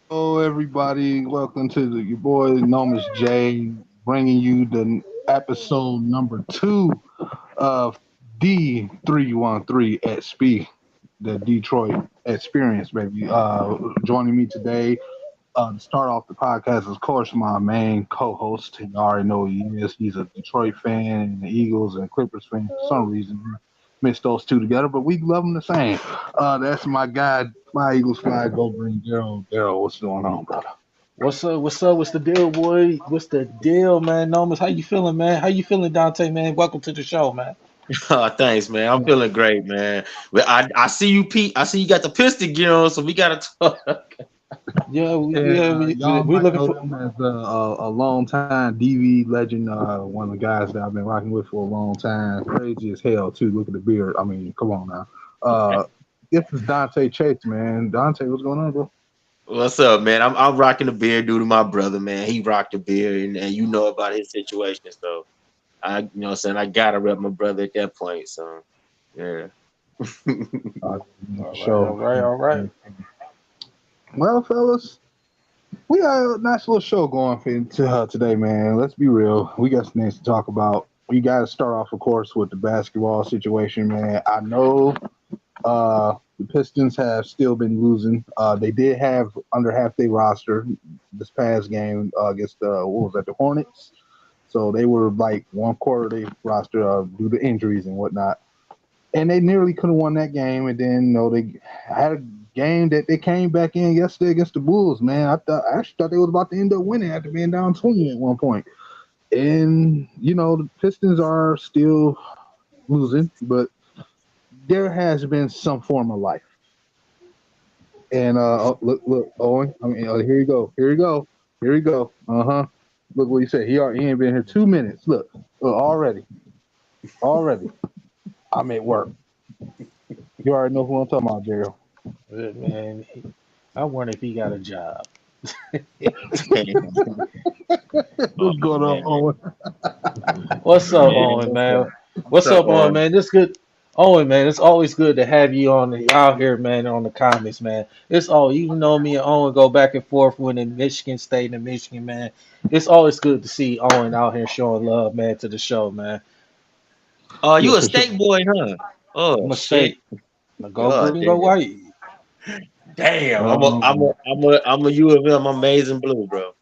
Hello, everybody. Welcome to your boy, known as Jay, bringing you the episode number 2 of D313 at Speak, the Detroit Experience, baby. Joining me today to start off the podcast is, of course, my main co-host. You already know who he is. He's a Detroit fan, and the Eagles and Clippers fan for some reason. Mixed those two together, but we love them the same. That's my guy, my Eagles fly. Go bring Daryl. Daryl, what's going on, brother? What's up? What's up? What's the deal, boy? What's the deal, man? Nomas, how you feeling, man? How you feeling, Dante, man? Welcome to the show, man. Thanks, man. I'm feeling great, man. But I see you, Pete. I see you got the piston gear on, so we gotta talk. Yeah, Y'all we might looking know for. them as a long time DV legend, one of the guys that I've been rocking with for a long time. Crazy as hell too. Look at the beard. I mean, come on now. This is Dante Chase, man. Dante, what's going on, bro? What's up, man? I'm rocking the beard due to my brother, man. He rocked the beard, and you know about his situation, so what I'm saying, I gotta rep my brother at that point. So, yeah. Uh, All right, all right. Well, fellas, we got a nice little show going for today, man. Let's be real. We got some things to talk about. We got to start off, of course, with the basketball situation, man. I know the Pistons have still been losing. They did have under half their roster this past game against what was that, the Hornets. So they were like one quarter of their roster due to injuries and whatnot. And they nearly could have won that game. And then, they had a game that they came back in yesterday against the Bulls, man. I actually thought they was about to end up winning after being down 20 at one point. And, the Pistons are still losing, but there has been some form of life. And look, Owen. I mean, here you go. Here you go. Look what he said. He ain't been here 2 minutes. Look, already. I'm at work. You already know who I'm talking about, Gerald. Man, I wonder if he got a job. What's going on, Owen? What's up, Man, Owen, what's man? up? What's What's up, up, Owen, on? man? This good. Owen, man, it's always good to have you out here, man, on the comments, man. It's all even though me and Owen go back and forth when in Michigan State and Michigan, man. It's always good to see Owen out here showing love, man, to the show, man. Yeah, You a for sure. state boy, huh? Oh I'm a shit! state. Go God green, go damn! white. Damn! Um, I'm a U of M. I'm amazing blue, bro.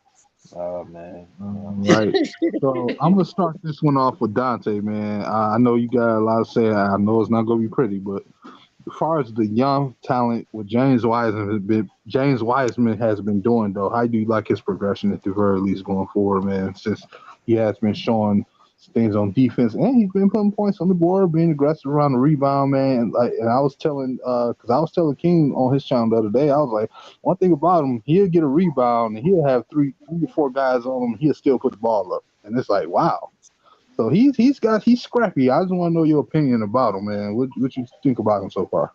Oh man. right. So I'm gonna start this one off with Dante, man. I know you got a lot to say. I know it's not gonna be pretty, but as far as the young talent, what James Wiseman has been doing, though, how do you like his progression at the very least going forward, man? Since he has been showing things on defense and he's been putting points on the board, being aggressive around the rebound, man. And I was because I was telling King on his channel the other day, I was like, one thing about him, he'll get a rebound and he'll have three to four guys on him, he'll still put the ball up, and it's like, wow. So he's scrappy. I just want to know your opinion about him, man. What you think about him so far?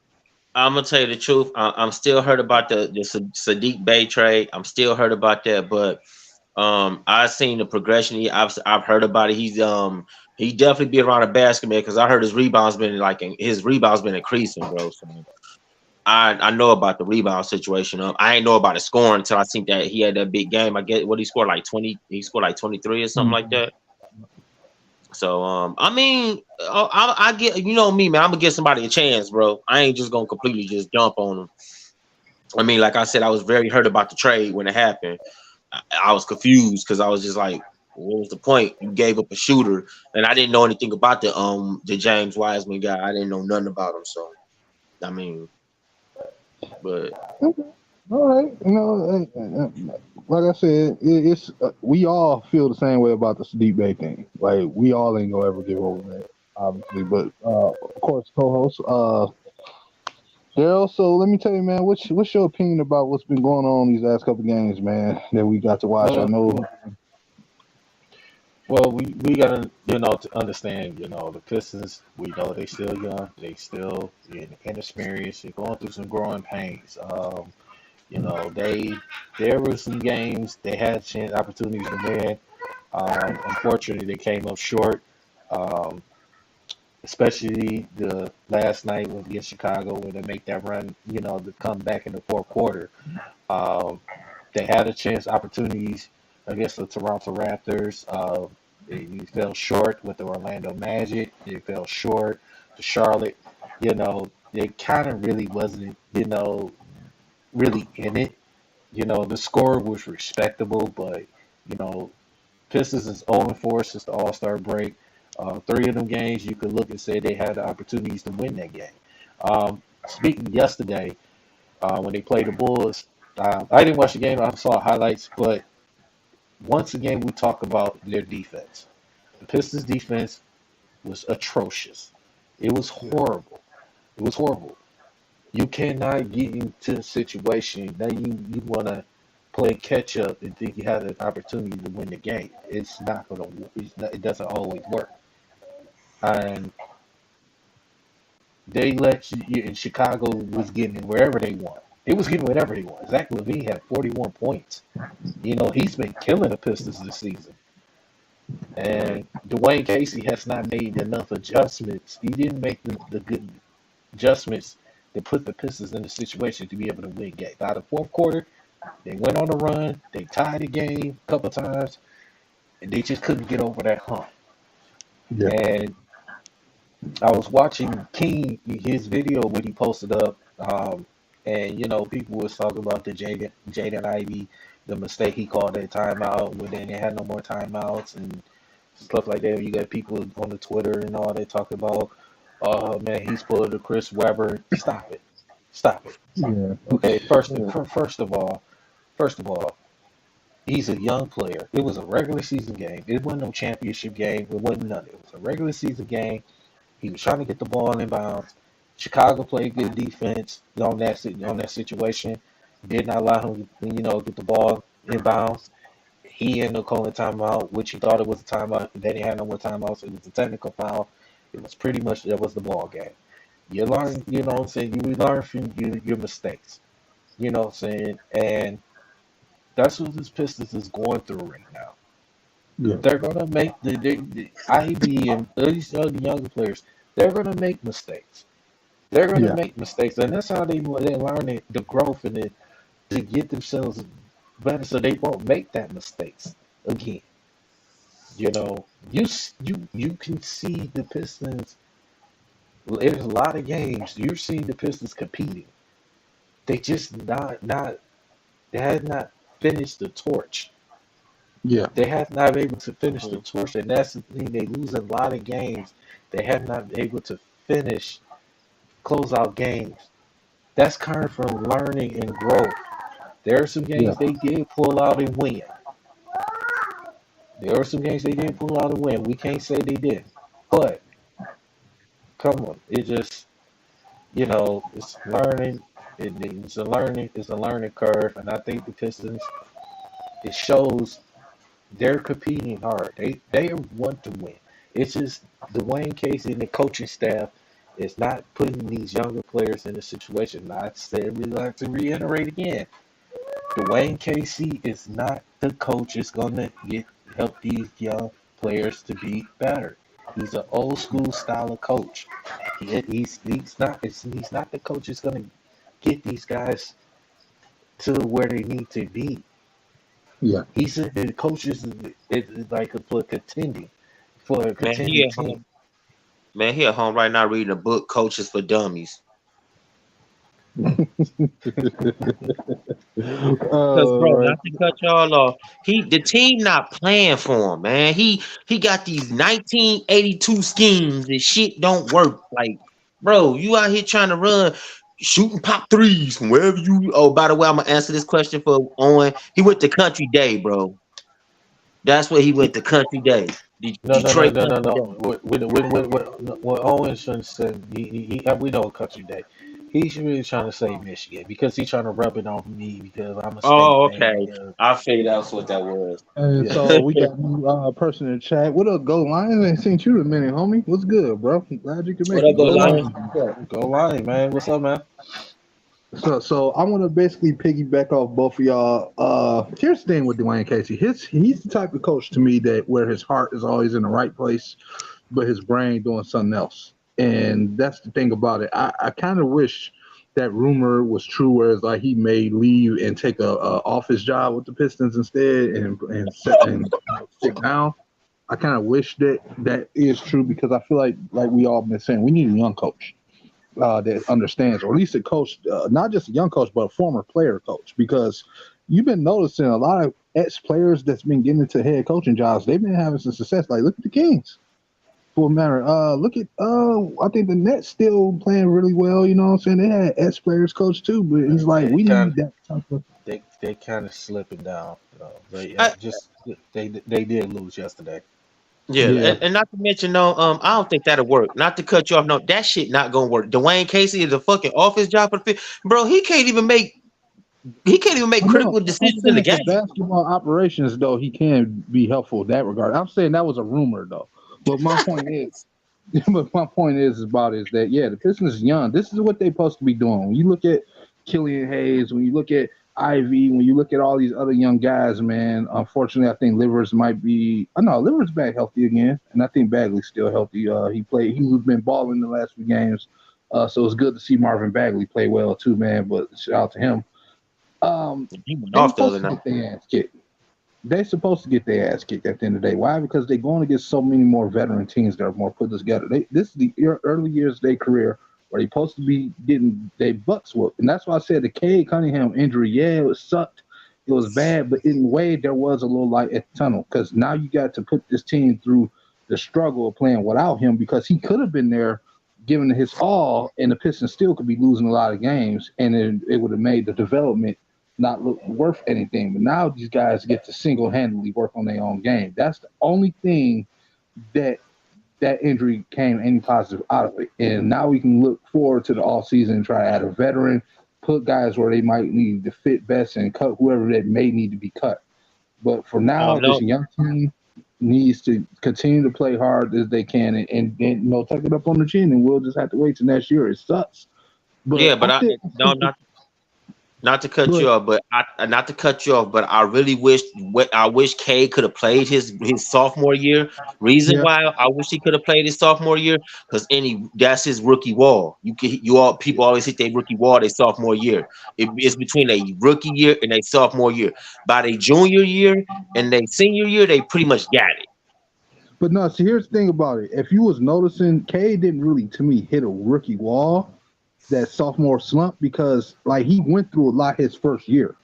I'm gonna tell you the truth. I'm still hurt about the Sadiq Bey trade. I'm still hurt about that, but I've seen the progression. I've heard about it. He definitely be around a basket, man, because I heard his rebounds been increasing, bro. So I know about the rebound situation. I ain't know about the scoring until I seen that he had that big game. I get what he scored like 20. He scored like 23 or something like Mhm. that. So I mean, I get, me, man. I'm gonna give somebody a chance, bro. I ain't just gonna completely just jump on him. I mean, like I said, I was very hurt about the trade when it happened. I was confused because I was just like, what was the point? You gave up a shooter, and I didn't know anything about the James Wiseman guy. I didn't know nothing about him. So I mean, but All right, like I said, it's we all feel the same way about the Sadiq Bay thing. Like we all ain't gonna ever give over that, obviously. But of course, co-host Daryl. So let me tell you, man, what's your opinion about what's been going on these last couple games, man, that we got to watch? I Well, know. we gotta to understand the Pistons. We know they still young, they still inexperienced, they're going through some growing pains. You know they there were some games they had chance opportunities to win. Unfortunately, they came up short. Um, Especially the last night when against Chicago when they make that run, to come back in the fourth quarter. Um, they had a chance, opportunities against the Toronto Raptors. They fell short with the Orlando Magic. They fell short to Charlotte. It kind of really wasn't, really in it. The score was respectable, but, you know, Pistons is 0-4 since the All Star break. Three of them games, you could look and say they had the opportunities to win that game. Speaking yesterday, when they played the Bulls, I didn't watch the game. I saw highlights, but once again, we talk about their defense. The Pistons' defense was atrocious. It was horrible. It was horrible. You cannot get into a situation that you want to play catch up and think you have an opportunity to win the game. It's not going to. It doesn't always work. And they let you in Chicago was getting it wherever they want. It was getting whatever they want. Zach LaVine had 41 points. He's been killing the Pistons this season. And Dwayne Casey has not made enough adjustments. He didn't make the good adjustments to put the Pistons in the situation to be able to win games. By the fourth quarter, they went on a run. They tied the game a couple times, and they just couldn't get over that hump. Yeah, And I was watching King his video when he posted up, and people was talking about the Jaden Ivey, the mistake he called that timeout when they had no more timeouts and stuff like that. You got people on the Twitter and all they talk about, oh man, he's pulling the Chris Webber. Stop it, stop it. yeah, Okay, yeah, first of all, he's a young player. It was a regular season game. It wasn't no championship game. It wasn't nothing. It was a regular season game. He was trying to get the ball in bounds. Chicago played good defense on that situation. Did not allow him to, get the ball in bounds. He ended up calling a timeout, which he thought it was a timeout. Then he had no more timeouts. It was a technical foul. It was pretty much that was the ball game. You learn, what I'm saying. You learn from your mistakes. You know what I'm saying, and that's what this Pistons is going through right now. yeah, They're gonna make the IB and these other younger players. They're gonna make mistakes. They're gonna yeah, make mistakes, and that's how they learn the growth and to get themselves better, so they won't make that mistakes again. You know, you can see the Pistons. There's a lot of games you're seeing the Pistons competing. They just not they have not finished the torch. yeah, They have not been able to finish the Mhm. torch, and that's the thing. They lose a lot of games. They have not been able to finish close out games. That's coming from learning and growth. There are some yeah, games they did pull out and win. There are some games they didn't pull out and win. We can't say they did, but come on, it just it's learning. It's a learning curve, and I think the Pistons. It shows they're competing hard. They want to win. It's just Dwayne Casey and the coaching staff is not putting these younger players in a situation. I said we like to reiterate again. Dwayne Casey is not the coach that's gonna help these young players to be better. He's an old school style of coach. He's not the coach that's gonna get these guys to where they need to be. yeah. The coach is like for contending for a Man, contending team. he at home right now reading a book, Coaches for Dummies. Cause bro, Right. not to cut y'all off, the team not playing for him, man. He got these 1982 schemes and shit don't work. Like, bro, you out here trying to run. shooting pop threes from wherever you. Oh, by the way, I'm gonna answer this question for Owen. He went to Country Day, bro. That's where he went to Country Day. No, no, no, Detroit no, no, Country no. Day. What Owen shouldn't say, we know Country Day. He's really trying to say Michigan because he's trying to rub it on me because I'm a state Oh, fan. okay. I figured that's what that was. And Yeah. so we got a new person in the chat. What up, Go Lions? Ain't seen you in a minute, homie. What's good, bro? I'm glad you can What make up, it. go Go Lions? Lions. Go Lion, man. What's up, man? So I want to basically piggyback off both of y'all. Here's the thing with Dwayne Casey. He's the type of coach to me that where his heart is always in the right place, but his brain doing something else. And that's the thing about it. I kind of wish that rumor was true, whereas like he may leave and take a office job with the Pistons instead and sit down. I kind of wish that that is true because I feel like we all been saying we need a young coach that understands, or at least a coach, not just a young coach, but a former player coach. Because you've been noticing a lot of ex players that's been getting into head coaching jobs. They've been having some success. Like look at the Kings, for a matter. Look at I think the Nets still playing really well. You know what I'm saying? They had ex players coach too, but it's like They we kind need that type of. they kind of slipping down. They I, just they did lose yesterday. yeah, Yeah, and not to mention, no, I don't think that'll work. Not to cut you off, no, that shit not gonna work. Dwayne Casey is a fucking office job for the bro. He can't even make I know. critical I'm decisions in the saying for game. basketball operations, though, he can be helpful in that regard. I'm saying that was a rumor, though. But my point is, but my point is about is that yeah, the Pistons is young. This is what they're supposed to be doing. When you look at Killian Hayes, when you look at Ivy, when you look at all these other young guys, man. Unfortunately, I think Livers might be. I know Livers back healthy again, and I think Bagley's still healthy. He played. He's been balling the last few games. So it's good to see Marvin Bagley play well too, man. But shout out to him. He went They off the supposed other to night. get their ass kicked. They supposed to get their ass kicked at the end of the day. Why? Because they're going against so many more veteran teams that are more put together. This is the early years of their career where they're supposed to be getting their butts whooped. And that's why I said the Cade Cunningham injury, yeah, it sucked. It was bad, but in a way, there was a little light at the tunnel because now you got to put this team through the struggle of playing without him because he could have been there giving his all, and the Pistons still could be losing a lot of games, and it would have made the development not look worth anything. But now these guys get to single handedly work on their own game. That's the only thing that that injury came any positive out of it. And now we can look forward to the off season and try to add a veteran, put guys where they might need to fit best and cut whoever that may need to be cut. But for I now, don't this know. young team needs to continue to play hard as they can and you know, tuck it up on the chin, and we'll just have to wait till next year. It sucks. But Yeah, but I I think no, not to cut you good. off, but not to cut you off, but I really wish I wish Cade could have played his sophomore year. Reason Yeah. why I wish he could have played his sophomore year because that's his rookie wall. You all people always hit their rookie wall their sophomore year. It's between a rookie year and a sophomore year. By their junior year and their senior year, they pretty much got it. But no, see, here's the thing about it. If you was noticing, K didn't really, to me, hit a rookie wall that sophomore slump because, like, he went through a lot his first year.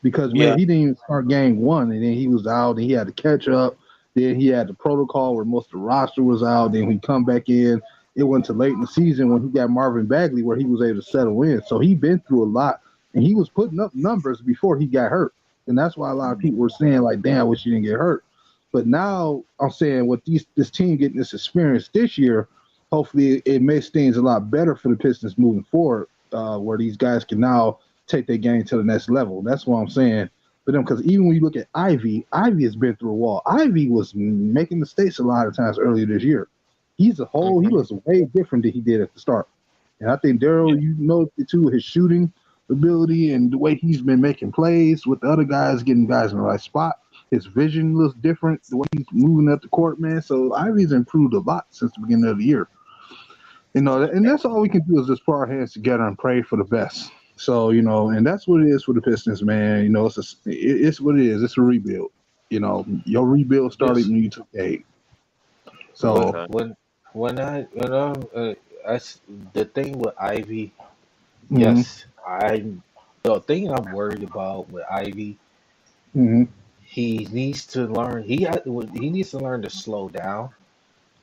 Because, Yeah. man, he didn't even start game one, and then he was out, and he had to catch up. Then he had the protocol where most of the roster was out. Then he come back in. It went to late in the season when he got Marvin Bagley where he was able to settle in. So he been through a lot, and he was putting up numbers before he got hurt. And that's why a lot of people were saying, like, damn, I wish he didn't get hurt. But now I'm saying with this team getting this experience this year, hopefully it makes things a lot better for the Pistons moving forward, where these guys can now take their game to the next level. That's what I'm saying for them. Because even when you look at Ivy has been through a wall. Ivy was making mistakes a lot of times earlier this year. He was way different than he did at the start. And I think Daryl, you know, too, his shooting ability and the way he's been making plays with the other guys, getting guys in the right spot. His vision looks different, the way he's moving up the court, man. So Ivy's improved a lot since the beginning of the year. You know, and that's all we can do is just put our hands together and pray for the best. So, you know, and that's what it is for the Pistons, man. You know, it's what it is. It's a rebuild. You know, your rebuild started Yes. when you took 8. When So, when I the thing with Ivy, mm-hmm, yes, the thing I'm worried about with Ivy, mm-hmm, he needs to learn. He needs to learn to slow down.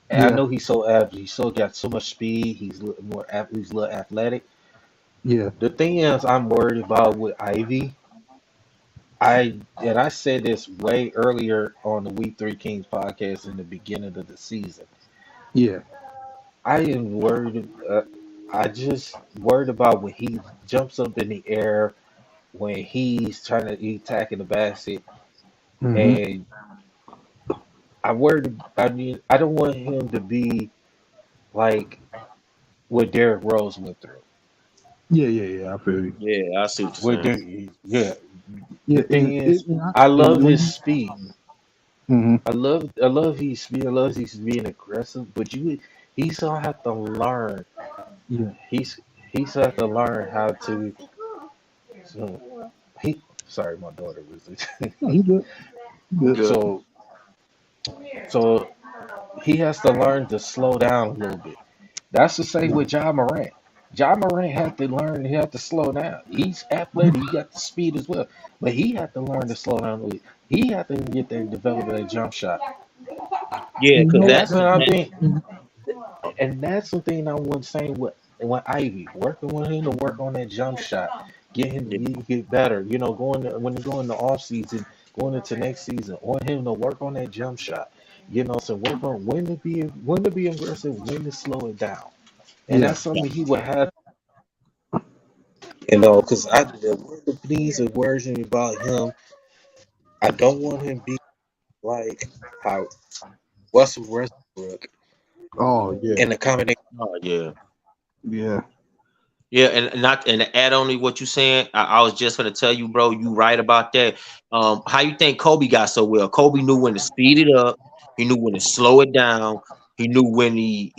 And I yeah, know he's so athletic. He's so got so much speed. He's a little more. He's a little athletic. Yeah, The thing is, I'm worried about with Ivy. I said this way earlier on the Week Three Kings podcast in the beginning of the season. yeah, I am worried. I just worried about when he jumps up in the air, when he's trying to he attacking the basket, hmm, and I worried. I mean, I don't want him to be like what Derrick Rose went through. yeah, yeah, yeah. I feel you. Yeah, I see what you're With saying. yeah, Yeah, the thing is, and I love when his you, speed. hmm, I love his speed. I love he's being aggressive. But he's gonna have to learn. yeah, He's gonna have to learn how to. So he. Sorry, my daughter was. no, you good, you good. Good. so so he has to learn to slow down a little bit. That's the same with John Morant. John Morant had to learn. He had to slow down. He's athletic. He got the speed as well, but he had to learn to slow down a little bit. He had to get there, develop that jump shot, Yeah, And you because know and what? that's that's what I that. think. And that's the thing I was saying with Ivy, working with him to work on that jump shot, get him Yeah, to get better. You know, when you go in the off season, going into next season, on him to work on that jump shot. You know, so work on when to be aggressive, when to slow it down, and Yeah. that's something he would have. You know, because one of the things that worries me about him, I don't want him be like how Russell Westbrook Oh yeah, in the combination. oh, yeah. yeah. Yeah, and not and to add on to what you saying, I was just gonna tell you, bro, you right about that. How you think Kobe got so well? Kobe knew when to speed it up, he knew when to slow it down, he knew when he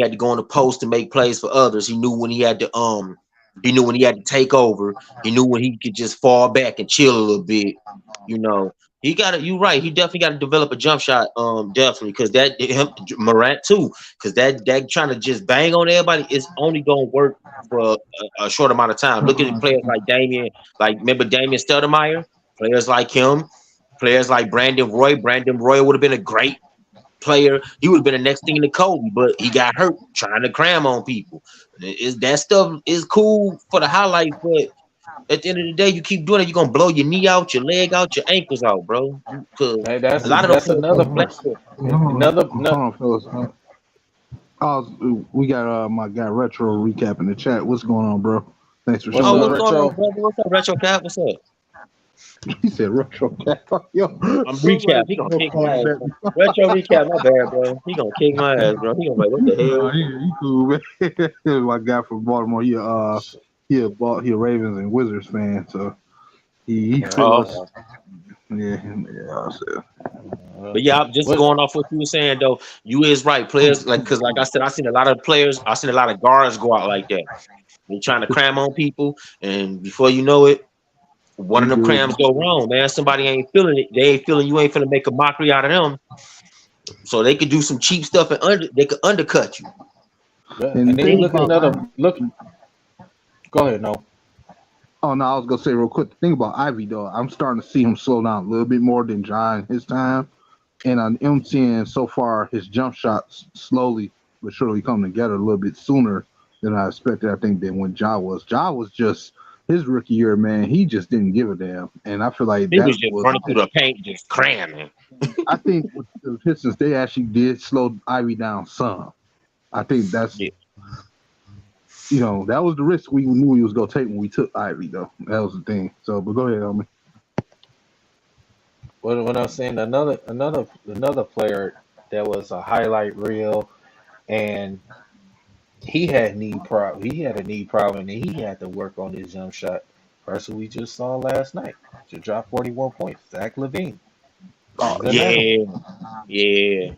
had to go on the post to make plays for others, he knew when he had to take over, he knew when he could just fall back and chill a little bit, you know. He got it. You right. He definitely got to develop a jump shot. Definitely because that him Morant too. Because that trying to just bang on everybody is only gonna work for a short amount of time. Look at players like Damian, like remember Damian Stoudemire, players like him, players like Brandon Roy. Brandon Roy would have been a great player. He would have been the next thing to Kobe, but he got hurt trying to cram on people. That stuff is cool for the highlights, but at the end of the day, you keep doing it, you're gonna blow your knee out, your leg out, your ankles out, bro. Because Hey, a lot of them that's players another don't play person. good. Another Hold no, on, fellas. We got my guy Retro recap in the chat. What's going on, bro? Thanks for what's Oh, showing up, what's up. going on, Retro? brother? What's up, Retro Cap? What's up? He said Retro cat. Yo, I'm recap. somebody He gonna smoke kick my on ass. that. Retro recap, my bad, bro. He gonna kick my ass, bro. He gonna be like, what the Nah, hell? he cool, man. My guy from Baltimore. He a Ravens and Wizards fan, so he feel Oh, us. okay. Yeah, yeah. So. But yeah, I'm just What? going off what you were saying though. You is right. Players like because like I said, I seen a lot of players. I seen a lot of guards go out like that. They trying to cram on people, and before you know it, one of You them good? crams go wrong, man. Somebody ain't feeling it. They ain't feeling you ain't finna make a mockery out of them. So they could do some cheap stuff and they could undercut you. Yeah. And And the then you thing look at about another look. Go ahead, no. Oh no, I was gonna say real quick. The thing about Ivy though, I'm starting to see him slow down a little bit more than John his time, and I'm seeing so far his jump shots slowly but surely come together a little bit sooner than I expected. I think than when Ja was. Ja was just his rookie year, man. He just didn't give a damn, and I feel like He that was just was. running through the paint, just cramming. I think with the Pistons, they actually did slow Ivy down some. I think that's Yeah. that was the risk we knew we was gonna take when we took Ivy though. That was the thing. So, but go ahead, homie. When I was saying another player that was a highlight reel, and he had a knee problem, and he had to work on his jump shot. Person we just saw last night to drop 41 points. Zach Levine. Oh He's yeah. another one. Yeah,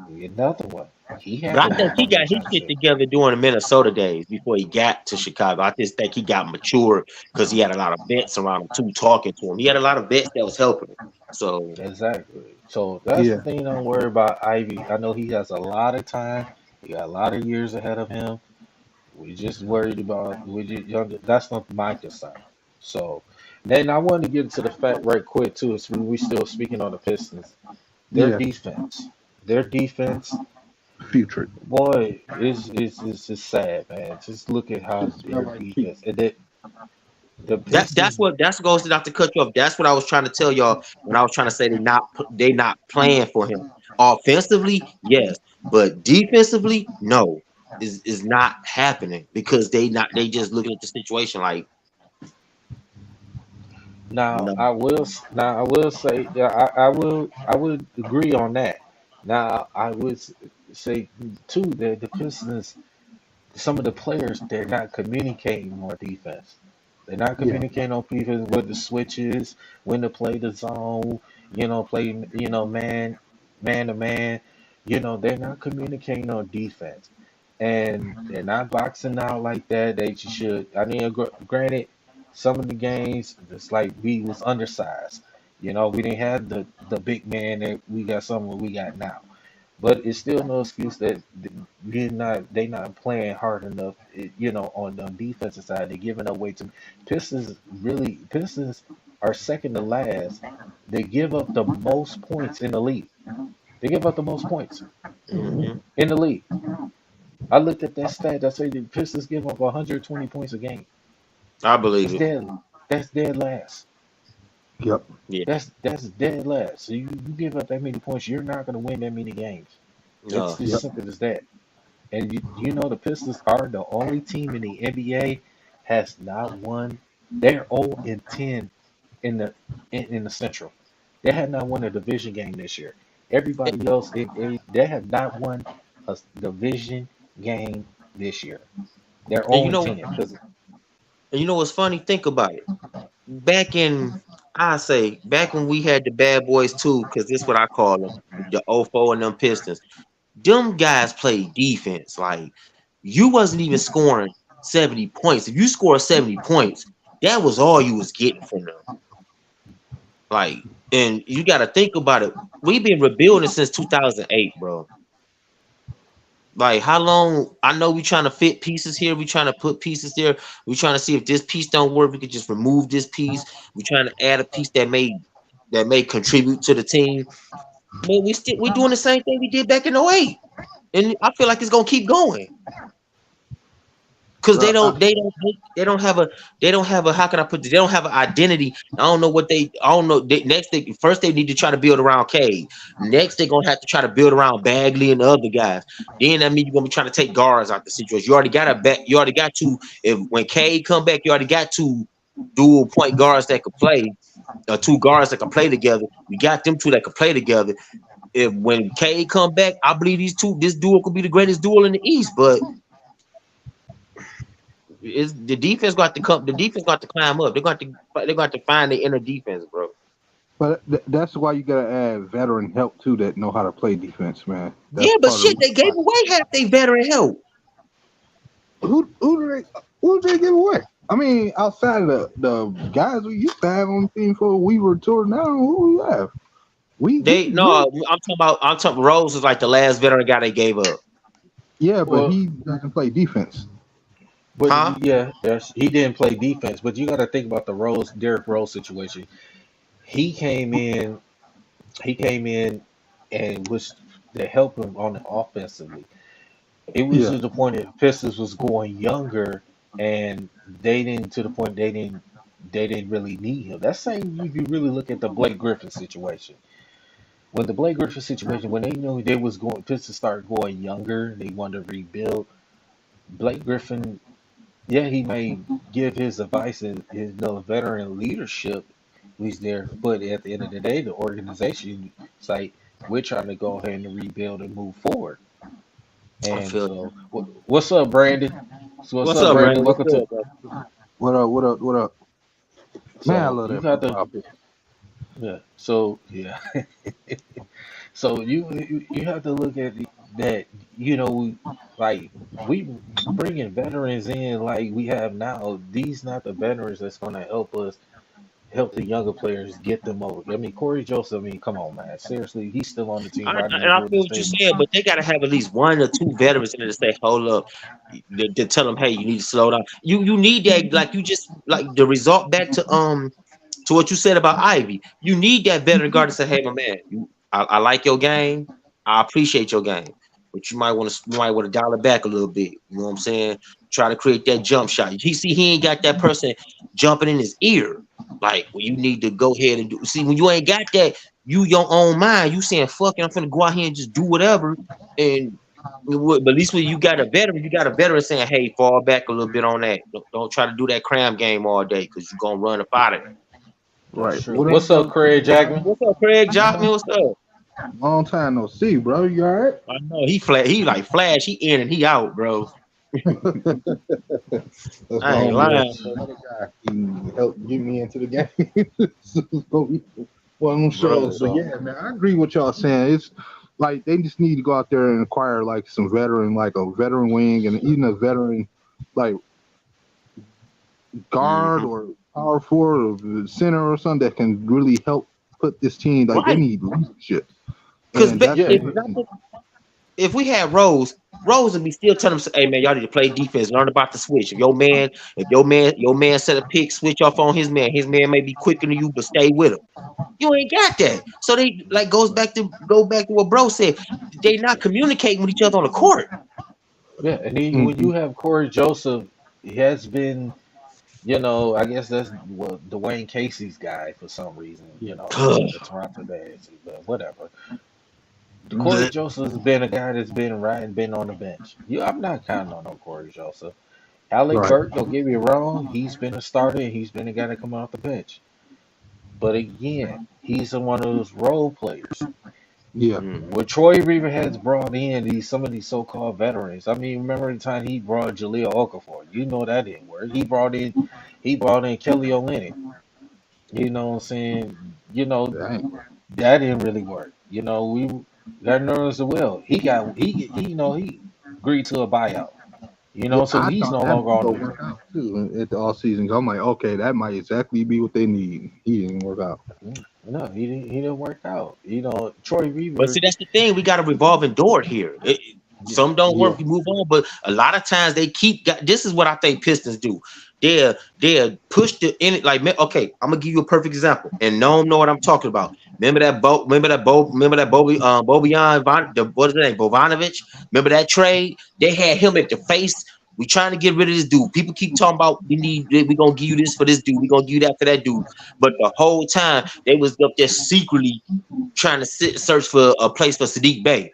yeah. Another one. He But had I to think work he on that got his jump shit shot. together during the Minnesota days before he got to Chicago. I just think he got mature because he had a lot of vets around him too, talking to him. He had a lot of vets that was helping him. So Exactly. So that's the Yeah. thing. Don't worry about Ivy. I know he has a lot of time. He got a lot of years ahead of him. We just worried about we just younger. That's not my concern. So then I wanted to get into the fact right quick too. Is we still speaking on the Pistons. Their Yeah. defense. Their defense. Putrid. Boy, it's just sad, man. Just look at how Smell their like feet. defense and that the That's Pistons. what that's goes not to cut you off. That's what I was trying to tell y'all when I was trying to say they not playing for him. Offensively, yes, but defensively, no. Is not happening because they just looking at the situation like Now no. I will say, yeah, I would agree on that. Now I would say too that the Pistons, some of the players, they're not communicating on defense. They're not Yeah. communicating on defense with the switches, when to play the zone, play, man to man. They're not communicating on defense. And they're not boxing out like that. They should. I mean, granted, some of the games, it's like we was undersized. We didn't have the big man that we got. Some what we got now. But it's still no excuse that they not playing hard enough. On the defensive side, they're giving up way too. Pistons are second to last. They give up the most points in the league. They give up the most points Mhm. in the league. I looked at that stat. That say the Pistons give up 120 points a game. I believe That's it. dead. That's dead last. Yep. Yeah. That's dead last. So you give up that many points, you're not going to win that many games. It's No. as Yep. simple as that. And the Pistons are the only team in the NBA has not won. They're 0 and 10 in the Central. They had not won a division game this year. Everybody else, they have not won a division game this year. They're And 0 and 10 because you know what's funny? Think about it. Back in I say back when we had the bad boys too, because this is what I call them, the '04 and them Pistons. Them guys played defense. Like you wasn't even scoring 70 points. If you score 70 points, that was all you was getting from them. Like, and you got to think about it. We've been rebuilding since 2008, bro. Like, how long? I know we trying to fit pieces here. We trying to put pieces there. We trying to see if this piece don't work. We could just remove this piece. We trying to add a piece that may contribute to the team. But we're doing the same thing we did back in '08, and I feel like it's gonna keep going. Because they Bro, don't they don't they don't have a how can I put this? They don't have an identity. I don't know what I don't know. Next thing first they need to try to build around Cade. Next they're gonna have to try to build around Bagley and the other guys. Then that means you're gonna be trying to take guards out the situation. You already got you already got two. If when Cade come back, you already got two dual point guards that could play, two guards that can play together. You got them two that could play together. If when Cade come back, I believe this duo could be the greatest duel in the East, but is the defense got to come? The defense got to climb up. They got to find the inner defense, bro. but that's why you gotta add veteran help too that know how to play defense, man. That's Yeah, but part of shit, the they gave away half their veteran help. who did they give away? I mean, outside of the guys we used to have on the team for we were touring now, who we have? We They really no, I'm talking. Rose is like the last veteran guy they gave up, yeah, but well, he doesn't play defense. but huh? yeah, he didn't play defense. But you got to think about the Derrick Rose situation. He came in, he came in, and was to help him on the offensively. It was Yeah, to the point that Pistons was going younger, and they didn't to the point they didn't really need him. That's saying if you really look at the Blake Griffin situation. When the Blake Griffin situation, when they knew they was going, Pistons started going younger, they wanted to rebuild. Blake Griffin, yeah, he may give his advice and his veteran leadership, he's there. But at the end of the day, the organization, it's like we're trying to go ahead and rebuild and move forward. I And feel. so, what's up, Brandon? So what's What's up, up, Brandon? Brandon? What's Welcome to. up, bro? what up? What up? What up? Man, I So love you that got to, profile picture. yeah. So yeah. So you have to look at that. Like we bringing veterans in like we have now. These not the veterans that's going to help us help the younger players get them over. I mean, Corey Joseph. I mean, come on, man. Seriously, he's still on the team. Rodney And I McGruder feel is what you're staying. saying, but they got to have at least one or two veterans in there to say, "Hold up," to tell them, "Hey, you need to slow down." You need that, like you just like the result back to what you said about Ivy. You need that veteran guard to say, "Hey, my man, I like your game. I appreciate your game. but you might want to dial it back a little bit. You know what I'm saying? Try to create that jump shot. He ain't got that person jumping in his ear. Like, well, you need to go ahead and do. See, when you ain't got that, you your own mind. You saying, "Fuck it, I'm finna go out here and just do whatever." And but at least when you got a veteran saying, "Hey, fall back a little bit on that. Don't try to do that cram game all day because you're gonna run up out of there." That's Right. true. What What's up, Craig Jackman? What's up, Craig Jockman? What's up? Long time no see, bro. You all right? I know he like Flash. He in and he out, bro. That's my I ain't homie. lying, That's bro. another guy. He helped get me into the game. One of them Bro, shows. But yeah, man, I agree with y'all saying. It's like they just need to go out there and acquire like some veteran, like a veteran wing and even a veteran like guard or power forward or center or something that can really help put this team. Like they right? need leadership. Because And that's Yeah, if we had Rose would be still telling him, "Hey man, y'all need to play defense. Learn about the switch. If your man set a pick, switch off on his man. His man may be quicker than you, but stay with him. You ain't got that. So they like go back to what bro said. They not communicating with each other on the court. yeah. And when Mhm. you have Corey Joseph, he has been, I guess that's Dwayne Casey's guy for some reason, the Toronto days, but whatever. Corey Joseph has been a guy that's been right and been on the bench. I'm not counting on no Corey Joseph. Alec Right. Burke, don't get me wrong, he's been a starter and he's been a guy to come off the bench. But again, he's one of those role players. Yeah. What Troy Weaver has brought in some of these so-called veterans. I mean, remember the time he brought Jaleel Okafor? You know that didn't work. He brought in Kelly Olynyk. You know what I'm saying? Dang. That didn't really work. We got nervous as well. He agreed to a buyout. Yeah, So I he's thought no that longer might on go the work out too at the all season. I'm like, okay, that might exactly be what they need. He didn't work out. no, he didn't work out. Troy But Weaver. see, that's the thing. We got a revolving door here. Yeah, Some don't Yeah. work, we move on. But a lot of times they keep. This is what I think Pistons do. They're push the in it. Like, okay, I'm gonna give you a perfect example. And no one know what I'm talking about. Remember that Boban, what is his name, Bovanovich? Remember that trade? They had him at the face. We trying to get rid of this dude. People keep talking about we gonna give you this for this dude. We gonna give you that for that dude. But the whole time they was up there secretly trying to search for a place for Sadiq Bey.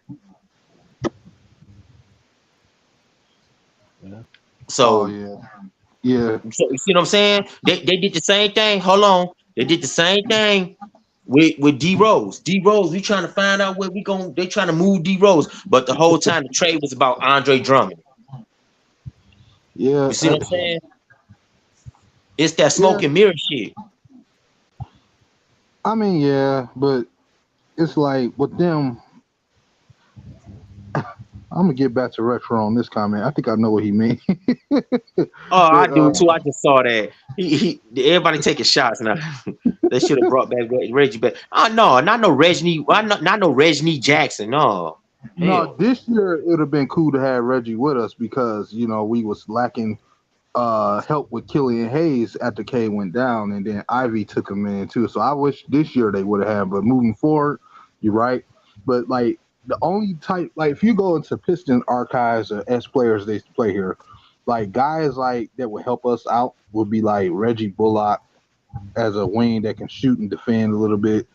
yeah. Oh So, yeah. Yeah. you see what I'm saying? They did the same thing. Hold on. They did the same thing with D Rose. D Rose, we trying to find out where they trying to move D Rose. But the whole time the trade was about Andre Drummond. Yeah. You see what I'm saying? It's that Yeah. smoke and mirror shit. I mean, yeah, but it's like with them. I'm gonna get back to retro on this comment. I think I know what he meant. Oh, I But, do too. I just saw that. Everybody taking shots now. They should have brought back Reggie back. Oh no, not no Reggie. Not no Reggie Jackson. No, no, hell. this year it would have been cool to have Reggie with us because we was lacking help with Killian Hayes after K went down, and then Ivy took him in too. So I wish this year they would have had. But moving forward, you're right. But like the only type, like if you go into Piston archives or S players they used to play here, like guys like that would help us out would be like Reggie Bullock as a wing that can shoot and defend a little bit.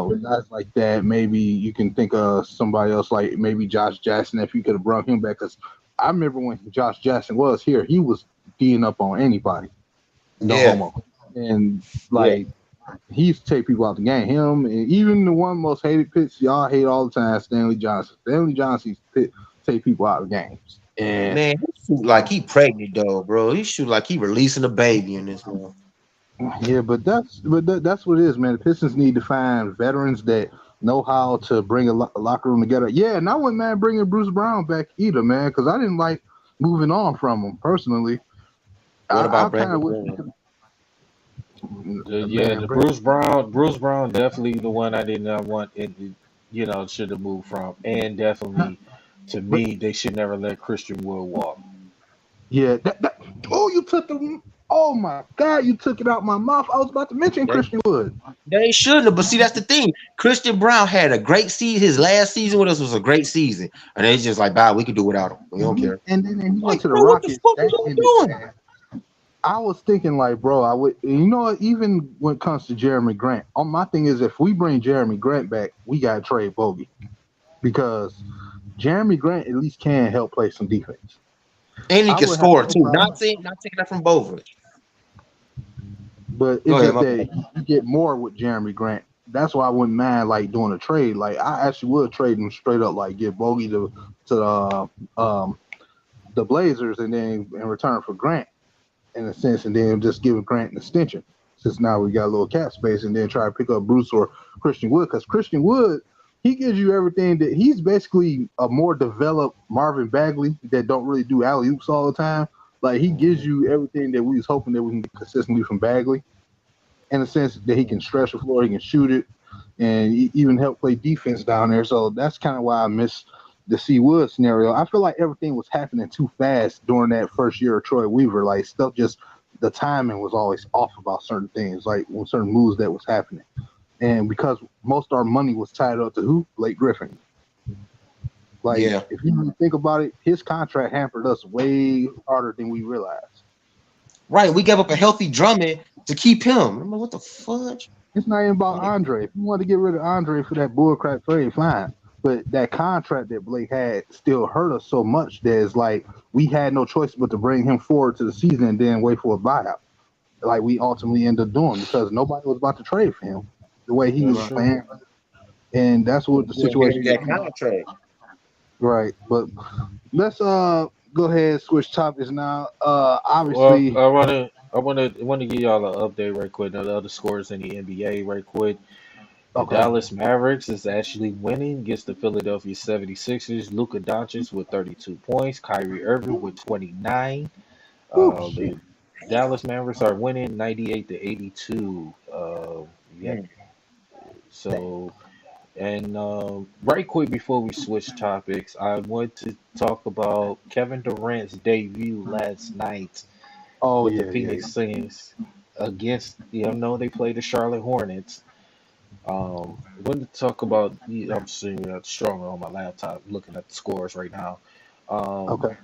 With guys like that, maybe you can think of somebody else like maybe Josh Jackson if you could have brought him back. Because I remember when Josh Jackson was here, he was D'ing up on anybody, no Yeah, homo, and yeah. like he used to take people out the game. Him and even the one most hated pitch y'all hate all the time, Stanley Johnson. Stanley Johnson used to take people out of games, and Man, he shoot like he pregnant though, bro. He shoot like he releasing a baby in this one. yeah, but that's what it is, man. The Pistons need to find veterans that know how to bring a locker room together. Yeah, and I wouldn't mind bringing Bruce Brown back either, man, because I didn't like moving on from him personally. What I about kind Brandon of wish, Graham? man, The Bruce Brown, definitely the one I did not want. It, should have moved from, and definitely to but me, they should never let Christian Wood walk. yeah, oh, you took the. Oh my God, you took it out my mouth. I was about to mention They, Christian Wood. they shouldn't have, but see, that's the thing. Christian Brown had a great season. His last season with us was a great season, and they just like, "Bah, we could do without him. We don't care." And then he went Like, to the bro, what the Rockets. fuck are That y'all ended doing? bad. I was thinking like, bro, I would. You know what? Even when it comes to Jeremy Grant, my thing is if we bring Jeremy Grant back, we gotta trade Bogey because Jeremy Grant at least can help play some defense. And he I can would have score no too. problem. Not taking that from Bovard. But Go it's ahead, just my that bad. you get more with Jeremy Grant. That's why I wouldn't mind like doing a trade. Like I actually would trade him straight up, like give Bogey to the Blazers, and then in return for Grant, in a sense, and then just giving Grant an extension. Since now we got a little cap space, and then try to pick up Bruce or Christian Wood, because Christian Wood, he gives you everything that he's basically a more developed Marvin Bagley that don't really do alley oops all the time. Like he gives Mhm. you everything that we was hoping that we can get consistently from Bagley, in a sense that he can stretch the floor, he can shoot it, and even help play defense down there. So that's kind of why I miss the C Wood scenario. I feel like everything was happening too fast during that first year of Troy Weaver. Like stuff just the timing was always off about certain things, like when certain moves that was happening. And because most of our money was tied up to who? Blake Griffin. Like Yeah. if you really think about it, his contract hampered us way harder than we realized. Right. We gave up a healthy Drummond to keep him. I'm like, what the fudge? It's not even about Like, Andre. If you want to get rid of Andre for that bullcrap trade, fine. But that contract that Blake had still hurt us so much that it's like we had no choice but to bring him forward to the season and then wait for a buyout. Like we ultimately ended up doing because nobody was about to trade for him the way he That's was right. true. playing. And that's what the You inherited situation that is. contract. Right. But let's go ahead and switch topics now. Well, Obviously I wanna give y'all an update right quick. The other scores in the NBA right quick. The okay. Dallas Mavericks is actually winning against the Philadelphia 76ers. Luka Doncic with 32 points, Kyrie Irving with 29. Oh The shit. Dallas Mavericks are winning 98 to 82. Yeah. Mm. So, and right quick before we switch topics, I want to talk about Kevin Durant's debut last night Oh with the yeah, yeah, Phoenix Suns against, they played the Charlotte Hornets. I want to talk about, I'm seeing stronger on my laptop looking at the scores right now. yeah. Um, Okay.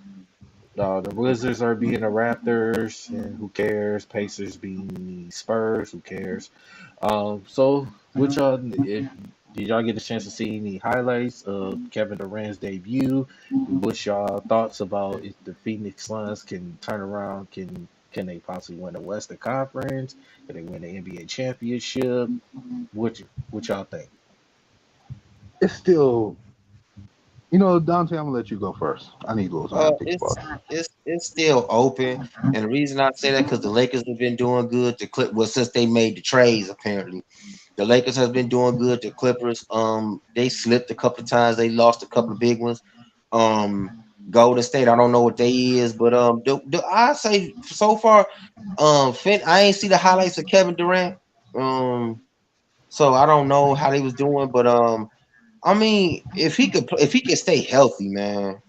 the Wizards are beating the Raptors, and who cares? Pacers beating the Spurs, who cares? So, which if did y'all get a chance to see any highlights of Kevin Durant's debut? What's y'all thoughts about if the Phoenix Suns can turn around? Can they possibly win the Western Conference? Can they win the NBA championship? What y'all think? It's still Dante, I'm gonna let you go first. I need a little time to think about It's it. it's still open, and the reason I say that because the Lakers have been doing good. The Clip well since they made the trades. Apparently, the Lakers have been doing good. The Clippers, they slipped a couple of times. They lost a couple of big ones. Um, Golden State, I don't know what they is, but I say so far, I ain't see the highlights of Kevin Durant. So I don't know how they was doing, but I mean, if he could stay healthy, man,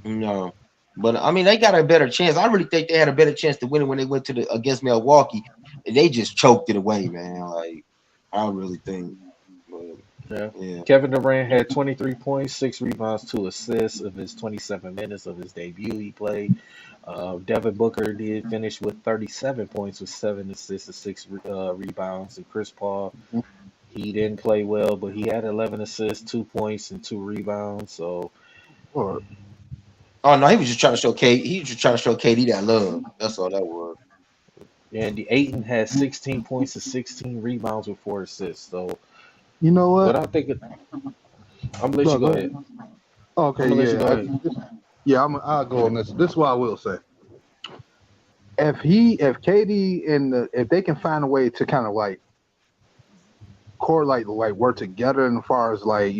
no. But I mean, they got a better chance. I really think they had a better chance to win it when they went to the against Milwaukee, and they just choked it away, man. Like I really think, but, Yeah. yeah. Kevin Durant had 23 points, 6 rebounds, 2 assists of his 27 minutes of his debut he played. Devin Booker did finish with 37 points with 7 assists and 6 rebounds. And Chris Paul, he didn't play well, but he had 11 assists, 2 points, and 2 rebounds. So, Or Oh no, he was just trying to show K. He was just trying to show KD that love. That's all that was. and the Aiton had 16 points and 16 rebounds with 4 assists. So, you know what what? I think, I'm gonna let you Look, go go ahead. ahead. I'm Okay, gonna let you yeah, go ahead. yeah. I'll go on this. This is what I will say. If KD if they can find a way to kind of like correlate, like work together, and as far as like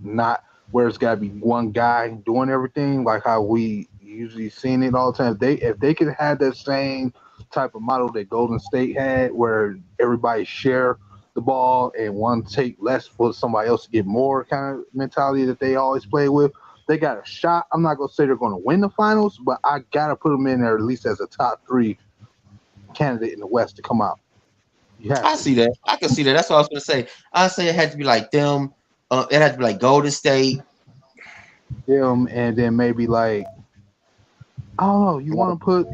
not where it's got to be one guy doing everything, like how we usually seen it all the time. If they could have that same type of model that Golden State had, where everybody share the ball and one take less for somebody else to get more kind of mentality that they always play with, they got a shot. I'm not gonna say they're gonna win the finals, but I gotta put them in there at least as a top 3 candidate in the West to come out. You have I to. see that. I can see that. That's what I was gonna say. I say it had to be like them. It had to be like Golden State. Them and then maybe like I don't know. You want to put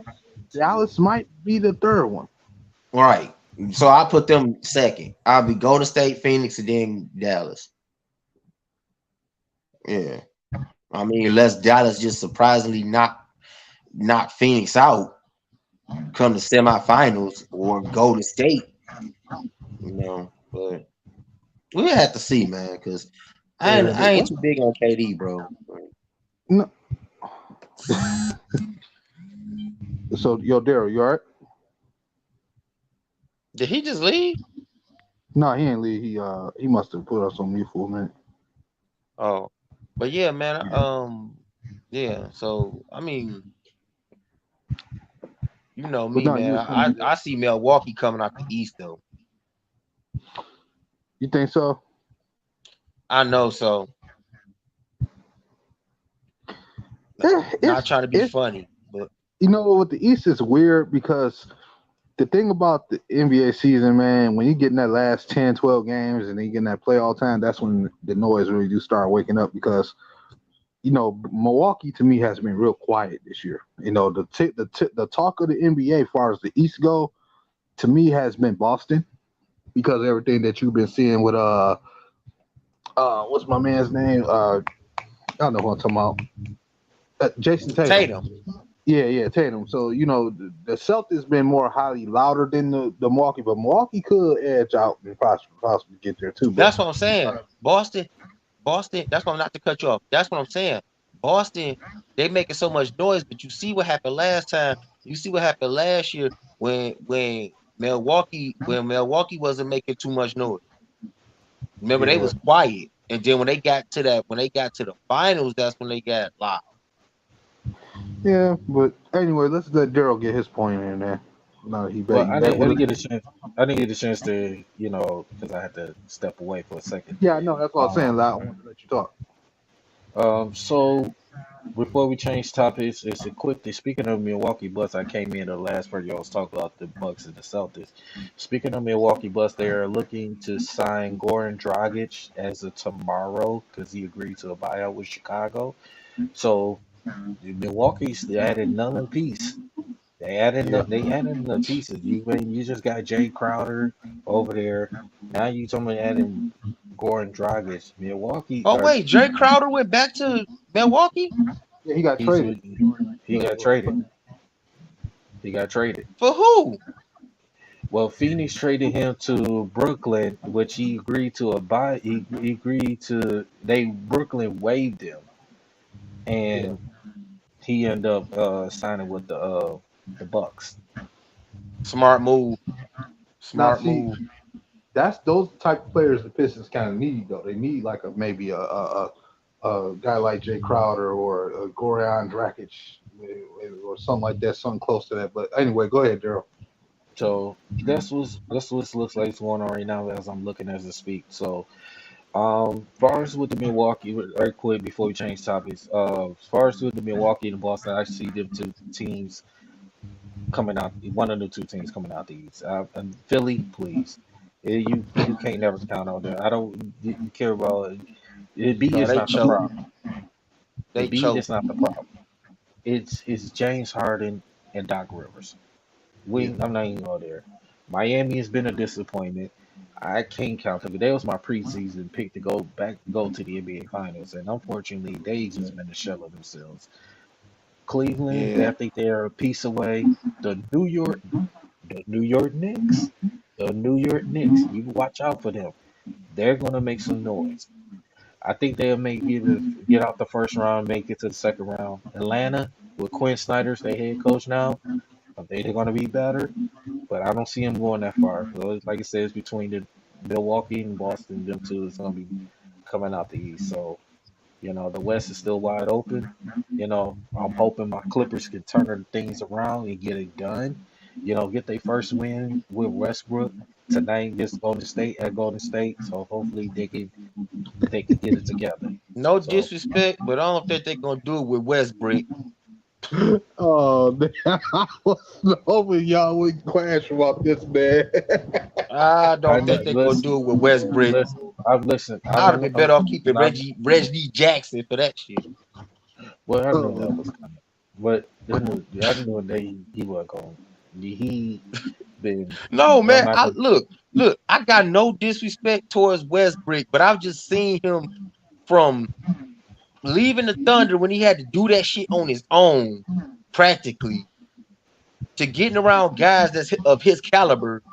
Dallas might be the third one. Right. So I put them second. I'll be Golden State, Phoenix, and then Dallas. Yeah. I mean, unless Dallas just surprisingly knock Phoenix out, come to semifinals, or Golden State, but we have to see, man, because I ain't too big on KD, bro. No. So, yo, Daryl, you all right? Did he just leave? No, he ain't leave. He must have put us on mute for a minute. Oh, but yeah, man. Yeah. So I mean, you know me, man. I see Milwaukee coming out the East, though. You think so? I know so. Not trying to be funny, but you know what? The East is weird because the thing about the NBA season, man, when you get in that last 10, 12 games and then you get in that playoff time, that's when the noise really do start waking up because, Milwaukee to me has been real quiet this year. The talk of the NBA as far as the East go, to me has been Boston because of everything that you've been seeing with what's my man's name? I don't know who I'm talking about. Jason Tatum. Yeah, Tatum. So, the Celtics been more highly louder than the Milwaukee, but Milwaukee could edge out and possibly get there too. But that's what I'm saying. Boston, that's why I'm not to cut you off. That's what I'm saying. Boston, they making so much noise, but you see what happened last time. You see what happened last year when Milwaukee wasn't making too much noise. Remember, they was quiet. And then when they got to the finals, that's when they got loud. Yeah, but anyway, let's let Daryl get his point in there. No, he Well, I didn't get a chance. I didn't get a chance to, because I had to step away for a second. Yeah, I know. That's what I was saying. I wanted to let you talk. So before we change topics, it's a quick thing. Speaking of Milwaukee Bucks, I came in the last part y'all was talking about the Bucks and the Celtics. Speaking of Milwaukee Bucks, they are looking to sign Goran Dragic as of tomorrow because he agreed to a buyout with Chicago. So Milwaukee's added another piece. They added the pieces. You just got Jay Crowder over there. Now you talking about adding Goran Dragic. Milwaukee. Oh wait, Jay Crowder went back to Milwaukee? Yeah, he got traded. He got traded. He got traded. For who? Well, Phoenix traded him to Brooklyn, which he agreed to a buy. He agreed to. Brooklyn waived him, and he ended up signing with the Bucks. Smart move. Smart move. That's those type of players the Pistons kind of need, though. They need like maybe a guy like Jay Crowder or a Goran Dragic or something like that, something close to that. But anyway, go ahead, Daryl. So that's what looks like it's going on right now as I'm looking as I speak. So, far as with the Milwaukee, right quick before we change topics, as far as with the Milwaukee and Boston, I see them two teams coming out. One of the two teams coming out the East. And Philly, please, you can't never count on them. I don't care about it. B is not the problem. The B is not the problem. It's James Harden and Doc Rivers. I'm not even going there. Miami has been a disappointment. I can't count them. That was my preseason pick to go to the NBA Finals, and unfortunately, they just been a shell of themselves. Cleveland, I think they're a piece away. The New York Knicks, you watch out for them. They're gonna make some noise. I think they'll get out the first round, make it to the second round. Atlanta with Quinn Snyder's their head coach now. I think they're gonna be better, but I don't see them going that far. So like I said, it's between the Milwaukee and Boston. Them two is gonna be coming out the East. So the West is still wide open. I'm hoping my Clippers can turn things around and get it done. Get their first win with Westbrook tonight. Just Golden State. So hopefully they can get it together. No So disrespect, but I don't think they're gonna do it with Westbrook. Oh, man, I was hoping y'all would clash about this, man. I I don't know. think they're gonna Listen, do it with Westbrook. I've listened. I'd have been better off keeping Reggie Jackson for that shit. Well, I knew Uh, that was coming, but I knew that he was going. He been. No, I'm man. not I gonna. look. I got no disrespect towards Westbrook, but I've just seen him from leaving the Thunder when he had to do that shit on his own, practically, to getting around guys that's of his caliber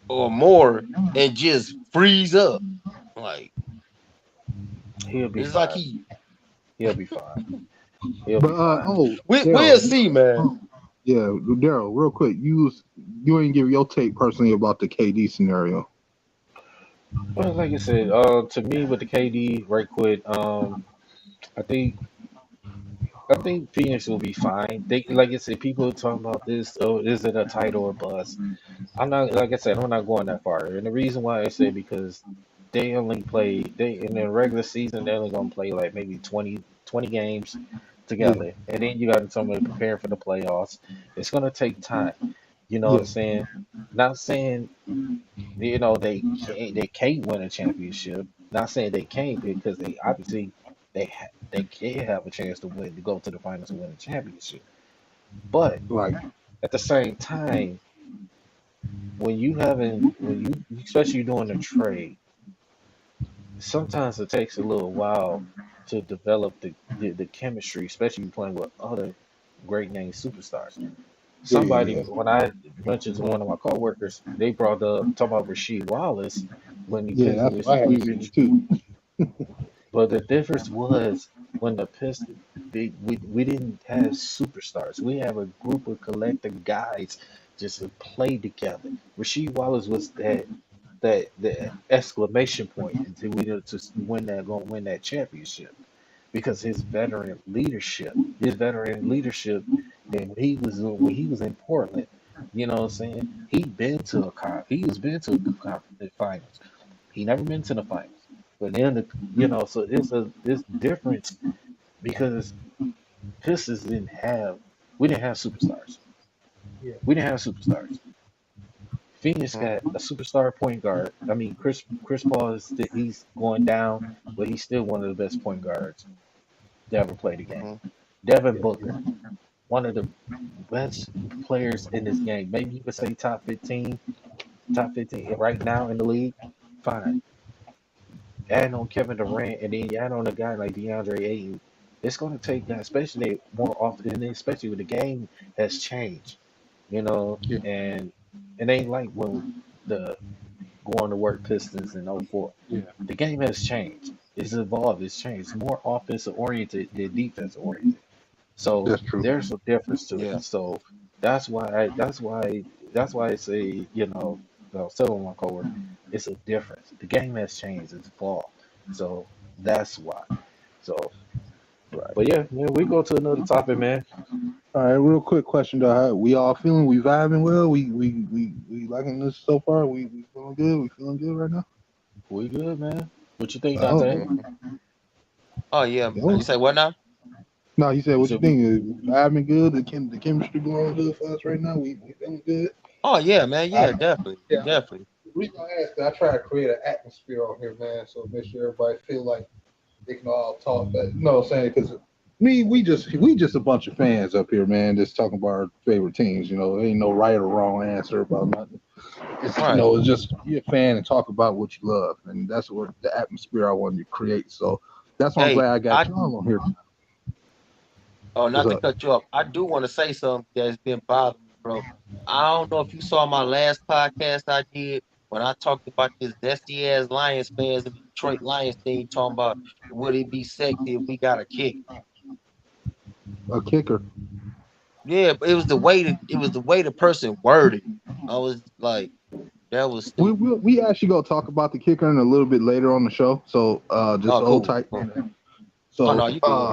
or more and just freeze up. Like He'll be it's like fine. he. He'll be fine. He'll but be fine. We'll Daryl, see, man. yeah, Daryl, real quick, you ain't give your take personally about the KD scenario. Well, like I said, to me with the KD, right quick, I think I think Phoenix will be fine. They, like I said, people are talking about this. Oh, is it a title or bust? I'm not, like I said, I'm not going that far. And the reason why I say because they only play they in the regular season they're only gonna play like maybe 20 games Yeah, together. And then you got somebody preparing for the playoffs. It's gonna take time. You know what I'm yeah, saying? Not saying they can't win a championship. Not saying they can't because they obviously they can have a chance to win to go to the finals and win a championship. But right. at the same time, when you especially doing a trade, sometimes it takes a little while to develop the chemistry, especially playing with other great name superstars. Yeah, Somebody yeah, when I mentioned to one of my coworkers, they brought up talking about Rasheed Wallace when the yeah. Pistons That's what I had was. mentioned too. But the difference was when the Pistons, we didn't have superstars. We have a group of collective guys just to play together. Rasheed Wallace was that exclamation point until we to win that championship because his veteran leadership, and when he was in Portland, you know what I'm saying? He has been to a conference finals. He never been to the finals. But then so it's difference because Pistons didn't have we didn't have superstars. Yeah, We didn't have superstars. Phoenix Mhm, got a superstar point guard. I mean, Chris Paul he's going down, but he's still one of the best point guards to ever play the game. mhm. Devin yeah, Booker, one of the best players in this game. Maybe you could say top 15 right now in the league. Fine. Add on Kevin Durant, and then you add on a guy like DeAndre Ayton. It's going to take that, especially more often, and especially when the game has changed, yeah, and it ain't like when the going to work Pistons in '04. yeah. The game has changed. It's evolved. It's changed. It's more offensive oriented than defense oriented. So That's true. there's a difference to it. Yeah. So that's why I say, I was telling my coworker, it's a difference. The game has changed. It's evolved. So that's why. So, Right. but yeah, we go to another topic, man. All right, real quick question though. We all feeling we vibing well? We liking this so far? We feeling good? We feeling good right now? We good, man. What you think, Oh, Dante? Mhm. Oh yeah. yo. You say what now? No, he said, You what you said we think? Vibing good? The chemistry going good for us right now? We feeling good? Oh yeah, man. I, Yeah, definitely, yeah. definitely. The reason I asked, I try to create an atmosphere on here, man, so make sure everybody feel like they can all talk. But you know what I'm saying? Because we just a bunch of fans up here, man, just talking about our favorite teams. There ain't no right or wrong answer about nothing. Right. It's just be a fan and talk about what you love, and that's what the atmosphere I wanted to create. So that's why I'm Hey, glad I got I y'all on here. What's not to up? cut you off. I do want to say something that's been bothering me, bro. I don't know if you saw my last podcast I did when I talked about this dusty ass Lions fans and the Detroit Lions thing, talking about would it be sexy if we got a kick? A kicker. Yeah, but it was the way the person worded. I was like, that was stupid. We actually go talk about the kicker in a little bit later on the show. So just Oh, hold cool. tight. Cool. Oh So no, you good.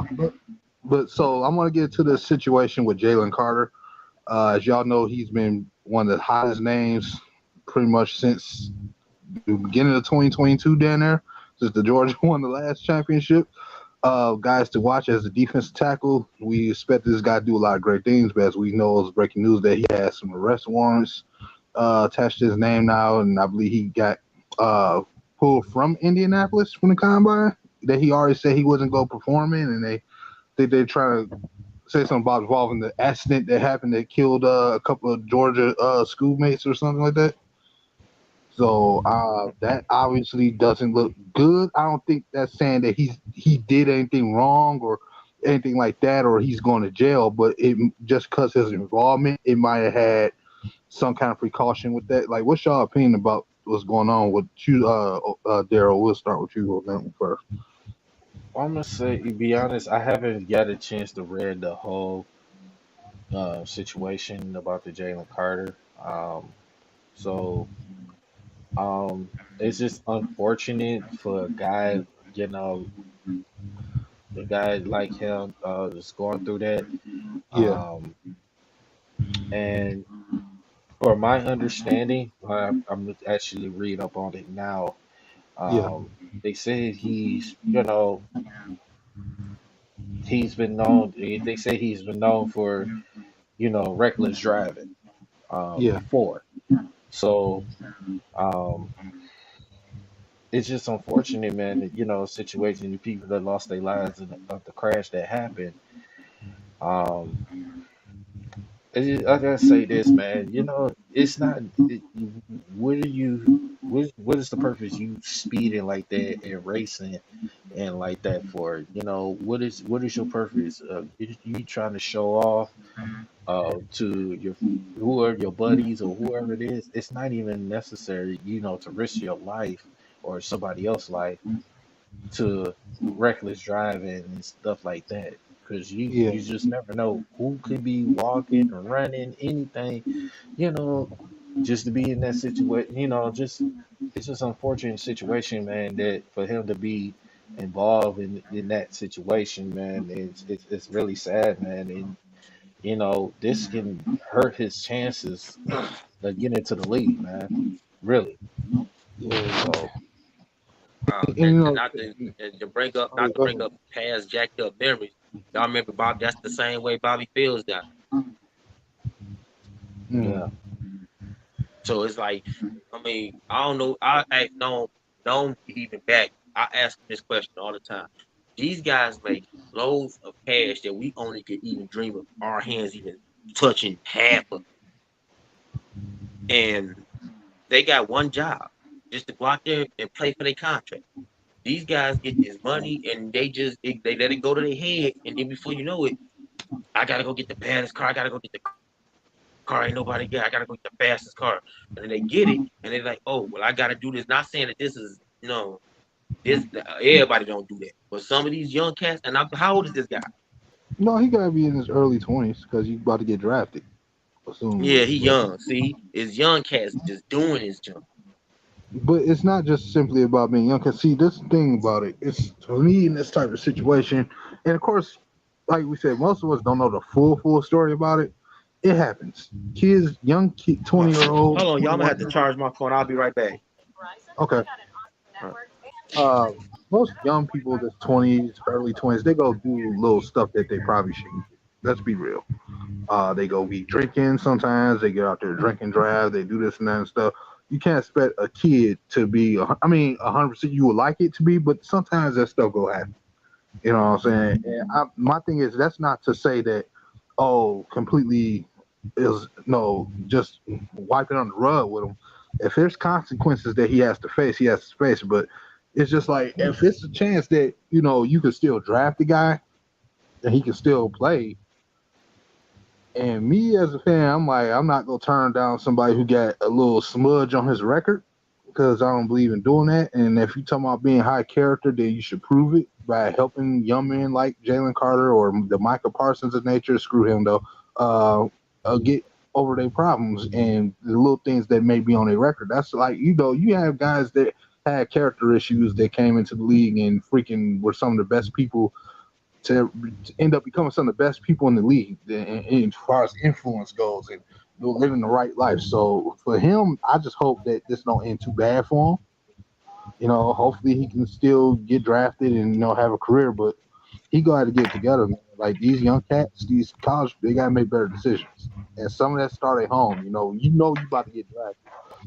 but so I'm gonna get to the situation with Jalen Carter. As y'all know, he's been one of the hottest names pretty much since the beginning of 2022 down there. since the Georgia won the last championship. Guys to watch as a defensive tackle. We expect this guy to do a lot of great things, but as we know, it's breaking news that he has some arrest warrants attached to his name now, and I believe he got pulled from Indianapolis from the combine. That he already said he wasn't going to perform in, and they trying to say something about involving the accident that happened that killed a couple of Georgia schoolmates or something like that. So that obviously doesn't look good. I don't think that's saying that he did anything wrong or anything like that, or he's going to jail. But it just because his involvement, it might have had some kind of precaution with that. Like, what's y'all opinion about what's going on with you, Daryl? We'll start with you on that one first. I'm gonna say, to be honest, I haven't got a chance to read the whole situation about the Jalen Carter. So it's just unfortunate for a guy, you know, a guy like him that's going through that. Yeah, Um, and for my understanding, I'm actually reading up on it now. yeah, They said he's, you know, he's been known. They say he's been known for, you know, reckless driving yeah, before. So um, it's just unfortunate, man. That, you know, situation, the people that lost their lives in the crash that happened. Um, I gotta say this, man. You know, it's not. What are you? What is the purpose you speeding like that and racing and like that for? You know, what is your purpose? You trying to show off to your whoever your buddies or whoever it is? It's not even necessary, you know, to risk your life or somebody else's life to reckless driving and stuff like that. Because yeah, you just never know who could be walking or running, anything, you know, just to be in that situation, you know, just it's just unfortunate situation, man, that for him to be involved in that situation, man, it's really sad, man. And you know, this can hurt his chances of getting into the league, man. Really. yeah. So And you And know, not to and to bring up oh, not to go bring ahead. up past jacked up memories. Y'all remember Bob? That's the same way Bobby feels now. yeah. Mm, So it's like, I mean, I don't know. I known even back. I ask this question all the time. These guys make loads of cash that we only could even dream of our hands even touching half of, and they got one job, just to go out there and play for their contract. These guys get this money and they let it go to their head, and then before you know it, I gotta go get the baddest car. I gotta go get the car ain't nobody get. I gotta go get the fastest car. And then they get it, and they're like, oh, well, I gotta do this. Not saying that this is, this everybody don't do that, but some of these young cats. And how old is this guy? no, he gotta be in his early 20s because he's about to get drafted, Yeah, assumably. he young. See, it's young cats just doing his jump. But it's not just simply about being young. Cause see, this thing about it, it's for me in this type of situation, and of course, like we said, most of us don't know the full story about it. It happens. Kids, young kid, 20-year-old, Hold on, y'all. I'm gonna have to 21. charge my phone. I'll be right back. Okay. All Uh, most young people, that's 20s, early 20s, they go do little stuff that they probably shouldn't do. Let's be real. They go be drinking sometimes. They get out there drinking drive. They do this and that and stuff. You can't expect a kid to be. I mean, 100%. You would like it to be, but sometimes that stuff go happen. You know what I'm saying? And my thing is that's not to say that completely is no just wiping on the rug with him. If there's consequences that he has to face, he has to face. But it's just like if it's a chance that you can still draft the guy and he can still play. And me as a fan, I'm like, I'm not gonna turn down somebody who got a little smudge on his record because I don't believe in doing that. And if you're talking about being high character, then you should prove it by helping young men like Jalen Carter or the Micah Parsons of nature. Screw him though. Get over their problems and the little things that may be on their record. That's like you have guys that had character issues that came into the league and freaking were some of the best people to end up becoming some of the best people in the league as far as influence goes and living the right life. So for him, I just hope that this don't end too bad for him. Hopefully he can still get drafted and have a career, but he got to get it together, man. Like these young cats, these college, they gotta make better decisions. And some of that start at home. You about to get drafted.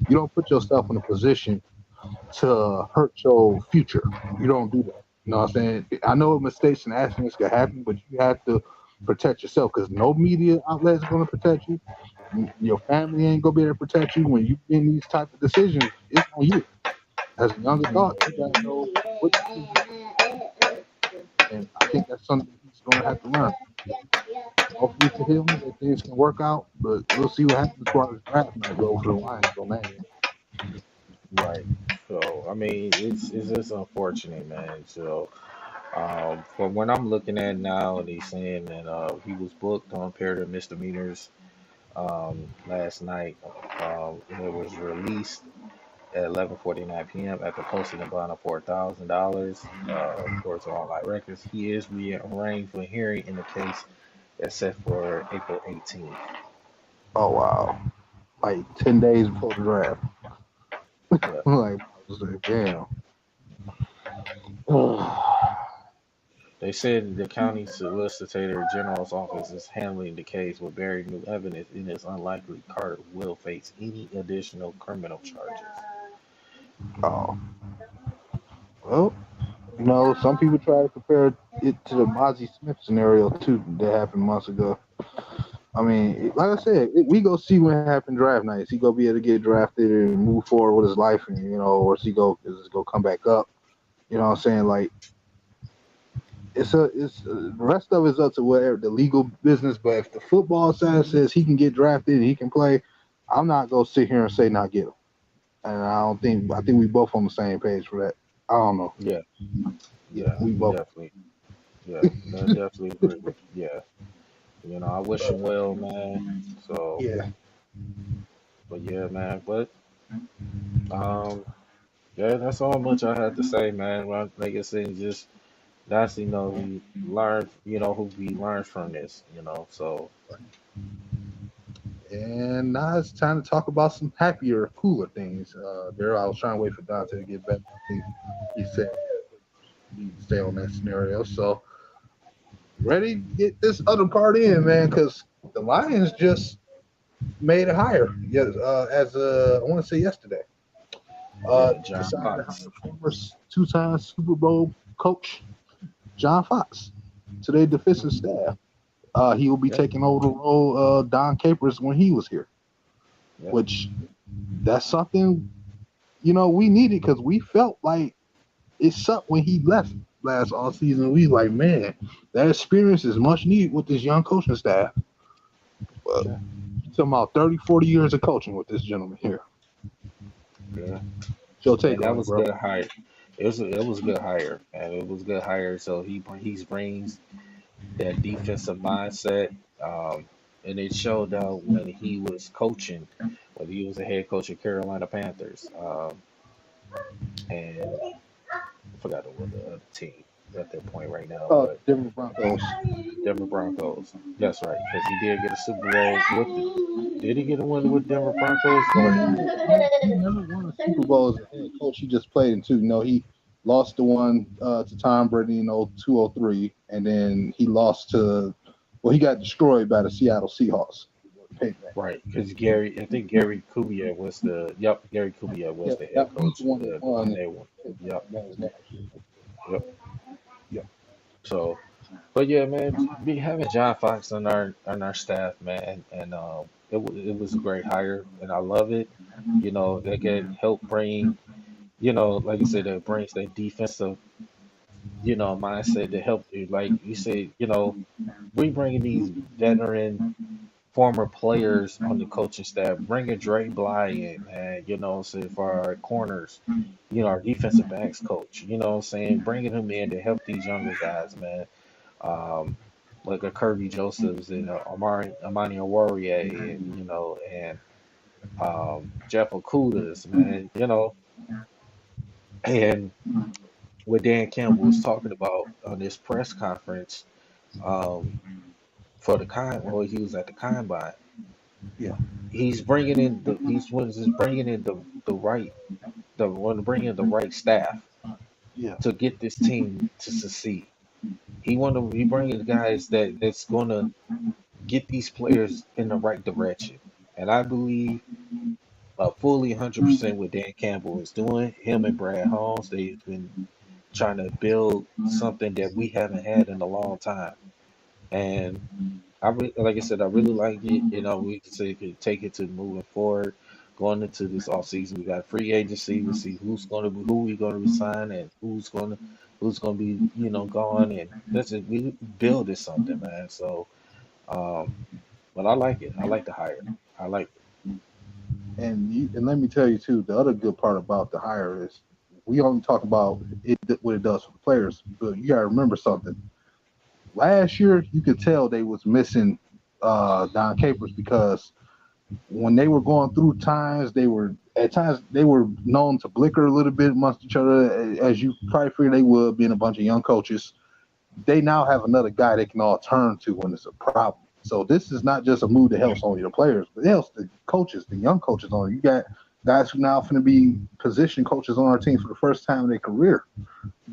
You don't put yourself in a position to hurt your future. You don't do that. You know what I'm saying? I know mistakes and accidents can happen, but you have to protect yourself because no media outlet is going to protect you. Your family ain't gonna be able to protect you when you in these type of decisions. It's on you. As a young adult, you gotta know what decisions you're making. And I think that's something he's gonna have to learn. Hopefully for him that things can work out, but we'll see what happens as far as draft night go for the Lions on that end. Right. So I mean, it's just unfortunate, man. So from what I'm looking at now, and he's saying that he was booked on pair of misdemeanors last night. It was released at 11:49 p.m. after posting a bond of $4,000. Courts of online records. He is being arraigned for hearing in the case that's set for April 18th. Oh wow. Like 10 days before the draft. Yeah. Like damn. They said the county solicitor general's office is handling the case with very new evidence, and it's unlikely Carter will face any additional criminal charges. Oh. Well, some people try to compare it to the Mozzie Smith scenario too that happened months ago. I mean, like I said, we go see what happened draft night. Is he gonna be able to get drafted and move forward with his life, and or is it gonna come back up? You know what I'm saying? Like, the rest of it's up to whatever the legal business. But if the football side says he can get drafted and he can play, I'm not gonna sit here and say not get him. And I think we both on the same page for that. I don't know. Yeah, yeah, We both. definitely. Yeah, I definitely agree with you. Yeah. I wish him well, man. So, Yeah. but yeah, man. But um, yeah, that's all much I had to say, man. Like I said, just that's we learn, who we learned from this, So And now it's time to talk about some happier, cooler things. There, I was trying to wait for Dante to get back. I think he said he need to stay on that scenario. So, ready to get this other part in, man, because the Lions just made a hire. Yes, I want to say yesterday. yeah, John Decided to Fox. hire former two-time Super Bowl coach John Fox to their defensive staff. He will be Yep, taking over the role of Don Capers when he was here, yep, which that's something we needed because we felt like it sucked when he left last all season. We like, man, that experience is much needed with this young coaching staff. yeah, Talking about 30, 40 years of coaching with this gentleman here. yeah. Your take And that on it, was a bro? good hire. It was a good hire, and it was a good hire. So he brings that defensive mindset, and it showed out when he was coaching, when he was a head coach of Carolina Panthers, and I forgot what the other team at that point right now, but Denver Broncos. Denver Broncos. That's right, because he did get a Super Bowl with did he get a win with Denver Broncos or He never won a Super Bowl as a head coach. He just played in two. He lost the one to Tom Brady in 02-03, and then he lost to, he got destroyed by the Seattle Seahawks. right? Because I think Gary Kubiak was Gary Kubiak was the head That was coach the one that when won. they won. Yep, That was last year. yep. Yeah. So, but yeah, man, be having John Fox on our staff, man, and it was a great hire, and I love it. They can help bring, like you said, that brings that defensive, mindset to help you. Like you said, we bringing these veteran former players on the coaching staff, bringing Dre Bly in, man, so for our corners, our defensive backs coach, what I'm saying, bringing him in to help these younger guys, man. Um, like a Kirby Josephs and Amani Warrior, and Jeff Okudas, man, and what Dan Campbell was talking about on this press conference, um, for well, he was at the combine. Yeah. He's bringing in these ones is bringing in the right want to bring in the right staff Yeah. to get this team to succeed. He bring in guys that's gonna get these players in the right direction. And I believe fully 100% what Dan Campbell is doing. Him and Brad Holmes, they've been trying to build something that we haven't had in a long time. And like I said, I really like it. You know, we could take it to moving forward, going into this off season. We got free agency. We see who we gonna resign and who's gonna be gone. And that's it. We building something, man. So, um, but I like it. I like the hire. I like it. And let me tell you too, the other good part about the hire is we only talk about what it does for the players, but you gotta remember something. Last year, you could tell they was missing Don Capers because when they were going through times, at times they were known to blicker a little bit amongst each other, as you probably figured they would, being a bunch of young coaches. They now have another guy they can all turn to when it's a problem. So this is not just a move that helps only the players, but it helps the coaches, the young coaches on it. You got guys who now going to be position coaches on our team for the first time in their career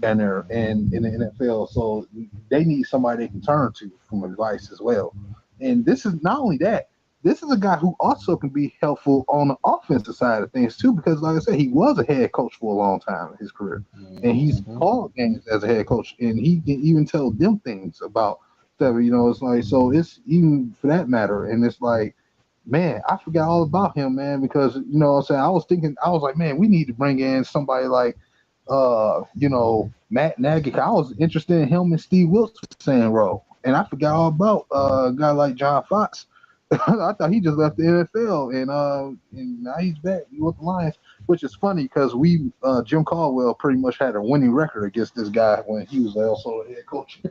down there and in the NFL. So they need somebody they can turn to from advice as well. And this is not only that, this is a guy who also can be helpful on the offensive side of things too, because like I said, he was a head coach for a long time in his career, and he's called games as a head coach, and he can even tell them things about stuff. It's like, so it's even for that matter, and it's like, man, I forgot all about him, man, because what I'm saying, I was like, man, we need to bring in somebody like Matt Nagy. I was interested in him and Steve Wilkes for the same role, and I forgot all about a guy like John Fox. I thought he just left the NFL, and now he's back with the Lions, which is funny because Jim Caldwell pretty much had a winning record against this guy when he was also a head coach.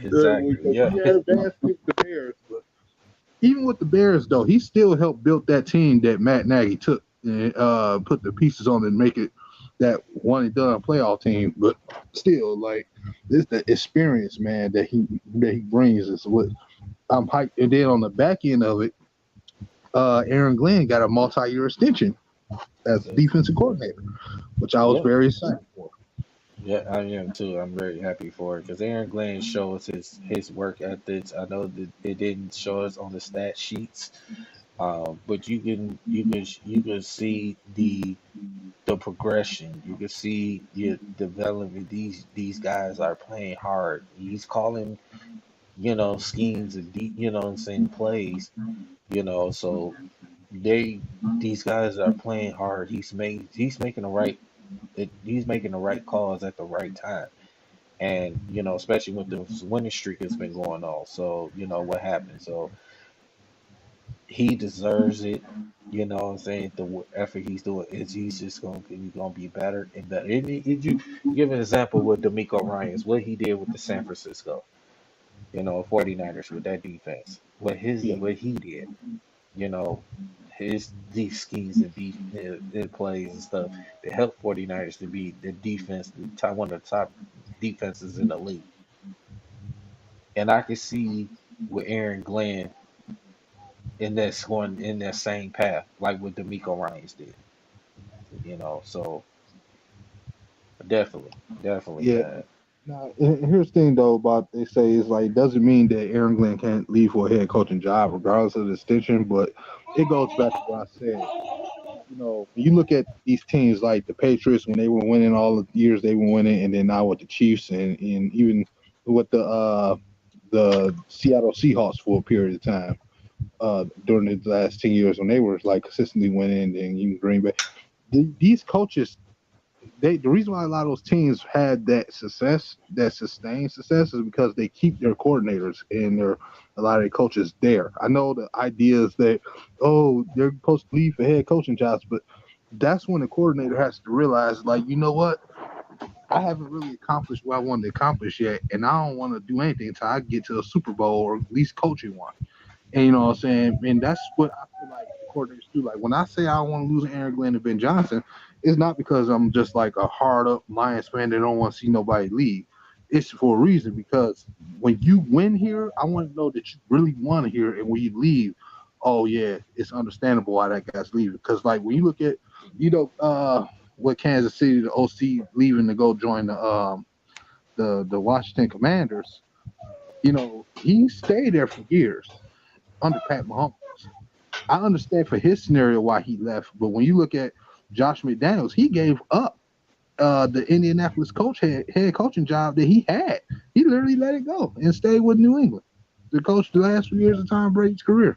Exactly. Yeah. He had a bad with the Bears, but even with the Bears though, he still helped build that team that Matt Nagy took and put the pieces on and make it that one and done playoff team. But still, like, this the experience, man, that he brings is what I'm hyped. And then on the back end of it, Aaron Glenn got a multi-year extension as defensive coordinator, which I was Yeah. very excited for. Yeah, I am too. I'm very happy for it because Aaron Glenn shows his work ethics. I know that it didn't show us on the stat sheets, but you can see the progression. You can see your development. These guys are playing hard. He's calling schemes and what I'm saying, plays. So they these guys are playing hard. He's making the right calls at the right time. And especially with the winning streak that's been going on. So what happened. So he deserves it. What I'm saying, the effort he's doing is he's gonna be better and better. Did you give an example with D'Amico Ryans, what he did with the San Francisco, 49ers with that defense, Yeah. what he did, you know, his these schemes and plays and stuff that helped 49ers to be the defense, one of the top defenses in the league. And I can see with Aaron Glenn in that same path, like what D'Amico Ryans did. So definitely, Yeah. man. Now, and here's the thing though about they say is like doesn't mean that Aaron Glenn can't leave for a head coaching job regardless of the extension, but it goes back to what I said. When you look at these teams like the Patriots when they were winning all the years they were winning, and then now with the Chiefs and even with the Seattle Seahawks for a period of time during the last 10 years when they were like consistently winning, and even Green Bay. These coaches, the reason why a lot of those teams had that success, that sustained success, is because they keep their coordinators and a lot of their coaches there. I know the idea is that they're supposed to leave for head coaching jobs, but that's when the coordinator has to realize, like, you know what, I haven't really accomplished what I wanted to accomplish yet, and I don't want to do anything until I get to a Super Bowl or at least coaching one. And you know what I'm saying? And that's what I feel like the coordinators do. Like when I say I want to lose Aaron Glenn and Ben Johnson, it's not because I'm just like a hard up Lions fan that don't want to see nobody leave. It's for a reason, because when you win here, I want to know that you really want to hear, and when you leave, oh yeah, it's understandable why that guy's leaving. Because like when you look at You know, with Kansas City, the OC leaving to go join the Washington Commanders. You know, he stayed there for years under Pat Mahomes. I understand for his scenario why he left, but when you look at Josh McDaniels, he gave up the Indianapolis head coaching job that he had. He literally let it go and stayed with New England to coach the last few years of Tom Brady's career.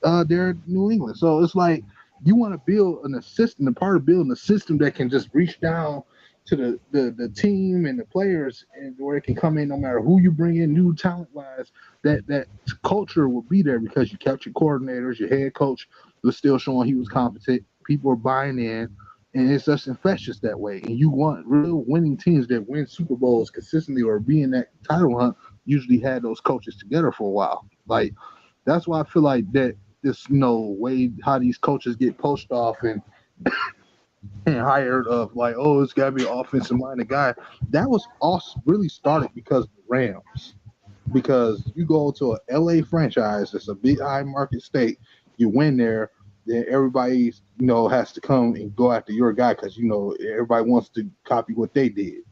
There in New England. So it's like you want to build an assistant, a part of building a system that can just reach down to the team and the players, and where it can come in no matter who you bring in, new talent wise. That culture will be there because you kept your coordinators, your head coach was still showing he was competent. People are buying in, and it's just infectious that way. And you want real winning teams that win Super Bowls consistently or be in that title hunt. Usually had those coaches together for a while. Like that's why I feel like that this way how these coaches get poached off and hired of like, oh, it's got to be an offensive minded guy. That was all really started because of the Rams. Because you go to a LA franchise that's a big high market state, you win there, then everybody has to come and go after your guy because everybody wants to copy what they did.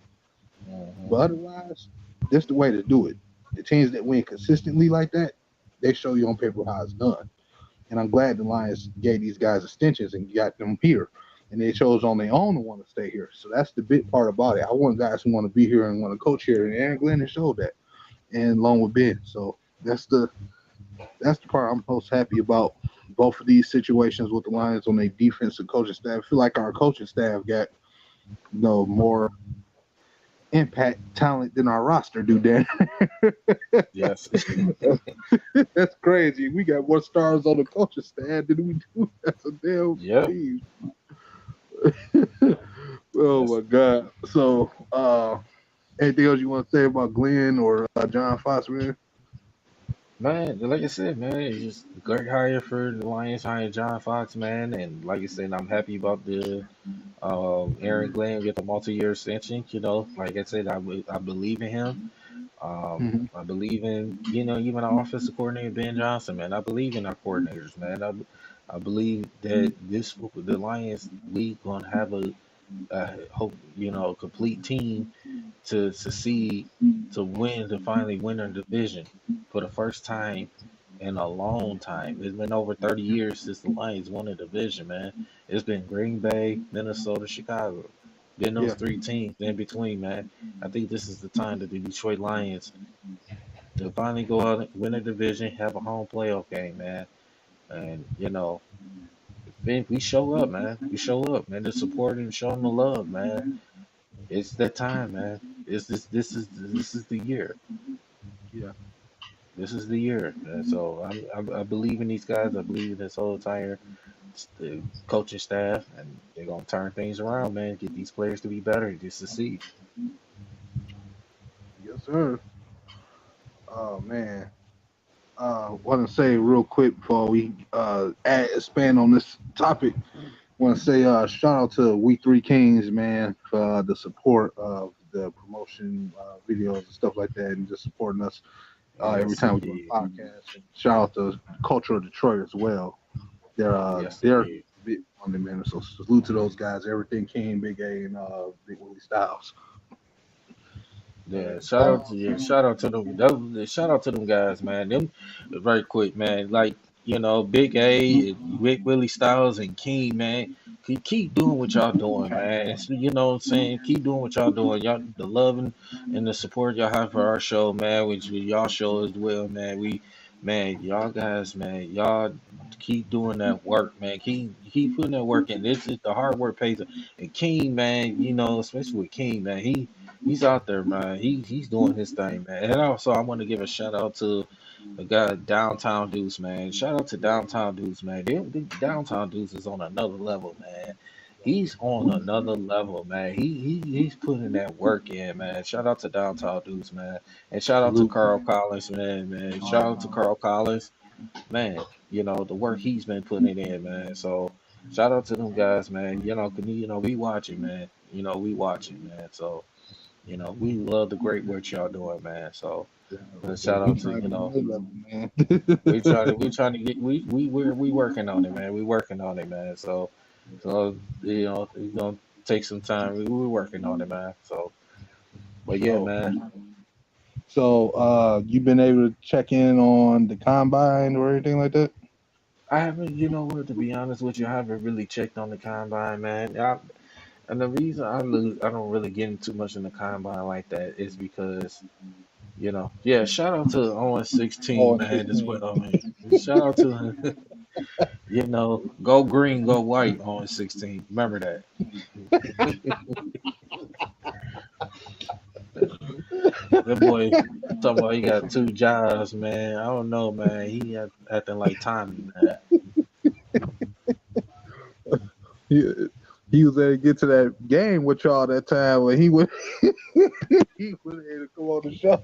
But otherwise, that's the way to do it. The teams that win consistently like that, they show you on paper how it's done. And I'm glad the Lions gave these guys extensions and got them here. And they chose on their own to want to stay here. So that's the big part about it. I want guys who want to be here and want to coach here. And Aaron Glenn has showed that. And along with Ben. So that's the part I'm most happy about. Both of these situations with the Lions on their defensive coaching staff. I feel like our coaching staff got more impact talent than our roster do, Dan. Yes. That's crazy. We got more stars on the coaching staff than we do. That's a damn team. Oh my God. So anything else you want to say about Glenn or John Fox, man? Man, like I said, man, it's just a great hire for the Lions, hiring John Fox, man. And like I said, I'm happy about the Aaron Glenn with a multi-year extension. Like I said, I believe in him. I believe in, even our offensive coordinator, Ben Johnson, man. I believe in our coordinators, man. I believe that the Lions league gonna have a complete team to succeed, to finally win their division for the first time in a long time. It's been over 30 years since the Lions won a division, man. It's been Green Bay, Minnesota, Chicago. Then those three teams in between, man. I think this is the time that the Detroit Lions to finally go out and win a division, have a home playoff game, man. And man, we show up, man. We show up, man. To support and show them the love, man. It's that time, man. This is the year. Yeah. This is the year. And so I believe in these guys. I believe in this whole entire coaching staff, and they're gonna turn things around, man. Get these players to be better and just succeed. Yes, sir. Oh man. Want to say real quick before we expand on this topic. Want to say shout out to We Three Kings, man, for the support of the promotion videos and stuff like that, and just supporting us every time we do a podcast. And shout out to Culture of Detroit as well. They're big on them, man. So salute to those guys. Everything King, Big A, and Big Willie Styles. Yeah, shout out to them. Shout out to them guys, man. Them very quick, man. Like Big A, Rick Willie Styles, and King, man. Keep doing what y'all doing, man. You know what I'm saying? Keep doing what y'all doing. Y'all the loving and the support y'all have for our show, man. Which y'all show as well, man. Y'all guys, man. Y'all keep doing that work, man. Keep putting that work in. This is the hard work pays. And King, man. Especially with King, man. He's out there, man. He's doing his thing, man. And also, I want to give a shout out to the guy Downtown Dudes, man. Shout out to Downtown Dudes, man. The Downtown Dudes is on another level, man. He's on another level, man. He's putting that work in, man. Shout out to Downtown Dudes, man. And shout out to Carl Collins, man. Shout out to Carl Collins, man. The work he's been putting in, man. So shout out to them guys, man. We watching, man. We watching, man. So. We love the great work y'all doing, man. So shout out to we trying to get we working on it, man. We working on it, man. So So it's gonna take some time. We're working on it, man. So, For but yeah, sure. man. So, you been able to check in on the combine or anything like that? I haven't, you know what, to be honest with you, I haven't really checked on the combine, man. And the reason I don't really get into too much in the combine like that is because, yeah, shout out to Owen Oh, 16, and man, as 16. well, man. Shout out to go green, go white on 16. Remember that. That boy talking about he got 2 jobs, man. I don't know, man. Acting like Tommy, man. He, he was able to get to that game with y'all that time when he would he was able to come on the show.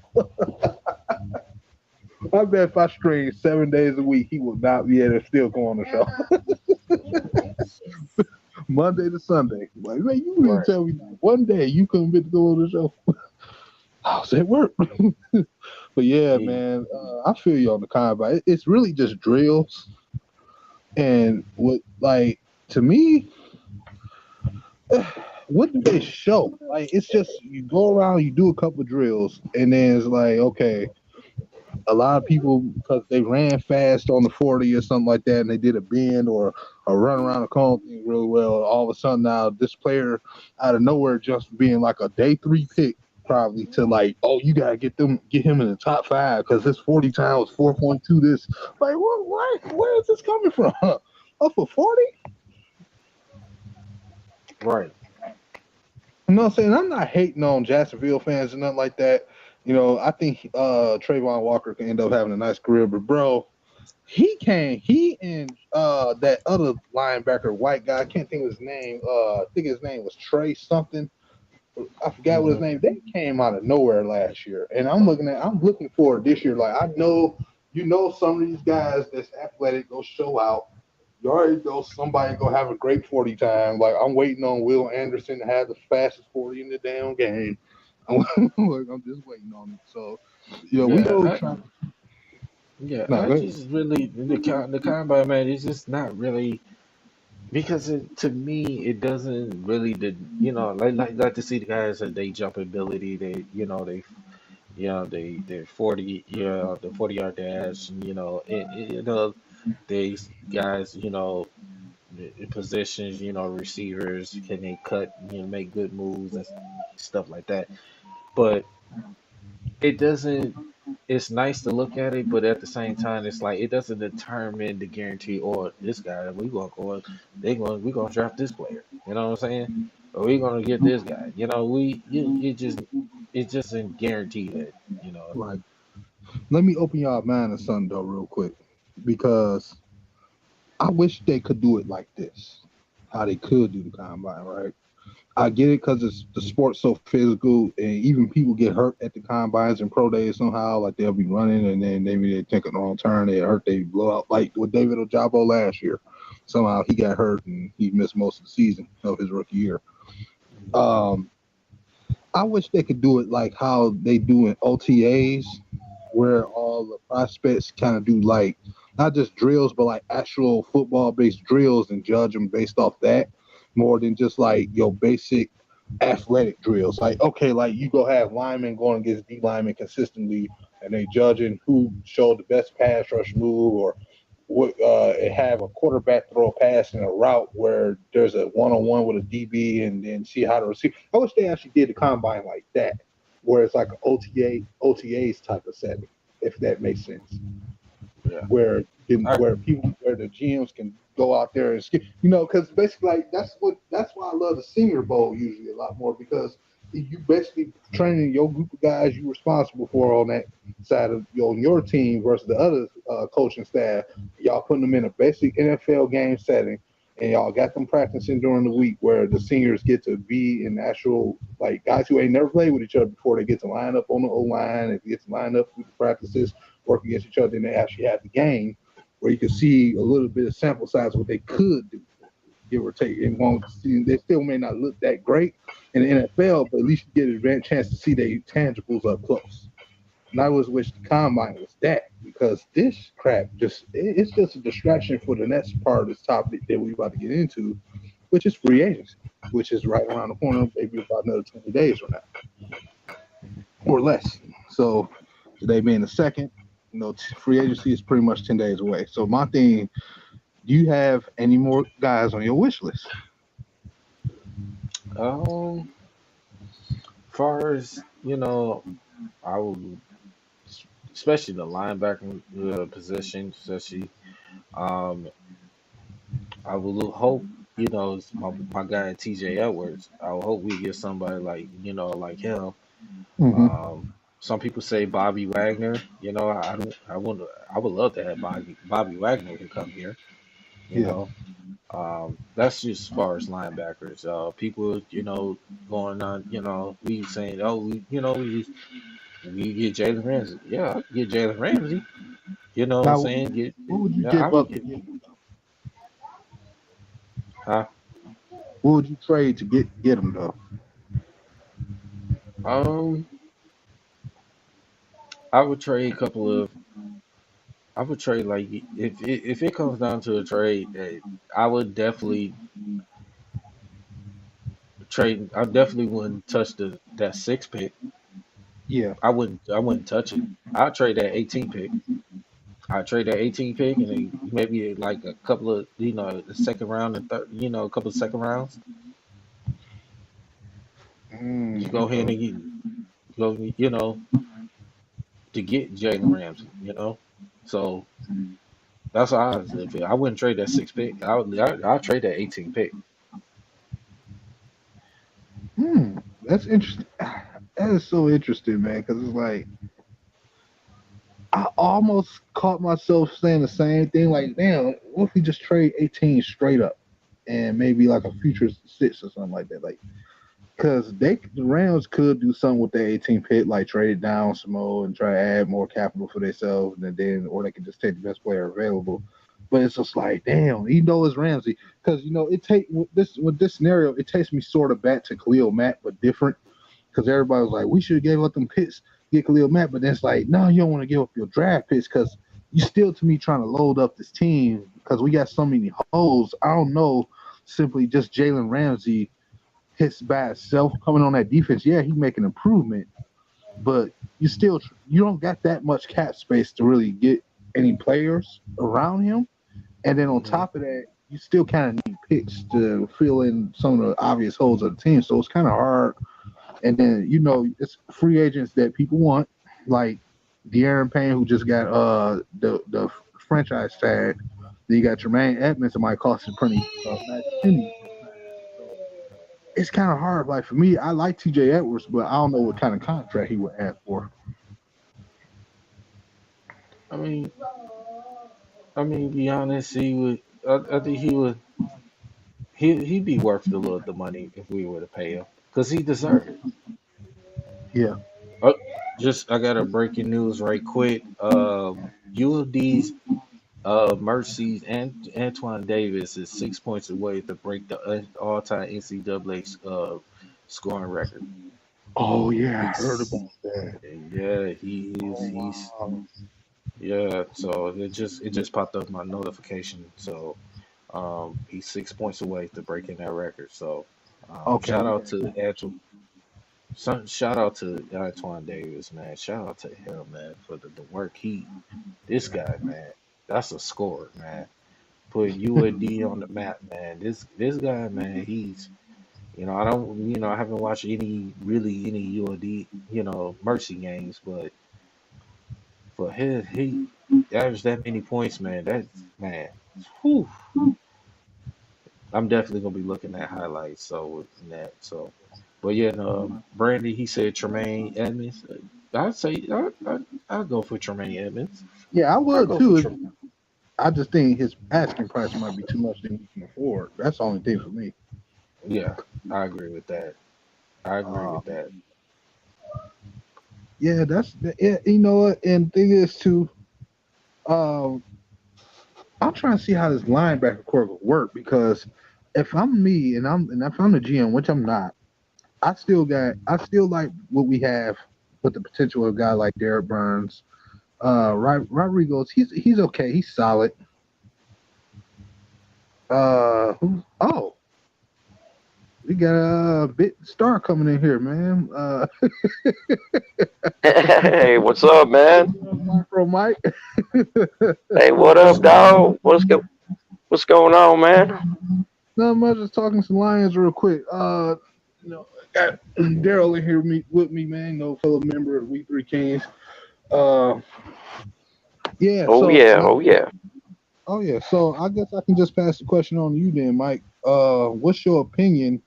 I bet if I streamed 7 days a week, he would not be able to still come on the show. Monday to Sunday. Like, man, you really Right. tell me one day you couldn't get to go on the show. I was at work. But yeah, Yeah. man, I feel you on the combine. It's really just drills. And what, like, to me, what do they show? Like, it's just you go around, you do a couple of drills, and then it's like, okay, a lot of people because they ran fast on the 40 or something like that, and they did a bend or a run around the cone thing really well. All of a sudden, now this player out of nowhere just being like a day 3 pick. Probably to like, oh, you gotta get him in the top 5 because his 40 time was 4.2. This, like, what? Where is this coming from? Up for 40? Right. You know what I'm saying? I'm not hating on Jacksonville fans or nothing like that. I think Trayvon Walker can end up having a nice career, but bro, he and that other linebacker, white guy, I can't think of his name. I think his name was Trey something. I forgot what his Hmm. name. They came out of nowhere last year, and I'm looking forward this year. Like, I know, some of these guys that's athletic go show out. You already know somebody gonna have a great 40 time. Like, I'm waiting on Will Anderson to have the fastest 40 in the damn game. I'm just waiting on it. So, we Yeah. go try. No, I go ahead. just really the combine, man. It's just not really because to me it doesn't really like to see the guys that they jump ability. They're 40, the 40-yard dash. These guys, in positions, receivers, can they cut, make good moves and stuff like that. But it doesn't, it's nice to look at it, but at the same time, it's like it doesn't determine the guarantee or this guy, we're gonna draft this player. You know what I'm saying? Or we're gonna get this guy. It just isn't guaranteed that, you know. Right. Let me open y'all mind to something though, real quick, because I wish they could do it like this. How they could do the combine, right? I get it because it's the sport's so physical, and even people get hurt at the combines and pro days somehow. Like, they'll be running, and then maybe they take a wrong turn, they hurt, they blow out. Like with David Ojabo last year, somehow he got hurt and he missed most of the season of his rookie year. Um, I wish they could do it like how they do in OTAs, where all the prospects kind of do like not just drills, but like actual football based drills and judge them based off that more than just like your basic athletic drills. Like, okay, like you go have linemen going against D linemen consistently, and they judging who showed the best pass rush move or what have a quarterback throw a pass in a route where there's a one-on-one with a DB and then see how to receive. I wish they actually did the combine like that, where it's like an OTAs type of setting, if that makes sense, Yeah. where I, where the GMs can go out there and because basically like that's why I love the Senior Bowl usually a lot more, because you basically training your group of guys you responsible for on that side of your team versus the other coaching staff. Y'all putting them in a basic NFL game setting, and y'all got them practicing during the week where the seniors get to be in actual like guys who ain't never played with each other before. They get to line up on the O line and get to line up with the practices, work against each other, and they actually have the game where you can see a little bit of sample size of what they could do, give or take. And won't see, they still may not look that great in the NFL, but at least you get a chance to see their tangibles up close. And I always wish the combine was that, because this crap it's just a distraction for the next part of this topic that we're about to get into. which is free agency, which is right around the corner, maybe about another 20 days from now or less. So today being the second, free agency is pretty much 10 days away. So my thing, do you have any more guys on your wish list? Um, far as I would, especially the linebacker position, especially. Um, I will hope, it's my guy TJ Edwards. I would hope we get somebody like, like him. Mm-hmm. Some people say Bobby Wagner. I don't, I would love to have Bobby Wagner to come here. You Yeah. know, that's just as far as linebackers. People, going on, we saying, oh, we get Jalen Ramsey. Yeah, I could get Jalen Ramsey. You know what I'm Now, saying? what would you Yeah, I give would up to get. get him? Huh? What would you trade to get him though? Um, I would trade a couple of. I would trade like if it comes down to a trade, I would definitely trade. I definitely wouldn't touch that six pick. Yeah. I wouldn't touch it. I'd trade that 18 pick. I'd trade that 18 pick and then maybe like a couple of the second round and third, a couple of second rounds. You go ahead and go to get Jalen Ramsey. So that's how I would feel. I wouldn't trade that six pick. I'd trade that 18 pick. That's interesting. That is so interesting, man. Because it's like I almost caught myself saying the same thing. Like, damn, what if we just trade 18 straight up, and maybe like a future six or something like that? Like, because the Rams could do something with the 18 pick, like trade it down some more and try to add more capital for themselves, and then or they could just take the best player available. But it's just like, damn, even though it's Ramsey, because it take with this scenario, it takes me sort of back to Khalil Mack, but different. Because everybody was like, we should have gave up them picks, get Khalil Mack, but then it's like, no, you don't want to give up your draft picks because you still, to me, trying to load up this team because we got so many holes. I don't know, simply just Jalen Ramsey hits by itself coming on that defense. Yeah, he make an improvement, but you don't got that much cap space to really get any players around him. And then on Hmm. top of that, you still kind of need picks to fill in some of the obvious holes of the team. So it's kind of hard. And then it's free agents that people want, like De'Aaron Payne, who just got the franchise tag. Then you got Jermaine Edmonds, that might cost a pretty nice penny. So it's kind of hard. Like for me, I like TJ Edwards, but I don't know what kind of contract he would ask for. I mean, be honest, he would. I think he would. He'd be worth the money if we were to pay him because he deserved it. Yeah. Oh, just I got a breaking news right quick. UOD's Mercy's and Antoine Davis is 6 points away to break the all-time NCAA scoring record. Oh yeah, I heard He's about that. yeah, Oh he's wow. yeah. So it just popped up my notification. So he's 6 points away to breaking that record. So Okay, okay. shout out to Antoine Davis, man. Shout out to him, man, for the work this guy, man. That's a score, man. Put UAD on the map, man. This guy, man, I haven't watched any UAD, Mercy games, but for he averaged that many points, man. Man, whew, I'm definitely gonna be looking at highlights. So in that, but yeah, Brandy, he said Tremaine Edmonds. I'd say I'd go for Tremaine Edmonds. Yeah, I I would go for too. Tremaine. I just think his asking price might be too much than he can afford. That's the only thing for me. Yeah, I agree with that. I agree Uh, with that. yeah, yeah, you know what? And thing is too, um, I'm trying to see how this linebacker core will work because if I'm me and if I'm the GM, which I'm not, I still like what we have with the potential of a guy like Derek Burns. Rodrigo's he's okay, he's solid. Who? Oh. We got a big star coming in here, man. Hey, what's up, man? Micro Mike. Hey, what up, dog? What's going on, man? Not much. Just talking some Lions real quick. Got Daryl in here with me, man. No fellow member of We Three Kings. Uh, yeah. Oh So, yeah, oh yeah. oh yeah. So I guess I can just pass the question on to you then, Mike. What's your opinion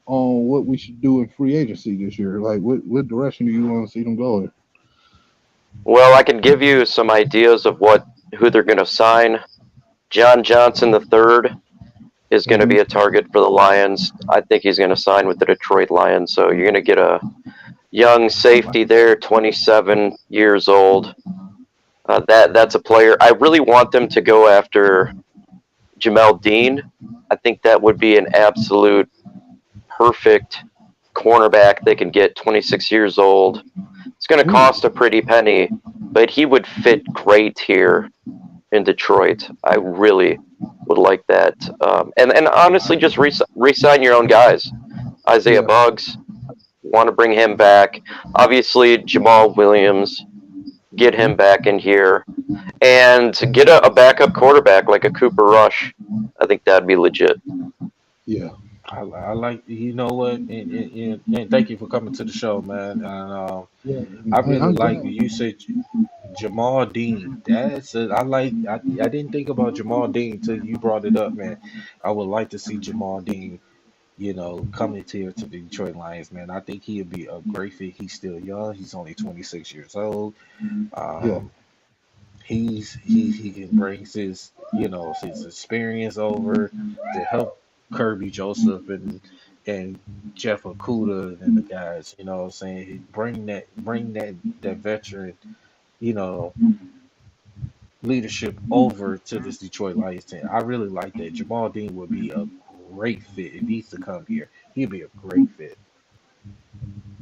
on what we should do in free agency this year? Like, what direction do you want to see them go in? Well, I can give you some ideas of who they're going to sign. John Johnson III is going to Mm-hmm. be a target for the Lions. I think he's going to sign with the Detroit Lions. So you're going to get a young safety there, 27 years old. That's a player. I really want them to go after Jamel Dean. I think that would be an absolute perfect cornerback they can get, 26 years old. It's going to cost a pretty penny, but he would fit great here in Detroit. I really would like that. And honestly, just re-sign your own guys. Isaiah Buggs, want to bring him back. Obviously, Jamal Williams, get him back in here. And get a backup quarterback like a Cooper Rush. I think that'd be legit. Yeah. I like, you know what, and thank you for coming to the show, man. And Yeah. I really I'm like glad. when you said Jamal Dean. I didn't think about Jamal Dean until you brought it up, man. I would like to see Jamal Dean, coming here to the Detroit Lions, man. I think he'd be a great fit. He's still young. He's only 26 years old. Yeah. Um, he can bring his experience over to help Kirby Joseph and Jeff Okuda and the guys. You know what I'm saying? Bring that veteran, you know, leadership over to this Detroit Lions team. I really like that. Jamal Dean would be a great fit. It needs to come here. He'd be a great fit.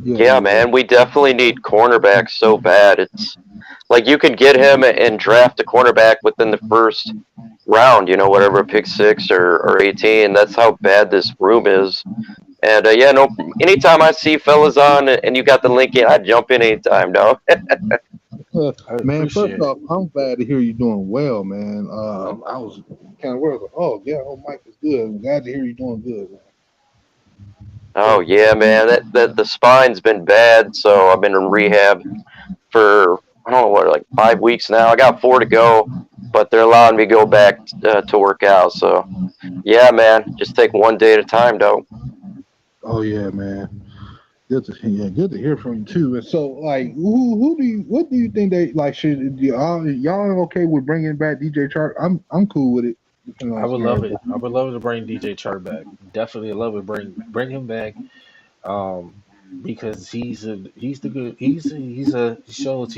Yeah, man, we definitely need cornerbacks so bad. It's like you could get him and draft a cornerback within the first round, whatever, pick 6 or 18. That's how bad this room is. And yeah, no, anytime I see fellas on and you got the link in, I jump in anytime, no. I Man, first appreciate it. off, I'm glad to hear you doing well, man. I was kind of worried, like, oh yeah, Mike is good. I'm glad to hear you doing good. Man. Oh yeah, man, that the spine's been bad, so I've been in rehab for I don't know what, like 5 weeks now. I got 4 to go, but they're allowing me to go back to work out. So yeah, man, just take one day at a time, though. Oh yeah, man. Good to hear from you too. And so, like, what do you think they like? Should y'all okay with bringing back DJ Chark? I'm cool with it. You know what I I'm would love it. saying? I would love to bring DJ Chark back. Definitely love to bring him back. Um, because he shows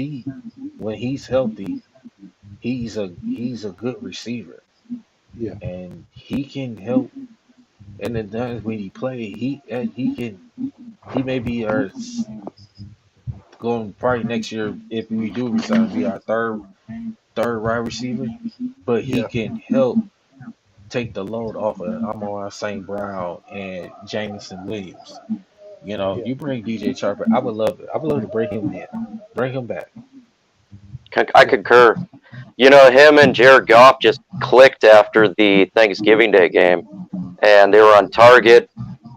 when he's healthy, he's a good receiver, Yeah, and he can help. And then times when he play, he may be going probably next year if we do resign, be our third wide receiver, but he yeah, can help take the load off of Amon St. Brown and Jameson Williams. yeah. You bring DJ Charper, I would love it. I would love to bring him in, bring him back. I concur. Him and Jared Goff just clicked after the Thanksgiving Day game, and they were on target,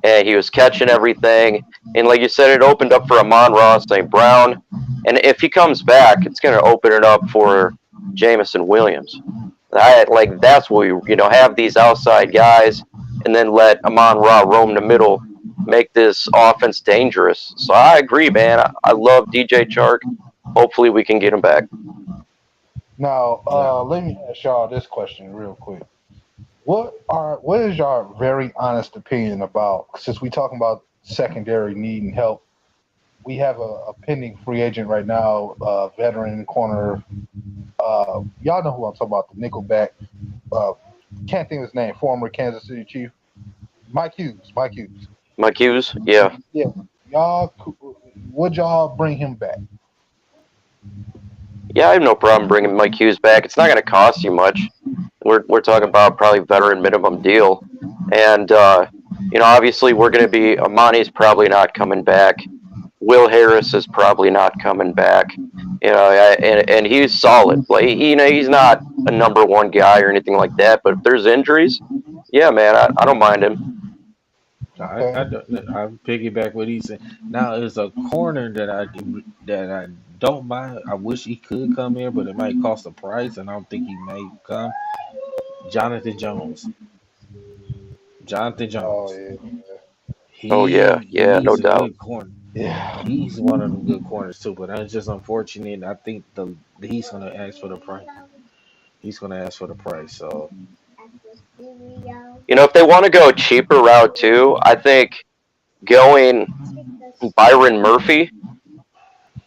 and he was catching everything. And like you said, it opened up for Amon-Ra St. Brown, and if he comes back, it's going to open it up for Jameson Williams. That's what we have these outside guys, and then let Amon-Ra roam the middle, make this offense dangerous. So I agree, man. I love DJ Chark. Hopefully we can get him back. Now, Yeah. let me ask y'all this question real quick. What is your very honest opinion about, since we talking about secondary need and help? We have a pending free agent right now, veteran corner. Y'all know who I'm talking about, the nickelback. Can't think of his name. Former Kansas City Chief, Mike Hughes. Mike Hughes, yeah. Yeah, y'all. Would y'all bring him back? Yeah, I have no problem bringing Mike Hughes back. It's not going to cost you much. We're talking about probably veteran minimum deal. And Obviously we're going to be Amani's probably not coming back. Will Harris is probably not coming back. And he's solid. Like he's not a number one guy or anything like that. But if there's injuries, yeah, man, I don't mind him. I piggyback what he said. Now is a corner that I don't mind. I wish he could come here, but it might cost a price, and I don't think he may come. Jonathan Jones. Jonathan Oh Jones. yeah, Oh yeah, yeah, no He's a doubt. good corner. yeah. He's one of them good corners too, but that's just unfortunate. I think he's gonna ask for the price. He's gonna ask for the price. So If they want to go cheaper route too, I think going Byron Murphy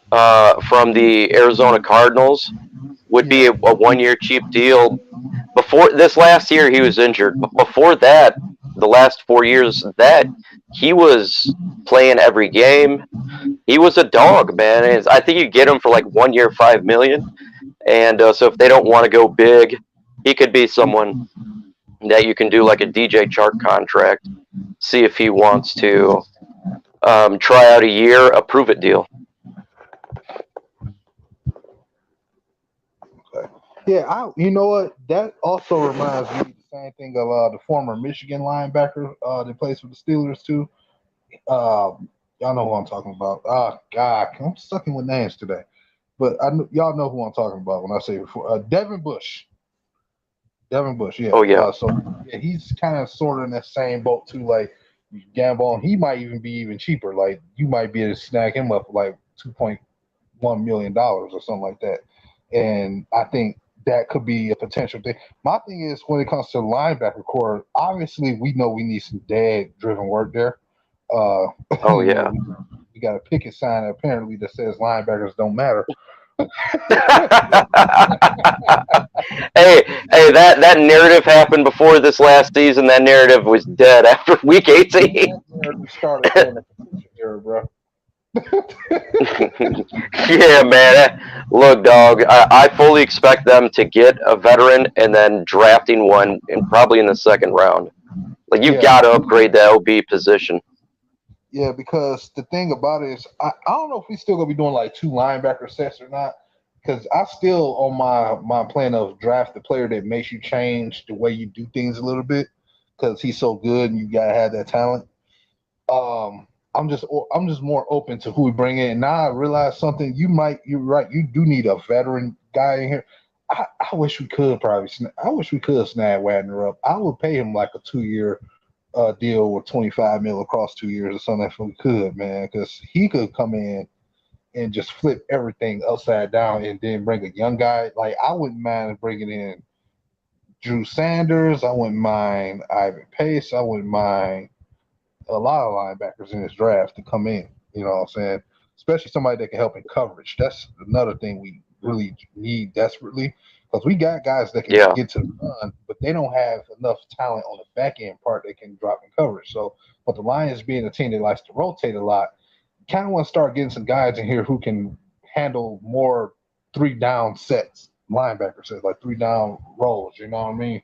from the Arizona Cardinals would be a 1 year cheap deal. Before this last year, he was injured. But before that, the last 4 years, that he was playing every game. He was a dog, man. And I think you get him for like 1 year, $5 million. And so if they don't want to go big, he could be someone that you can do like a DJ Chark contract. See if he wants to try out a year, a prove it deal. Yeah, you know what? That also reminds me the same thing of the former Michigan linebacker that plays for the Steelers too. Y'all know who I'm talking about. God, I'm sucking with names today, but y'all know who I'm talking about when I say before. Devin Bush. Devin Bush, yeah. Oh yeah. So yeah, he's kind of sort of in that same boat too. Like you gamble on, he might even be even cheaper. Like you might be able to snag him up for like $2.1 million or something like that. And I think that could be a potential thing. My thing is when it comes to linebacker core, obviously we know we need some dad-driven work there. Oh yeah. We got a picket sign apparently that says linebackers don't matter. Hey, that narrative happened before this last season. That narrative was dead after week 18. We started in the competition era, bro. Yeah, man. Look, dog, I fully expect them to get a veteran and then drafting one, and probably in the second round. Like you got to upgrade the LB position. Yeah, because the thing about it is, I don't know if we still gonna be doing like 2 linebacker sets or not. Because I still on my plan of draft the player that makes you change the way you do things a little bit. Because he's so good and you gotta have that talent. I'm just more open to who we bring in. Now I realize something. You're right. You do need a veteran guy in here. I wish we could snag Wagner up. I would pay him like a 2 year deal with 25 mil across 2 years or something if we could, man, because he could come in and just flip everything upside down and then bring a young guy. Like I wouldn't mind bringing in Drew Sanders. I wouldn't mind Ivan Pace. I wouldn't mind a lot of linebackers in this draft to come in. You know what I'm saying? Especially somebody that can help in coverage. That's another thing we really need desperately because we got guys that can get to the run, but they don't have enough talent on the back end part that can drop in coverage. So, but the Lions being a team that likes to rotate a lot, kind of want to start getting some guys in here who can handle more 3-down sets, linebacker sets, like 3-down rolls. You know what I mean?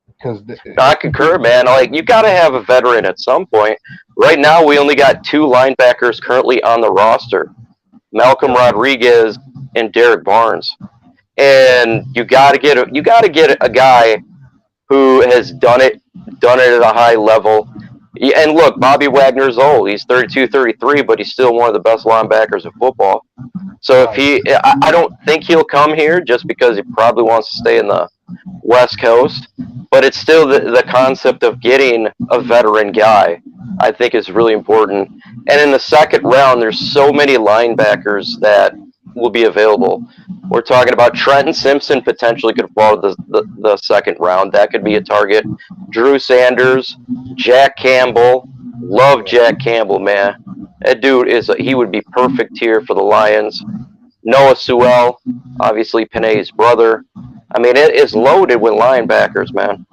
Because I concur, man. Like you got to have a veteran at some point. Right now, we only got 2 linebackers currently on the roster: Malcolm Rodriguez and Derek Barnes. And you got to get a guy who has done it at a high level. And look, Bobby Wagner's old. He's 32, 33, but he's still one of the best linebackers in football. So I don't think he'll come here just because he probably wants to stay in the West Coast. But it's still the concept of getting a veteran guy, I think, is really important. And in the second round, there's so many linebackers that will be available. We're talking about Trenton Simpson potentially could fall to the second round. That could be a target. Drew Sanders, Jack Campbell. Love Jack Campbell, man. That dude he would be perfect here for the Lions. Noah Sewell, obviously Panay's brother. I mean, it is loaded with linebackers, man.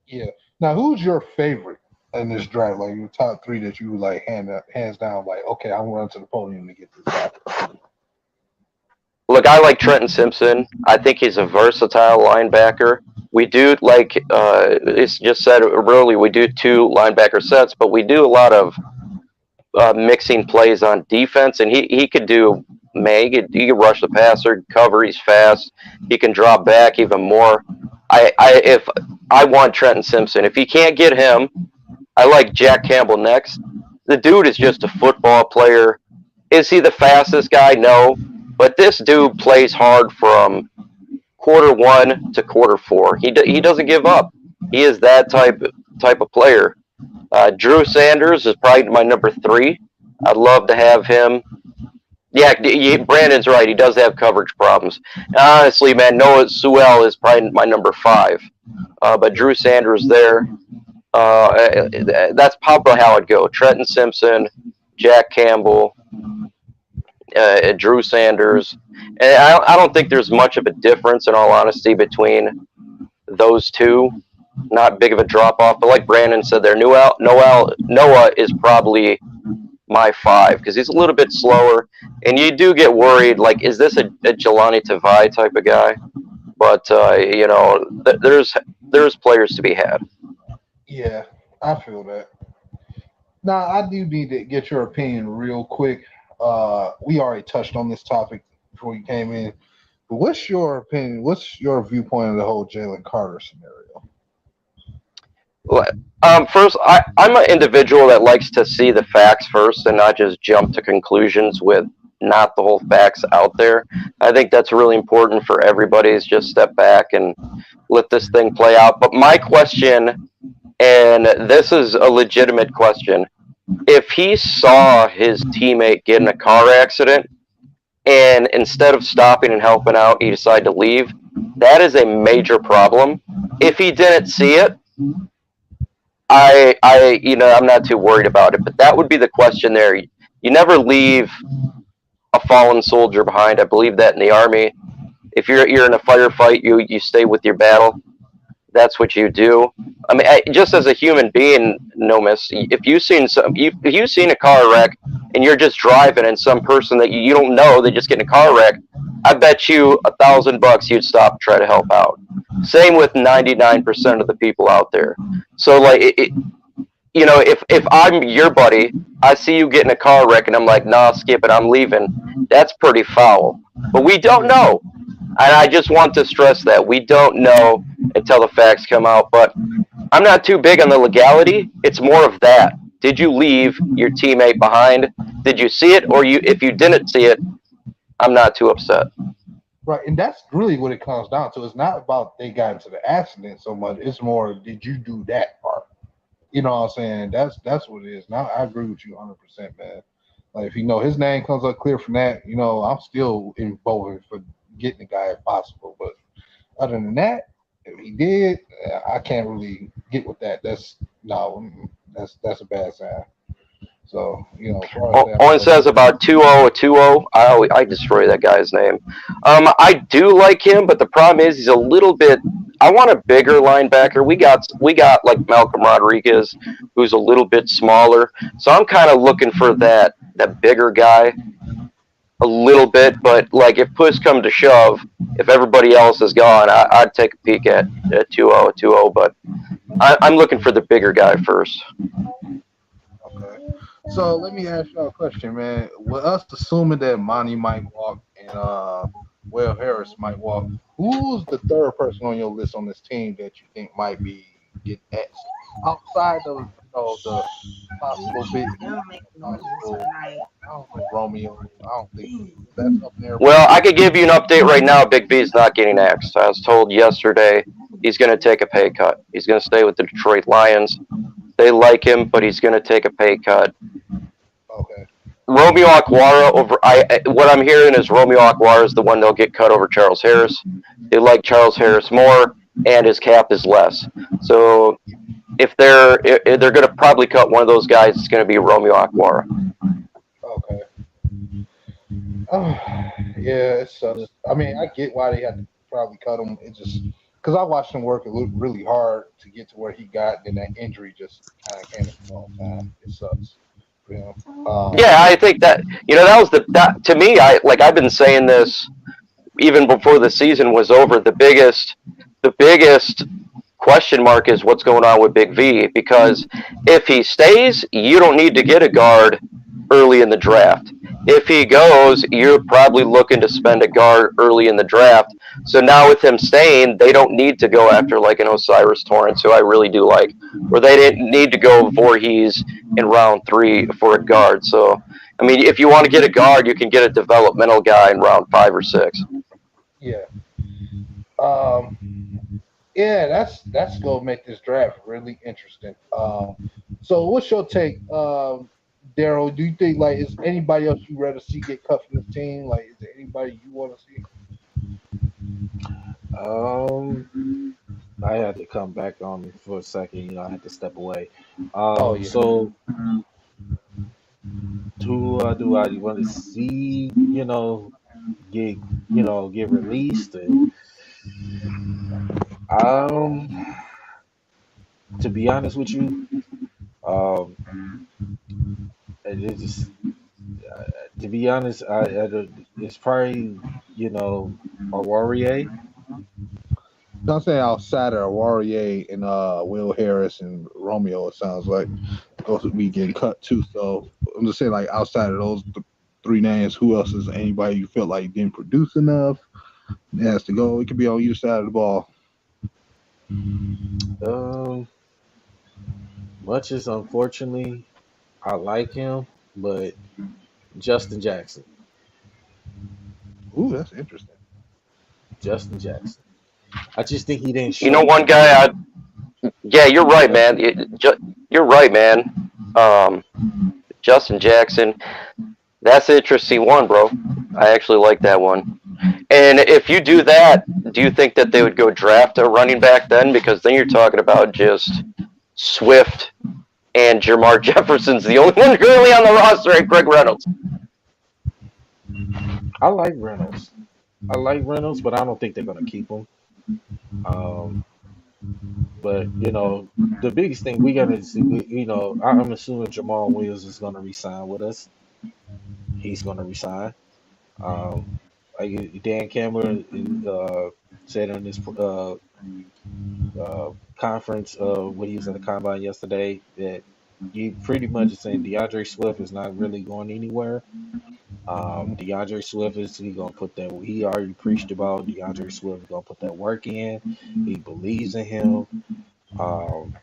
Yeah. Now, who's your favorite in this draft? Like your top 3 that you would like hands down, like, okay, I'm running to the podium to get this guy. Look, I like Trenton Simpson. I think he's a versatile linebacker. We do, like it's just said earlier, we do 2 linebacker sets, but we do a lot of mixing plays on defense, and he could do, man, he could rush the passer, cover, he's fast, he can drop back even more. If I want Trenton Simpson, if you can't get him, I like Jack Campbell next. The dude is just a football player. Is he the fastest guy? No, but this dude plays hard from quarter 1 to quarter 4. He doesn't give up. He is that type of player. Drew Sanders is probably my number 3. I'd love to have him. Yeah, Brandon's right. He does have coverage problems. Honestly, man, Noah Sewell is probably my number 5. But Drew Sanders there. That's probably how I'd go. Trenton Simpson, Jack Campbell, Drew Sanders. And I don't think there's much of a difference, in all honesty, between those two. Not big of a drop off, but like Brandon said there, Noah is probably my 5 because he's a little bit slower, and you do get worried. Like, is this a Jelani Tavai type of guy? But there's players to be had. Yeah, I feel that. Now, I do need to get your opinion real quick. We already touched on this topic before you came in, but what's your opinion? What's your viewpoint of the whole Jalen Carter scenario? First, I'm an individual that likes to see the facts first and not just jump to conclusions with not the whole facts out there. I think that's really important for everybody, is just step back and let this thing play out. But my question, and this is a legitimate question, if he saw his teammate get in a car accident and instead of stopping and helping out, he decided to leave, that is a major problem. If he didn't see it, I'm not too worried about it, but that would be the question there. You never leave a fallen soldier behind. I believe that in the Army. If you're in a firefight, you stay with your battle. That's what you do. I mean, just as a human being, Nomis, if you've seen a car wreck and you're just driving and some person that you don't know, they just get in a car wreck, I bet you $1,000 you'd stop and try to help out. Same with 99% of the people out there. So, like, if I'm your buddy, I see you get in a car wreck and I'm like, nah, skip it, I'm leaving. That's pretty foul. But we don't know. And I just want to stress that we don't know until the facts come out. But I'm not too big on the legality. It's more of that. Did you leave your teammate behind? Did you see it? Or if you didn't see it, I'm not too upset. Right, and that's really what it comes down to. It's not about they got into the accident so much. It's more, did you do that part? You know what I'm saying? That's what it is. Now, I agree with you 100%, man. Like, if his name comes up clear from that, I'm still in voting for getting the guy if possible. But other than that, if he did, I can't really get with that. That's a bad sign. So, Owen says about 2-0. I destroy that guy's name. I do like him, but the problem is he's a little bit. I want a bigger linebacker. We got like Malcolm Rodriguez, who's a little bit smaller. So I'm kind of looking for that bigger guy a little bit. But like, if push come to shove, if everybody else is gone, I'd take a peek at 2-0. But I'm looking for the bigger guy first. Okay. So let me ask y'all a question, man. With us assuming that Monty might walk and Will Harris might walk, who's the third person on your list on this team that you think might be getting X'd? Outside of the possible big Romeo, I don't think that's up there. Well, I could give you an update right now. Big B is not getting axed. I was told yesterday he's going to take a pay cut. He's going to stay with the Detroit Lions. They like him, but he's going to take a pay cut. Okay. Romeo Okwara what I'm hearing is Romeo Okwara is the one they'll get cut over Charles Harris. They like Charles Harris more, and his cap is less. So if they're going to probably cut one of those guys, it's going to be Romeo Okwara. Okay. Oh, yeah, it sucks. I mean, I get why they had to probably cut him. It just because I watched him work really hard to get to where he got, and that injury just kind of came at the wrong time. It sucks for him. Yeah, I think that that was to me. I've been saying this even before the season was over. The biggest the biggest question mark is what's going on with Big V, because if he stays, you don't need to get a guard early in the draft. If he goes, you're probably looking to spend a guard early in the draft. So now with him staying, they don't need to go after like an Osiris Torrance, who I really do like, or they didn't need to go Voorhees in round 3 for a guard. So I mean, if you want to get a guard, you can get a developmental guy in round 5 or 6. Yeah. Um, yeah, that's gonna make this draft really interesting. So what's your take, Daryl? Do you think like is anybody else you rather see get cut from this team? Like, is there anybody you want to see? Um, I had to come back on for a second. I had to step away. Oh yeah. So who do I want to see? Get get released. And, um, to be honest with you, um, it just to be honest, it's probably a Warrior. I'm saying outside of Warrior and Will Harris and Romeo, it sounds like those would be getting cut too. So I'm just saying like outside of those three names, who else is anybody you feel like didn't produce enough? It has to go. It could be on either side of the ball. Um, much as unfortunately I like him, but Justin Jackson. Ooh, that's interesting. Justin Jackson. I just think he didn't You know, show one enough. guy, yeah, you're right, Yeah. man. You're right, man. Justin Jackson, that's an interesting one, bro. I actually like that one. And if you do that, do you think that they would go draft a running back then? Because then you're talking about just Swift and Jamar Jefferson's the only one currently on the roster, and Greg Reynolds. I like Reynolds. I like Reynolds, but I don't think they're gonna keep him. Um, but the biggest thing we gotta see, I'm assuming Jamal Williams is gonna resign with us. He's gonna resign. Um, like Dan Cameron said on this conference when he was in the combine yesterday that you pretty much saying DeAndre Swift is not really going anywhere. DeAndre Swift is he gonna put that he already preached about DeAndre Swift gonna put that work in. He believes in him. Um,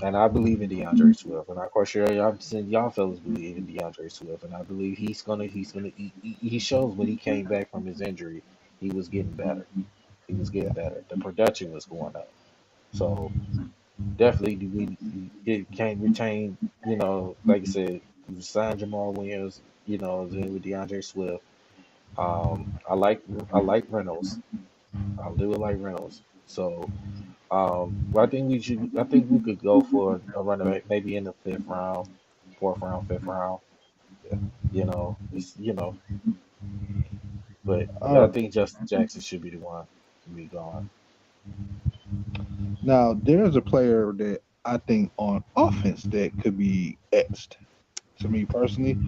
and I believe in DeAndre Swift, and of course, sure, I'm saying y'all fellas believe in DeAndre Swift, and I believe he shows when he came back from his injury, he was getting better. He was getting better. The production was going up. So definitely, can't retain. Like I said, you signed Jamal Williams. Then with DeAndre Swift. I like Reynolds. I do like Reynolds. So, well, I think we should. I think we could go for a running back, maybe in the 5th round, 4th round, 5th round. It's but I Oh, think Justin Jackson should be the one to be gone. now there's a player that I think on offense that could be X'd. To me personally,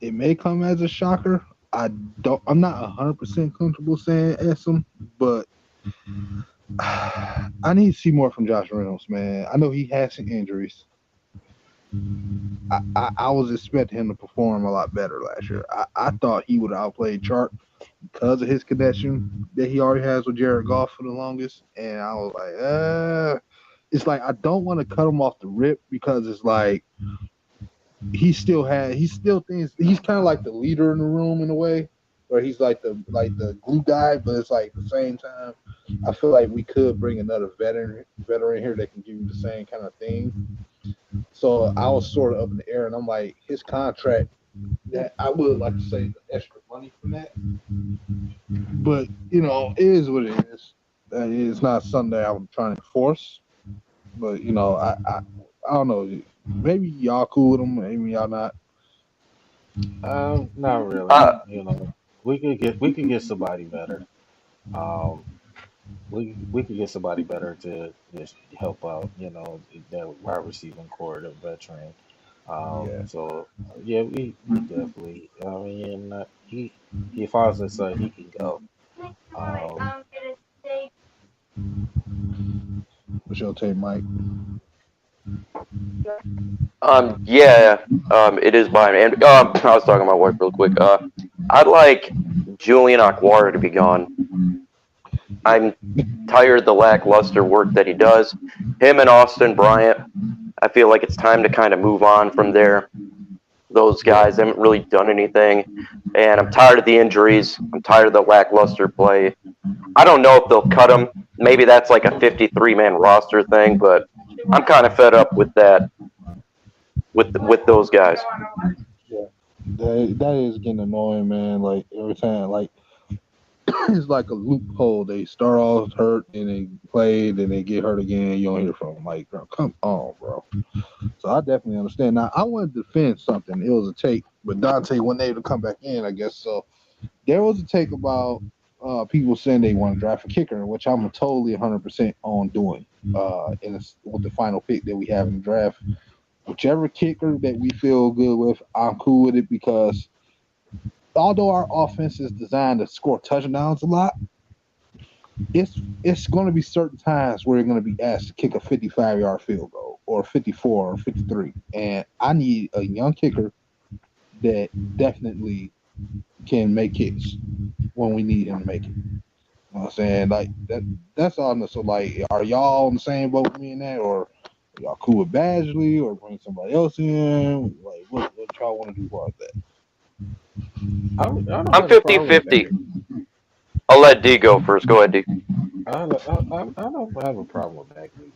it may come as a shocker. I'm not 100% comfortable saying X him, but I need to see more from Josh Reynolds, man. I know he had some injuries. I was expecting him to perform a lot better last year. I thought he would have outplayed Chark because of his connection that he already has with Jared Goff for the longest. And I was like, it's like I don't want to cut him off the rip because it's like he still thinks he's kind of like the leader in the room in a way, where he's like the glue guy, but it's like at the same time, I feel like we could bring another veteran here that can give you the same kind of thing. So I was sort of up in the air, and I'm like, his contract, that I would like to say the extra money from that, but it is what it is. It's not something that I'm trying to force, but I don't know. Maybe y'all cool with him, maybe y'all not. Not really. Uh, We could get somebody better. Um, we could get somebody better to just help out. That wide receiving core, the veteran. Yeah. So yeah, we definitely. I mean, he falls us, he can go. Um, What's your take, Mike? Yeah, it is mine. And I was talking to my wife real quick. I'd like Julian Aquara to be gone. I'm tired of the lackluster work that he does. Him and Austin Bryant, I feel like it's time to kind of move on from there. Those Yeah. guys haven't really done anything, and I'm tired of the injuries. I'm tired of the lackluster play. I don't know if they'll cut him. Maybe that's like a 53-man roster thing, but I'm kind of fed up with that with those guys. Yeah. That is getting annoying, man. Like every time, like it's like a loophole. They start off hurt and they play, then they get hurt again. You don't hear from them. Like, bro, come on, bro. So I definitely understand. Now I want to defend something. It was a take, but Dante wasn't able to come back in, I guess. So there was a take about people saying they want to draft a kicker, which I'm totally 100% on doing. With the final pick that we have in the draft, whichever kicker that we feel good with, I'm cool with it because although our offense is designed to score touchdowns a lot, it's going to be certain times where you're going to be asked to kick a 55-yard field goal or 54 or 53, and I need a young kicker that definitely can make kicks when we need him to make it. You know what I'm saying? Like that's all. So like, are y'all on the same boat with me in that, or are y'all cool with Badgley, or bring somebody else in? Like, what y'all want to do about that? I don't I'm have a problem with 50-50. Bagley. I'll let D go first. Go ahead, D. I don't have a problem with Bagley.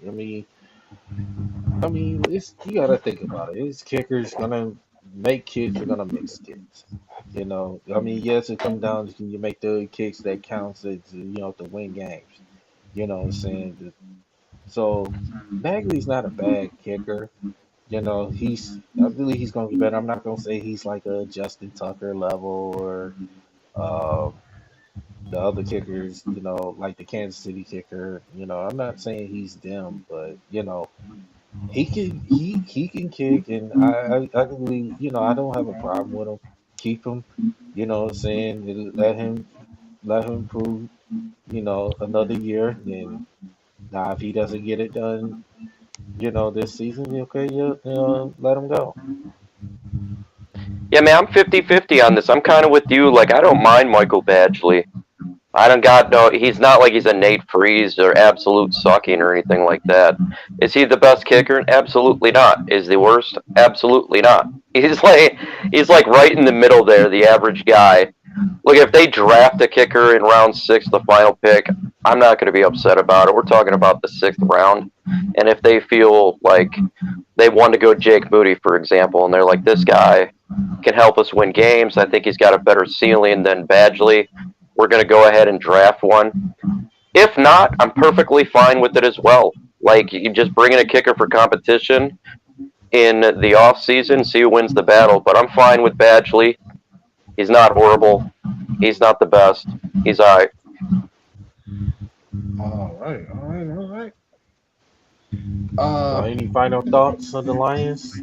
I mean, it's you gotta think about it. His kicker's gonna make kicks. Are gonna miss kicks. I mean, yes, it comes down to you make the kicks that counts to win games. You know what I'm saying? So Bagley's not a bad kicker. I believe he's gonna be better. I'm not gonna say he's like a Justin Tucker level or uh, the other kickers. Like the Kansas City kicker. I'm not saying he's them, but he can kick, and I believe I don't have a problem with him. Keep him. What I'm saying, let him prove another year. Then now if he doesn't get it done, this season, okay, let him go. Yeah, man, I'm 50-50 on this. I'm kind of with you. Like, I don't mind Michael Badgley. I don't got no. He's not like he's a Nate Freeze or absolute sucking or anything like that. Is he the best kicker? Absolutely not. Is he the worst? Absolutely not. He's like right in the middle there, the average guy. Look, if they draft a kicker in round 6, the final pick, I'm not going to be upset about it. We're talking about the 6th round, and if they feel like they want to go Jake Moody, for example, and they're like, this guy can help us win games. I think he's got a better ceiling than Badgley. We're going to go ahead and draft one. If not, I'm perfectly fine with it as well. Like, you just bring in a kicker for competition in the off season, see who wins the battle. But I'm fine with Badgley. He's not horrible. He's not the best. He's all right. All right, all right, all right. So, Uh, any final thoughts on the Lions?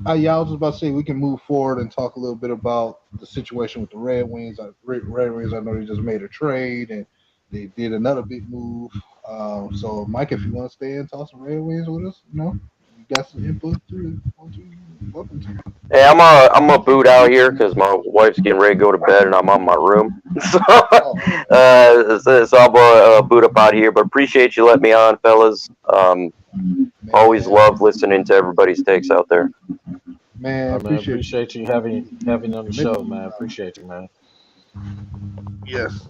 yeah, I was just about to say we can move forward and talk a little bit about the situation with the Red Wings. Red Wings, I know they just made a trade and they did another big move. So, Mike, if you want to stay and talk some Red Wings with us, you got some input to welcome to. Hey, I'm a boot out here because my wife's getting ready to go to bed and I'm on my room. So, Oh, so I'm gonna boot up out here. But appreciate you letting me on, fellas. Always man, love listening to everybody's takes out there. man, Man, appreciate you. appreciate you having on the show, man. Appreciate you, man. Yes,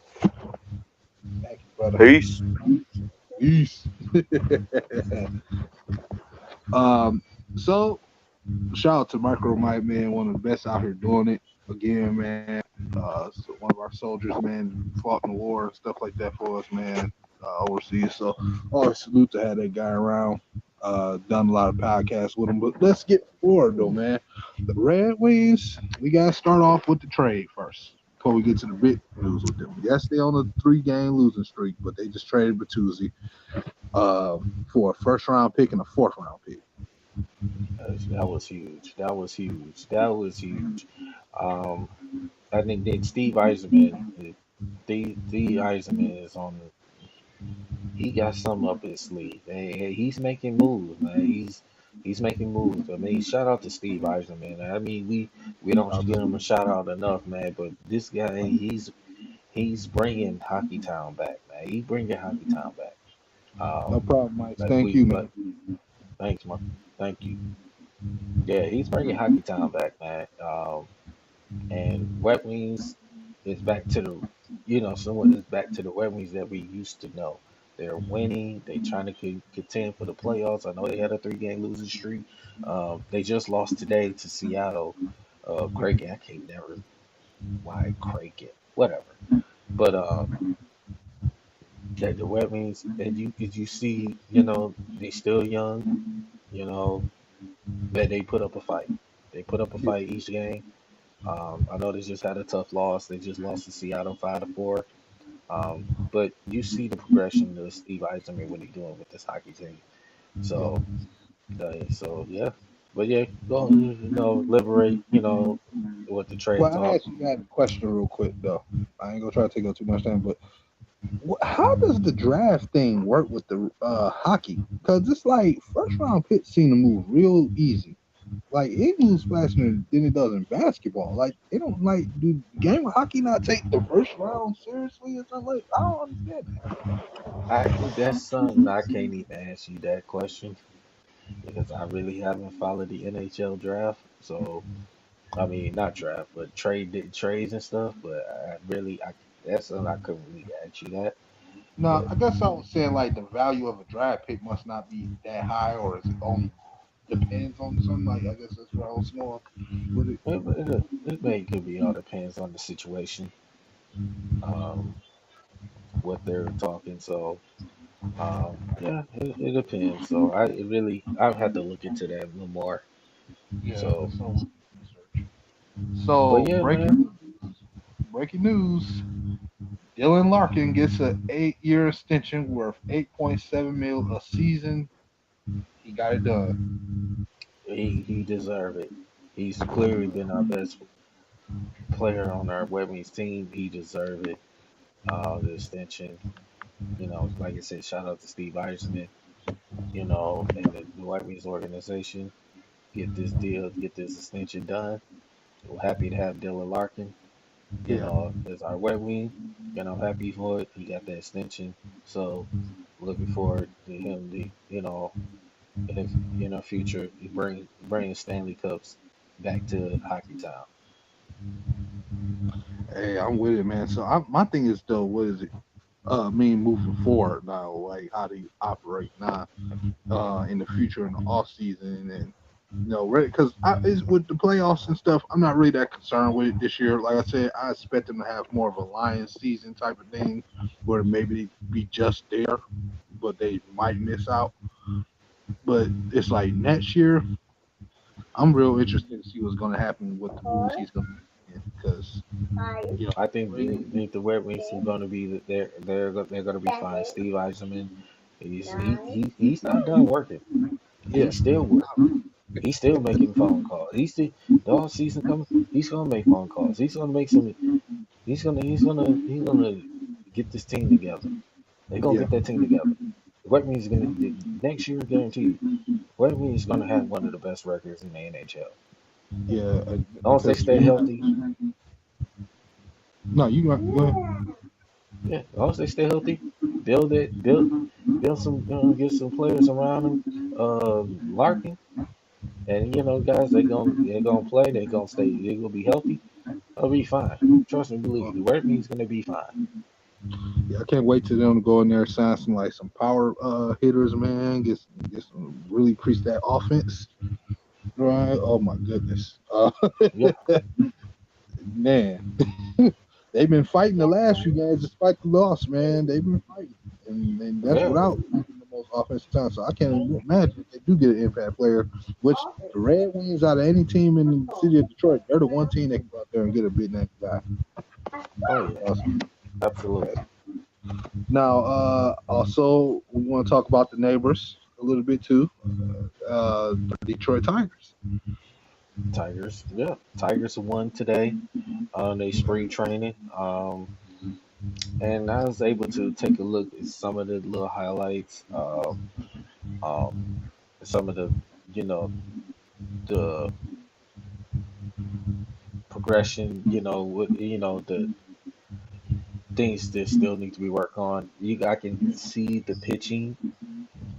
thank you, brother. Peace. Peace. So shout out to Micro Mike, man, one of the best out here doing it again, man. So one of our soldiers, man, fought in the war and stuff like that for us, man, overseas. So always salute to have that guy around. Done a lot of podcasts with him, but let's get forward though, man. The Red Wings, we gotta start off with the trade first before we get to the big news with them. Yes, they're on a 3-game losing streak, but they just traded Bertuzzi for a first-round pick and a fourth-round pick. That was huge. That was huge. That was huge. Um, I think that Steve Eisenman is on he got something up his sleeve. He's making moves, man. He's making moves. I mean, shout out to Steve Eisen, man. I mean, we don't give him a shout out enough, man. But this guy, he's bringing Hockey Town back, man. He's bringing Hockey Town back. No Um, problem, Mike. like Thank we, you, like man. thanks, man. Thank you. Yeah, he's bringing Hockey Town back, man. And Wet Wings is back to the, somewhat is back to the Wet Wings that we used to know. They're winning. They're trying to contend for the playoffs. I know they had a 3-game losing streak. They just lost today to Seattle. Kraken. I can't never why Kraken. Whatever. But yeah, the Wet Wings, and you see, they still young. You know that they put up a fight. They put up a Yeah. fight each game. I know they just had a tough loss. They just lost to Seattle 5-4. But you see the progression of Steve Eisenman what he's doing with this hockey team. Yeah. So yeah, but yeah, go liberate with the trade Well, I talk. actually got a question real quick though. I ain't gonna try to take up too much time, but how does the draft thing work with the hockey? Because it's like first round picks seem to move real easy. Like it moves faster than it does in basketball. Like they don't like do game of hockey not take the first round seriously or something like I don't understand That's something I can't even answer you that question because I really haven't followed the NHL draft. So I mean, not draft, but trades and stuff. But that's something I couldn't really ask you that. No, But I guess I was saying like the value of a draft pick must not be that high, or is it only depends on something? Like I guess that's what I was going with it. could be all depends on the situation, um, what they're talking. So yeah, it depends. So I would have to look into that a little more. Yeah, So, that's some research. but So yeah, man. breaking news. Dylan Larkin gets an 8-year extension worth 8.7 mil a season. He got it done. He deserved it. He's clearly been our best player on our Red Wings team. He deserved it. The extension. Like I said, shout out to Steve Eisman. And the White Wings organization. Get this extension done. We're happy to have Dylan Larkin, Yeah, as our Red Wing. I'm happy for it. He got that extension. So looking forward to him in the future bring Stanley Cups back to Hockey Town. hey, I'm with it, man. So my thing is though, what is it? Me moving forward now, like how do you operate now, in the future in the off season and because is with the playoffs and stuff, I'm not really that concerned with it this year. Like I said, I expect them to have more of a Lions season type of thing, where maybe they be just there, but they might miss out. But it's like next year, I'm real interested to see what's going to happen with the moves he's going to make because I think Brady, the Red Wings are going to be they're going to be fine. Steve Eisenman, he's not done working. yeah, He's still working. He's still making phone calls. He's still the off season coming. He's gonna make phone calls. He's gonna make some. He's gonna get this team together. They're gonna yeah, get that team together. The Red Wings is gonna next year, guaranteed. Red Wings is gonna have one of the best records in the NHL. yeah, As long as they because stay healthy, no, you go ahead. yeah. As long as they stay healthy, build it, build some, get some players around them. Larkin, and guys, they gonna play. They gonna stay. They gonna be healthy. They'll be fine. Trust me, believe. The Red Wings gonna be fine. Yeah, I can't wait to them to go in there and sign some power hitters, man. Get some really increase that offense. Right? Oh my goodness. Yeah, Man, they've been fighting the last few guys despite the loss, man. They've been fighting, and that's yeah, without the most offensive time. So I can't imagine if they do get an impact player. Which the Red Wings, out of any team in the city of Detroit, they're the one team that can go out there and get a big name guy. oh yeah, absolutely. Now, also we want to talk about the neighbors a little bit too. The Detroit Tigers. Tigers, yeah, Tigers won today on their spring training. and I was able to take a look at some of the little highlights, um, some of the, you know, the progression, the things that still need to be worked on. I can see the pitching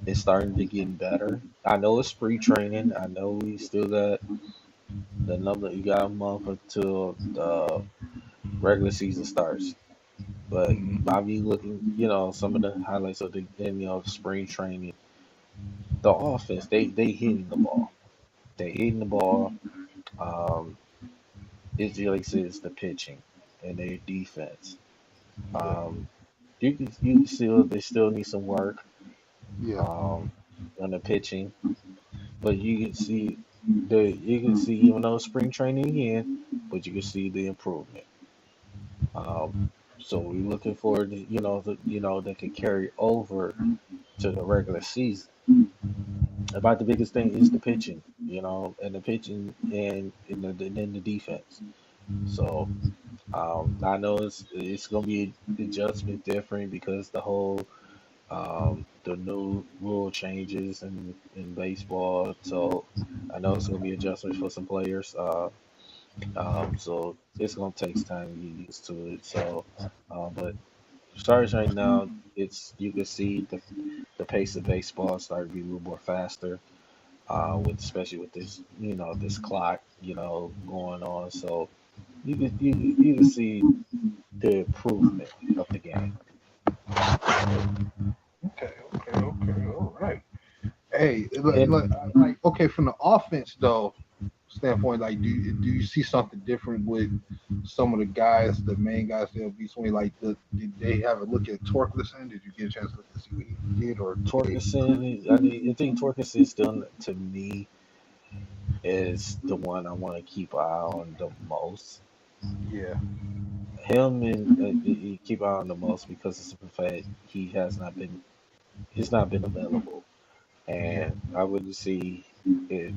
is starting to get better. I know it's spring training. I know we still got you got a month until the regular season starts. But Mhm. by me looking, some of the highlights of spring training, the offense, they hitting the ball. They hitting the ball. Um, it's like I said, it's the pitching and their defense. Yeah. Um, you can still they still need some work Yeah. um on the pitching, but you can see even though spring training again, but you can see the improvement. Um, so we're looking forward to that can carry over to the regular season. About the biggest thing is the pitching, and the pitching and the defense. So I know it's gonna be adjustment different because the new rule changes in baseball. So I know it's gonna be adjustments for some players. So it's gonna take time to get used to it. So, but starting right now, it's you can see the pace of baseball start to be a little more faster. With especially with this clock, going on. So you can see the improvement of the game. Okay. Okay. Okay. All right. Hey, And okay, from the offense though standpoint, like, do you see something different with some of the guys, the main guys they'll be swinging? Like, did they have a look at Torkelson? Did you get a chance to look to see what he did, or did they? I think Torkelson still to me is the one I want to keep an eye on the most. Yeah. Him and you keep an eye on the most because it's a fact he's not been available, Yeah. and I wouldn't see it,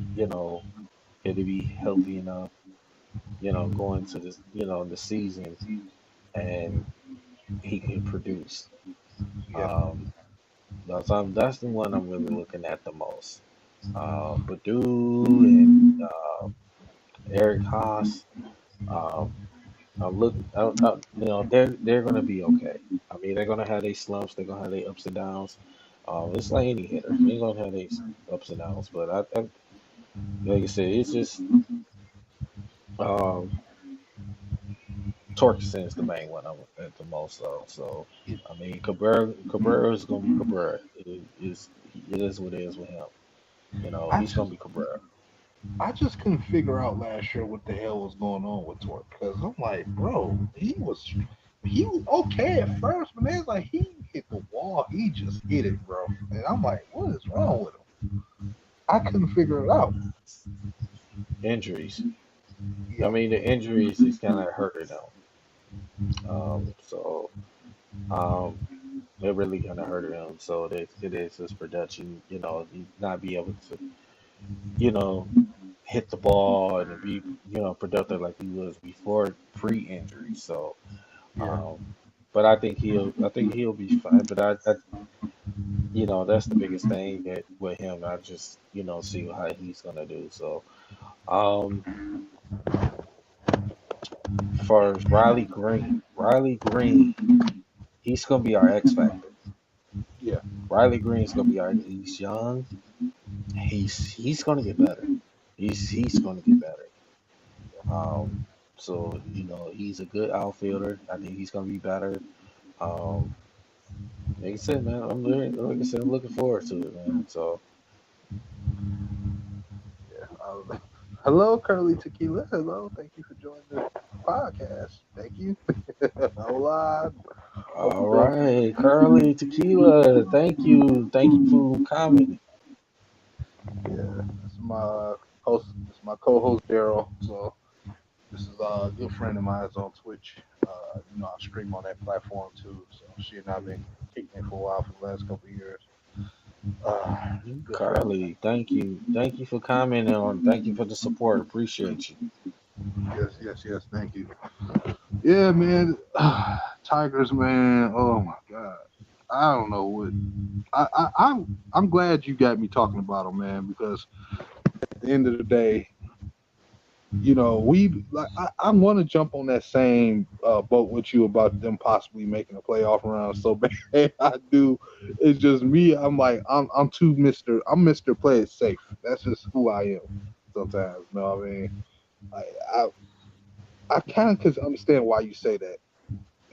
it to be healthy enough, going to this, the season, and he can produce. Yeah. Um, that's the one I'm really looking at the most. Badu and Eric Haas. Um, I'm looking. They're gonna be okay. I mean, they're gonna have their slumps. They're gonna have their ups and downs. It's like any hitter. They're gonna have their ups and downs. But like I said, it's just um, Torkelson is the main one I'm at the most. So I mean, Cabrera is gonna be Cabrera. It is what it is with him. I He's gonna just be Cabrera. I just couldn't figure out last year what the hell was going on with Torque, because I'm like, bro, he was okay at first, but then it's like he hit the wall, he just hit it, bro, and I'm like, what is wrong with him? I couldn't figure it out. Injuries. I Yeah. mean, the injuries is kind of hurting him. So um, it really kind of hurting him. So it is his production. He not be able to, you know, hit the ball and be, productive like he was before pre-injury. So, Yeah. um, but I think he'll be fine. But that's the biggest thing that with him. I just, see how he's gonna do. So, um, for Riley Green, he's gonna be our X factor. Yeah. Riley Green's gonna be our. He's young. He's gonna get better. He's gonna get better. Um, so he's a good outfielder. I think he's gonna be better. Um, like I said, man, I'm looking forward to it, man. So Yeah. Hello, Curly Tequila. Hello. Thank you for joining the podcast. Thank you. Hola. Hope all you're doing. right, Curly Tequila, thank you for commenting. Yeah. This is my host. This is my co-host Daryl. So this is a good friend of mine on Twitch. I stream on that platform too. So she and I've been kicking it for a while for the last couple of years. Good friend of Carly, thank you for commenting on. Thank you for the support. Appreciate you. mine. Yes, yes, yes. Thank you. Yeah, man. Tigers, man. Oh my God. I don't know what. I'm glad you got me talking about them, man, because at the end of the day, we like I want to jump on that same boat with you about them possibly making a playoff round so bad. I do. It's just me. I'm like I'm too Mr. Play it safe. That's just who I am. Sometimes, you know what I mean? I I kind of understand why you say that.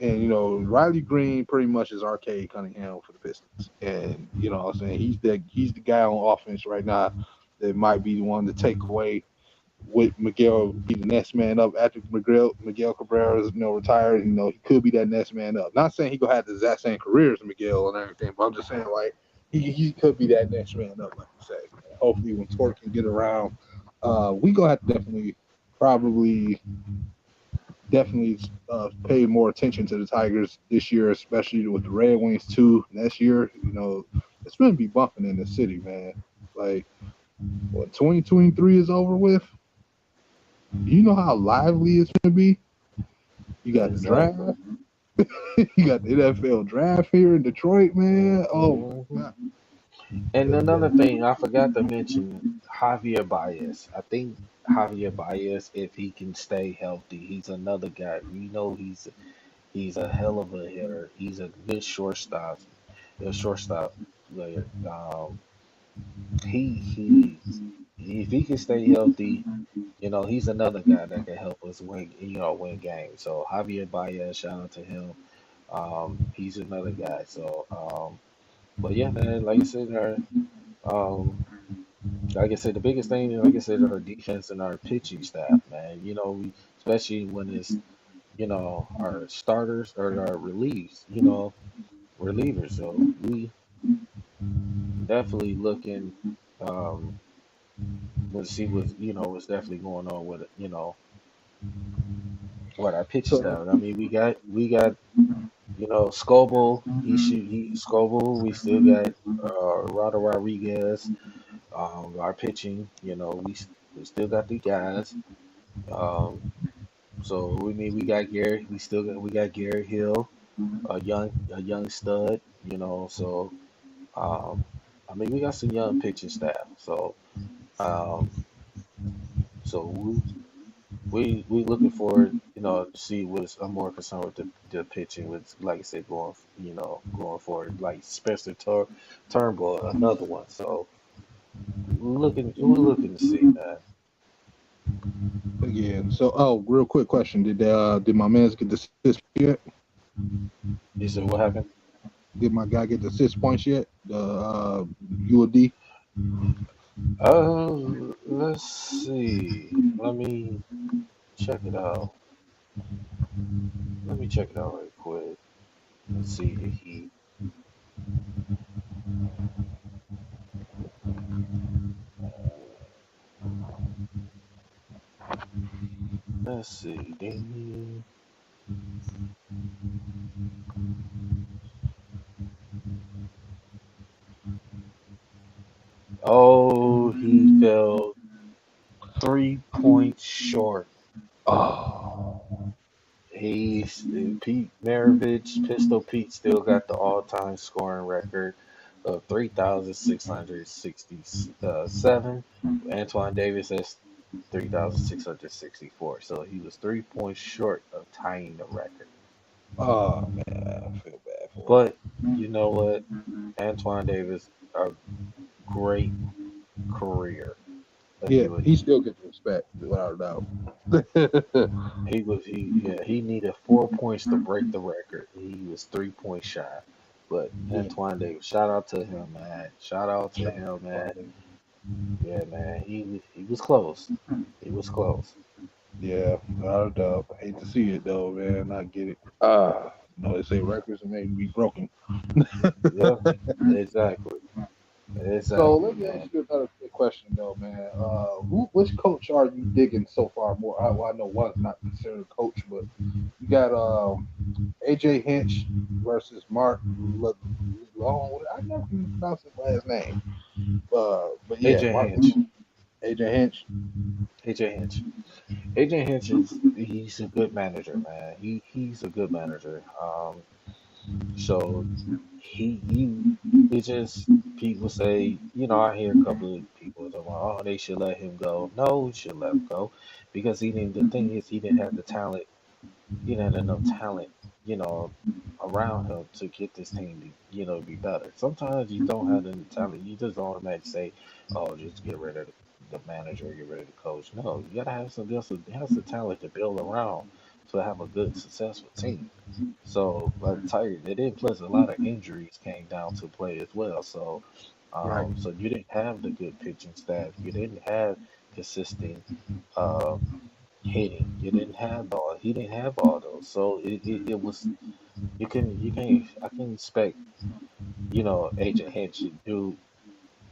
And Riley Green pretty much is Arcade Cunningham for the Pistons. And what I'm saying, he's the guy on offense right now that might be the one to take away with Miguel be the next man up after Miguel Cabrera is retired. He could be that next man up. Not saying he gonna have the exact same career as Miguel and everything, but I'm just saying like he could be that next man up, like you say. And hopefully when Torque can get around, we gonna have to probably definitely pay more attention to the Tigers this year, especially with the Red Wings too. Next year, it's gonna be bumping in the city, man. Like when 2023 is over with, you know how lively it's gonna be. You got the draft, you got the NFL draft here in Detroit, man. Oh my God. And another thing, I forgot to mention Javier Baez. I think Javier Baez, if he can stay healthy, he's another guy. He's a hell of a hitter. He's a good shortstop player. He if he can stay healthy, he's another guy that can help us win games. So Javier Baez, shout out to him. He's another guy. So, but yeah, man, um, like I said, the biggest thing, like I said, our defense and our pitching staff, man. Especially when it's our starters or our relievers. So we definitely looking to see what's definitely going on with it. What our pitching So, staff. I mean, we got Scoble. Scoble. We still got Rado Rodriguez. Our pitching. We still got the guys. Um, so we got Gary. We got Gary Hill, a young stud. So um, I mean we got some young pitching staff. Um, so we looking forward, to see what's. I'm more concerned with the pitching, with like I said, going forward, like Spencer Turnbull, another one. So we're looking to see that. again, real quick question: did my man get the 6 yet? You said what happened? Did my guy get the 6 points yet? The UOD. Let's see. Let me check it out. Let me check it out right quick. Let's see if he. Let's see. Ding. Oh, he fell 3 points short. Oh, He's Pete Maravich, Pistol Pete still got the all-time scoring record of 3,667. Antoine Davis has 3,664. So he was 3 points short of tying the record. oh man, I feel bad for him. But you know what? Antoine Davis, a great career at Yeah, UND. he still gets respect without a doubt. He needed 4 points to break the record. He was 3 points shy. But Yeah, Antoine Davis, shout out to him, man. Shout out to shout him, man. out to him. Yeah, man. He was close. He was close. Yeah, without a doubt. I hate to see it though, man. I get it. They say records are made to be broken. Yeah, exactly. So Exactly, let me man. ask you another quick question though, man. Which coach are you digging so far more? I know one's not considered a coach, but you got AJ Hinch versus Mark Long. I never can pronounce his last name. But yeah, AJ Mark Hinch. AJ Hinch. AJ Hinch. AJ Hinch he's a good manager, man. He's a good manager. So he it's just people say, I hear a couple of people talking about, oh, they should let him go. No, we should let him go because he didn't. The thing is, he didn't have the talent. He didn't have enough talent, you know, around him to get this team to, be better. Sometimes you don't have the talent. You just automatically say, oh, just get rid of the manager, get rid of the coach. No, you gotta have some just have some talent to build around to have a good, successful team. So, like the Tigers, they did. Plus, a lot of injuries came down to play as well. So, Right. so you didn't have the good pitching staff. You didn't have consistent uh, hitting. You didn't have all. He didn't have all those. So it was. You can. I can expect. Agent Hinch to do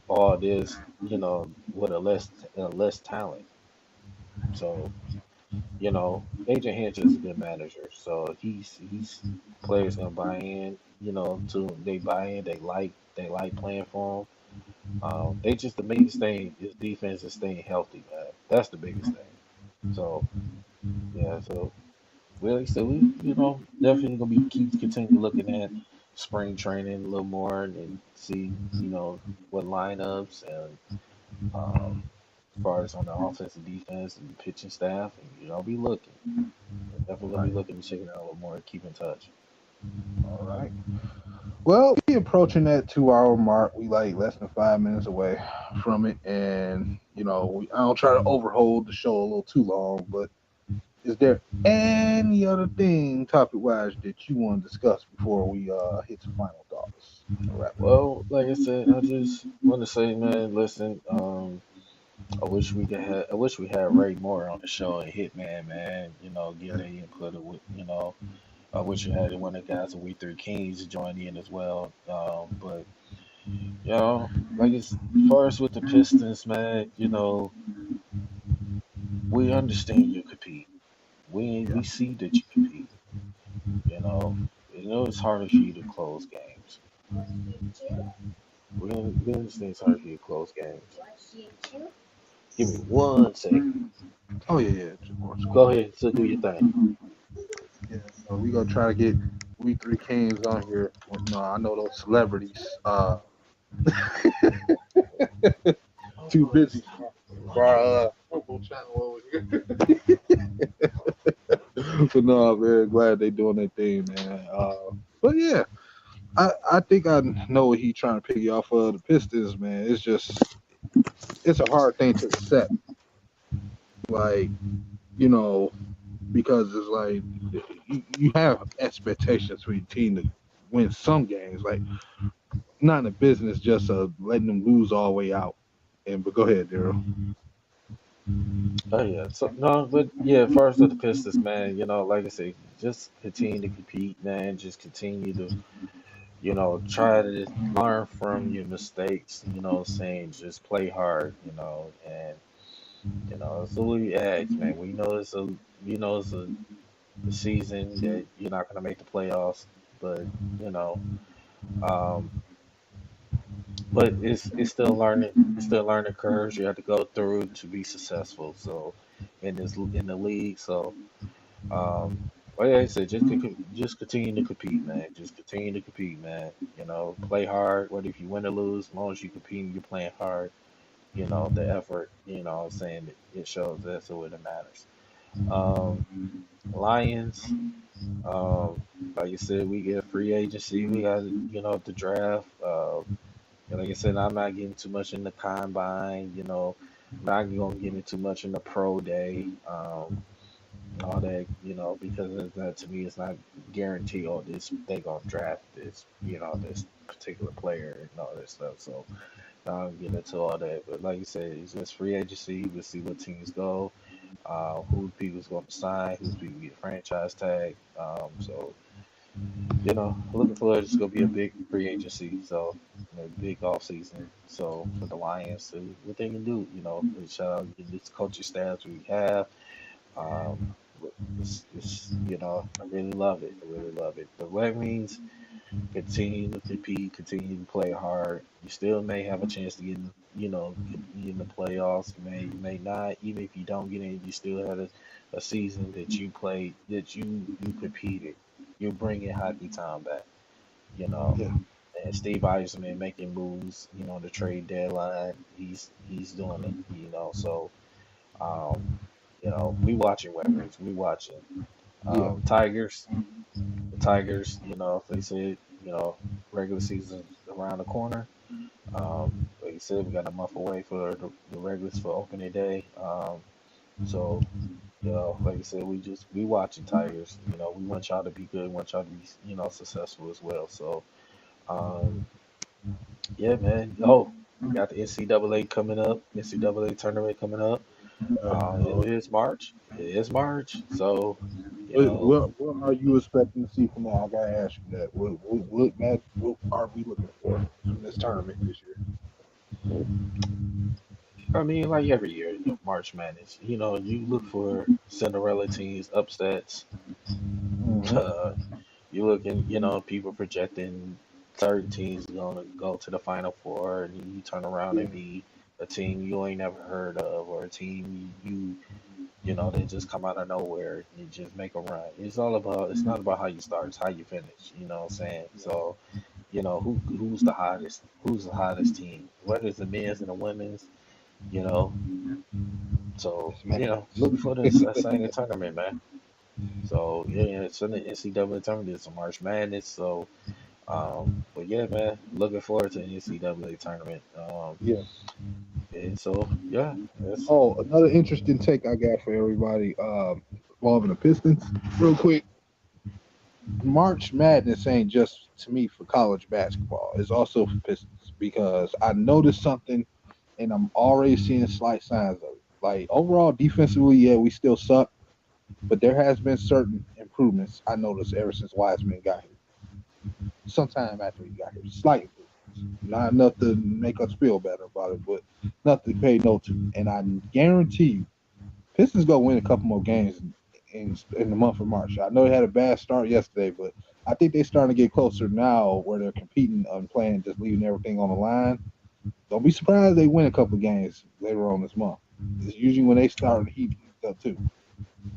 all this. With a less talent. So. Agent Hinch is a good manager, so he's players gonna buy in. To they buy in, they like playing for him. They just the biggest thing is defense is staying healthy, man. That's the biggest thing. So yeah, so we definitely gonna be keep continue looking at spring training a little more and see what lineups and um, as far as on the offense and defense and pitching staff, and be looking. Definitely gonna Right. be looking to check it out a little more. Keep in touch. All right. Well, we approaching that 2 hour mark. We like less than 5 minutes away from it, and I don't try to overhold the show a little too long. But is there any other thing, topic wise, that you want to discuss before we hit some final thoughts and wrap it up? Well, like I said, I just want to say, man, listen. I wish we had Ray Moore on the show and Hitman, man. Get their input. I wish we had one of the guys of We Three Kings join in as well. But like as far as with the Pistons, man, we understand you compete. We Yeah. see that you compete. You know, it's harder for you to close games. We understand it's harder for you to close games. Give me 1 second. Oh yeah, yeah. Of course, of Go course. ahead, so do your thing. Yeah. So we gonna try to get we three kings on here. Well, no, I know those celebrities. Too busy for our football channel over here. But no, man, glad they doing their thing, man. But yeah, I think I know what he trying to piggy off of the Pistons, man. It's a hard thing to accept, like you know, because it's like you have expectations for your team to win some games, like not in a business just letting them lose all the way out. But go ahead, Daryl. Oh yeah, so no, but yeah, first with the Pistons, man, like I say, just continue to compete, man. Just continue to, try to learn from your mistakes. Saying just play hard, and so we ask, man. We know it's a season that you're not gonna make the playoffs, but you know, um, but it's still learning. It's still learning curves you have to go through to be successful. So in the league, so um, like I said, just continue to compete, man. Just continue to compete, man. Play hard. Whether if you win or lose, as long as you compete, you're playing hard. The effort. I'm saying it shows that's what it matters. Um, Lions. Um, like you said, we get free agency. We got the draft. And like I said, I'm not getting too much in the combine. Not gonna get into much in the pro day. All that. Because that to me is not guaranteed. Oh, this they gonna draft this particular player and all that stuff. So not gonna get into all that. But like you said, it's just free agency. We'll see what teams go. Who people's gonna sign? Who's people get franchise tag? So looking forward. It's gonna be a big free agency, so big off season. So for the Lions, to what they can do, shout out to this coaching staff we have. Um, I really love it. I really love it. The Red Wings. continue to compete, continue to play hard. You still may have a chance to get in, get in the playoffs. You may not. Even if you don't get in, you still had a season that you played, that you competed. You're bringing hockey time back. You know, Yeah. and Steve Eisman making moves. The trade deadline. He's doing it. So um, we watching weapons. We watching Yeah. Tigers. The Tigers, if they said, regular season around the corner. Like you said, we got a month away for the regulars for opening day. So, like I said, we watching Tigers. We want y'all to be good, want y'all to be, successful as well. So, um, yeah, man. Oh, got the NCAA coming up, NCAA tournament coming up. It is March. It is March. So, you know, What are you expecting to see from that? I gotta ask you that. What are we looking for from this tournament this year? I mean, like every year, March Madness, you look for Cinderella teams, upsets. Mm-hmm. Uh, you looking, people projecting certain teams going to go to the Final Four, and you turn around Yeah. and be a team you ain't never heard of, or a team they just come out of nowhere and just make a run. It's not about how you start, it's how you finish. You know what I'm saying? So, who's the hottest team, whether it's the men's and the women's, you know. So, Yes, man. look for this same tournament, man. So yeah, it's in the NCAA tournament. It's a March Madness. So, but yeah, man, looking forward to the NCAA tournament. Yeah. And so yeah, that's Oh, another interesting take I got for everybody, involving the Pistons. Real quick, March Madness ain't just to me for college basketball. It's also for Pistons because I noticed something and I'm already seeing slight signs of it. Like overall defensively, yeah, we still suck, but there has been certain improvements I noticed ever since Wiseman got here. Sometime after he got here, slight improvements, not enough to make us feel better about it, but nothing to pay no to. And I guarantee you, Pistons gonna win a couple more games in the month of March. I know they had a bad start yesterday, but I think they're starting to get closer now where they're competing and playing, just leaving everything on the line. Don't be surprised they win a couple games later on this month. It's usually when they start to heat things up too.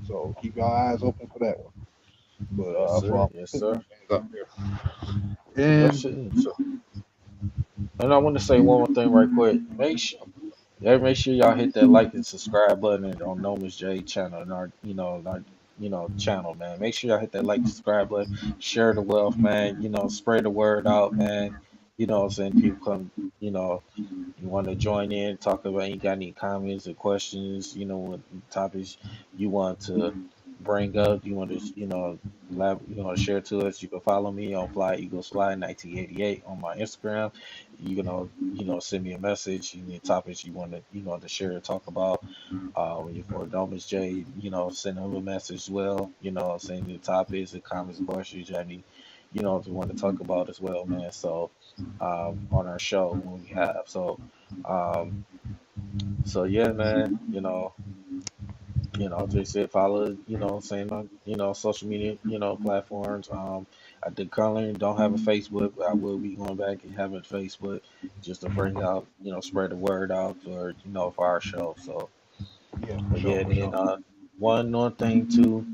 So keep your eyes open for that one. But yes for sir, all yes Pistons sir. fans out there, Yes and sir. So, and I want to say one more thing right quick. Make sure y'all hit that like and subscribe button on Noma's J channel and our channel, man. Make sure y'all hit that like subscribe button, share the wealth, man. Spread the word out, man. What I'm saying, people come, you want to join in, talk about, you got any comments or questions, what topics you want to bring up, you want to, share to us. You can follow me on Fly Eagle Slide 1988 on my Instagram. Send me a message, any topics you want to, to share or talk about. When you're for Domus J, send him a message as well, send the topics, the comments, questions, any, if you want to talk about as well, man. So, on our show when we have. Um, so yeah, man, just said follow, saying on, social media, platforms. I did currently don't have a Facebook, but I will be going back and having a Facebook just to bring out, spread the word out for our show. So, yeah, for but sure, yeah, for then sure. one more thing too,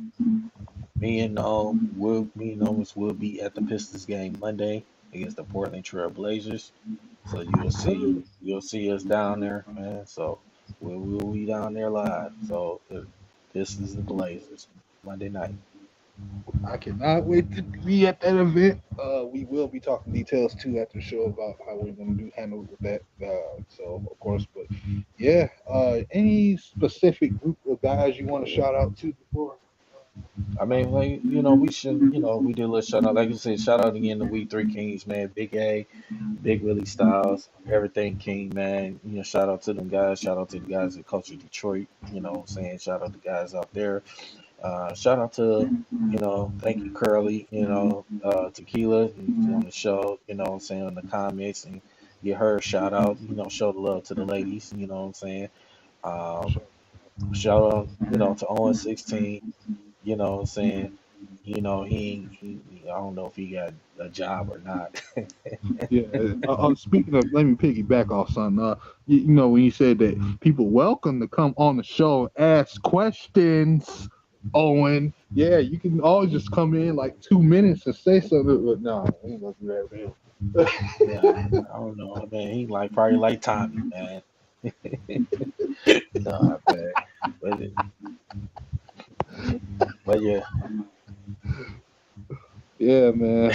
me and Nomus will be at the Pistons game Monday against the Portland Trail Blazers. So you'll see us down there, man. So we'll be down there live. So this is the Blazers Monday night. I cannot wait to be at that event. We will be talking details too after the show about how we're going to do handle with that. So of course, but yeah. Any specific group of guys you want to shout out to before? I mean, like, we did a little shout out. Like I said, shout out again to We Three Kings, man. Big A, Big Willie Styles, everything King, man. Shout out to them guys. Shout out to the guys at Culture Detroit. What I'm saying, shout out to the guys out there. Shout out to, thank you, Curly, Tequila on the show, what I'm saying, in the comments, and get her a shout out, show the love to the ladies, what I'm saying. For Um, sure. Shout out, to Owen 16, what I'm saying. he I don't know if he got a job or not. Yeah. Speaking of, let me piggyback off something. When you said that people welcome to come on the show, ask questions, Owen. Yeah, you can always just come in like 2 minutes and say something. But no, I ain't gonna do that for him. Yeah, I don't know, man. He probably like Tommy, man. Nah, man. But but yeah, Yeah, man.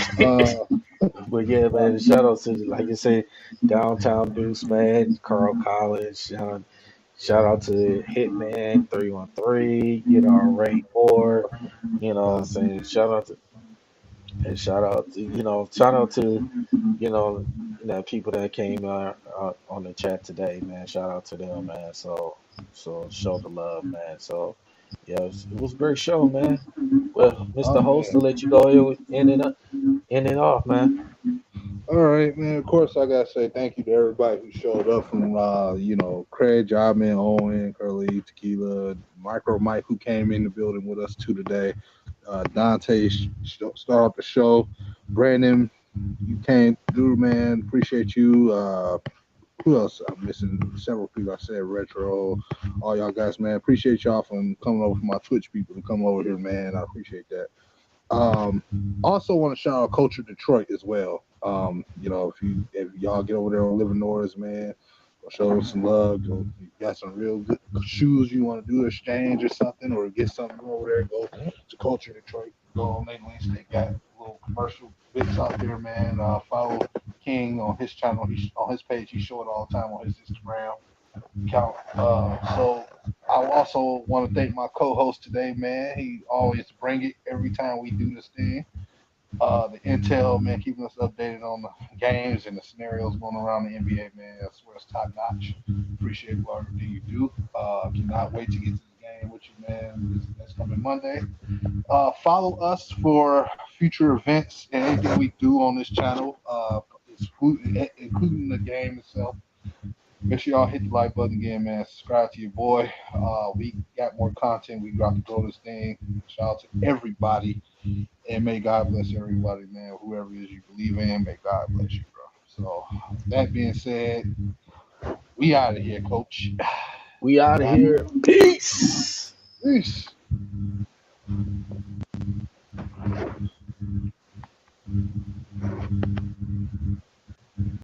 but yeah, man. Shout out to, like I said, Downtown Deuce, man. Carl Collins. Shout out to Hitman 313. Ray Moore. You know what I'm saying? Shout out to people that came on the chat today, man. Shout out to them, man. So show the love, man. So yeah, it was a great show, man. Well, Mr. Oh Host, yeah. to let you go here with end it off, man. All right, man. Of course, I gotta say thank you to everybody who showed up from, Craig, Jobman, Owen, Curly, Tequila, Micro Mike, who came in the building with us too today. Dante start off the show. Brandon, you came through, man. Appreciate you. Who else? I'm missing several people. I said Retro, all y'all guys, man. Appreciate y'all from coming over, from my Twitch people to come over here, man. I appreciate that. Also want to shout out Culture Detroit as well. If y'all get over there on Living Noise, man, go show them some love. You got some real good shoes you want to do exchange or something, or get something over there, go to Culture Detroit. Go on their links. They got little commercial bits out there, man. Follow King on his channel. On his page. He show it all the time on his Instagram account. So I also want to thank my co-host today, man. He always bring it every time we do this thing. The intel, man, keeping us updated on the games and the scenarios going around the NBA, man. I swear it's top notch. Appreciate everything you do. Cannot wait to get to the game with you, man. This coming Monday. Follow us for future events and anything we do on this channel, including the game itself. Make sure y'all hit the like button again, man. Subscribe to your boy. We got more content. We got to grow this thing. Shout out to everybody. And may God bless everybody, man. Whoever it is you believe in, may God bless you, bro. So, that being said, we out of here, coach. We out of here. Peace. Peace.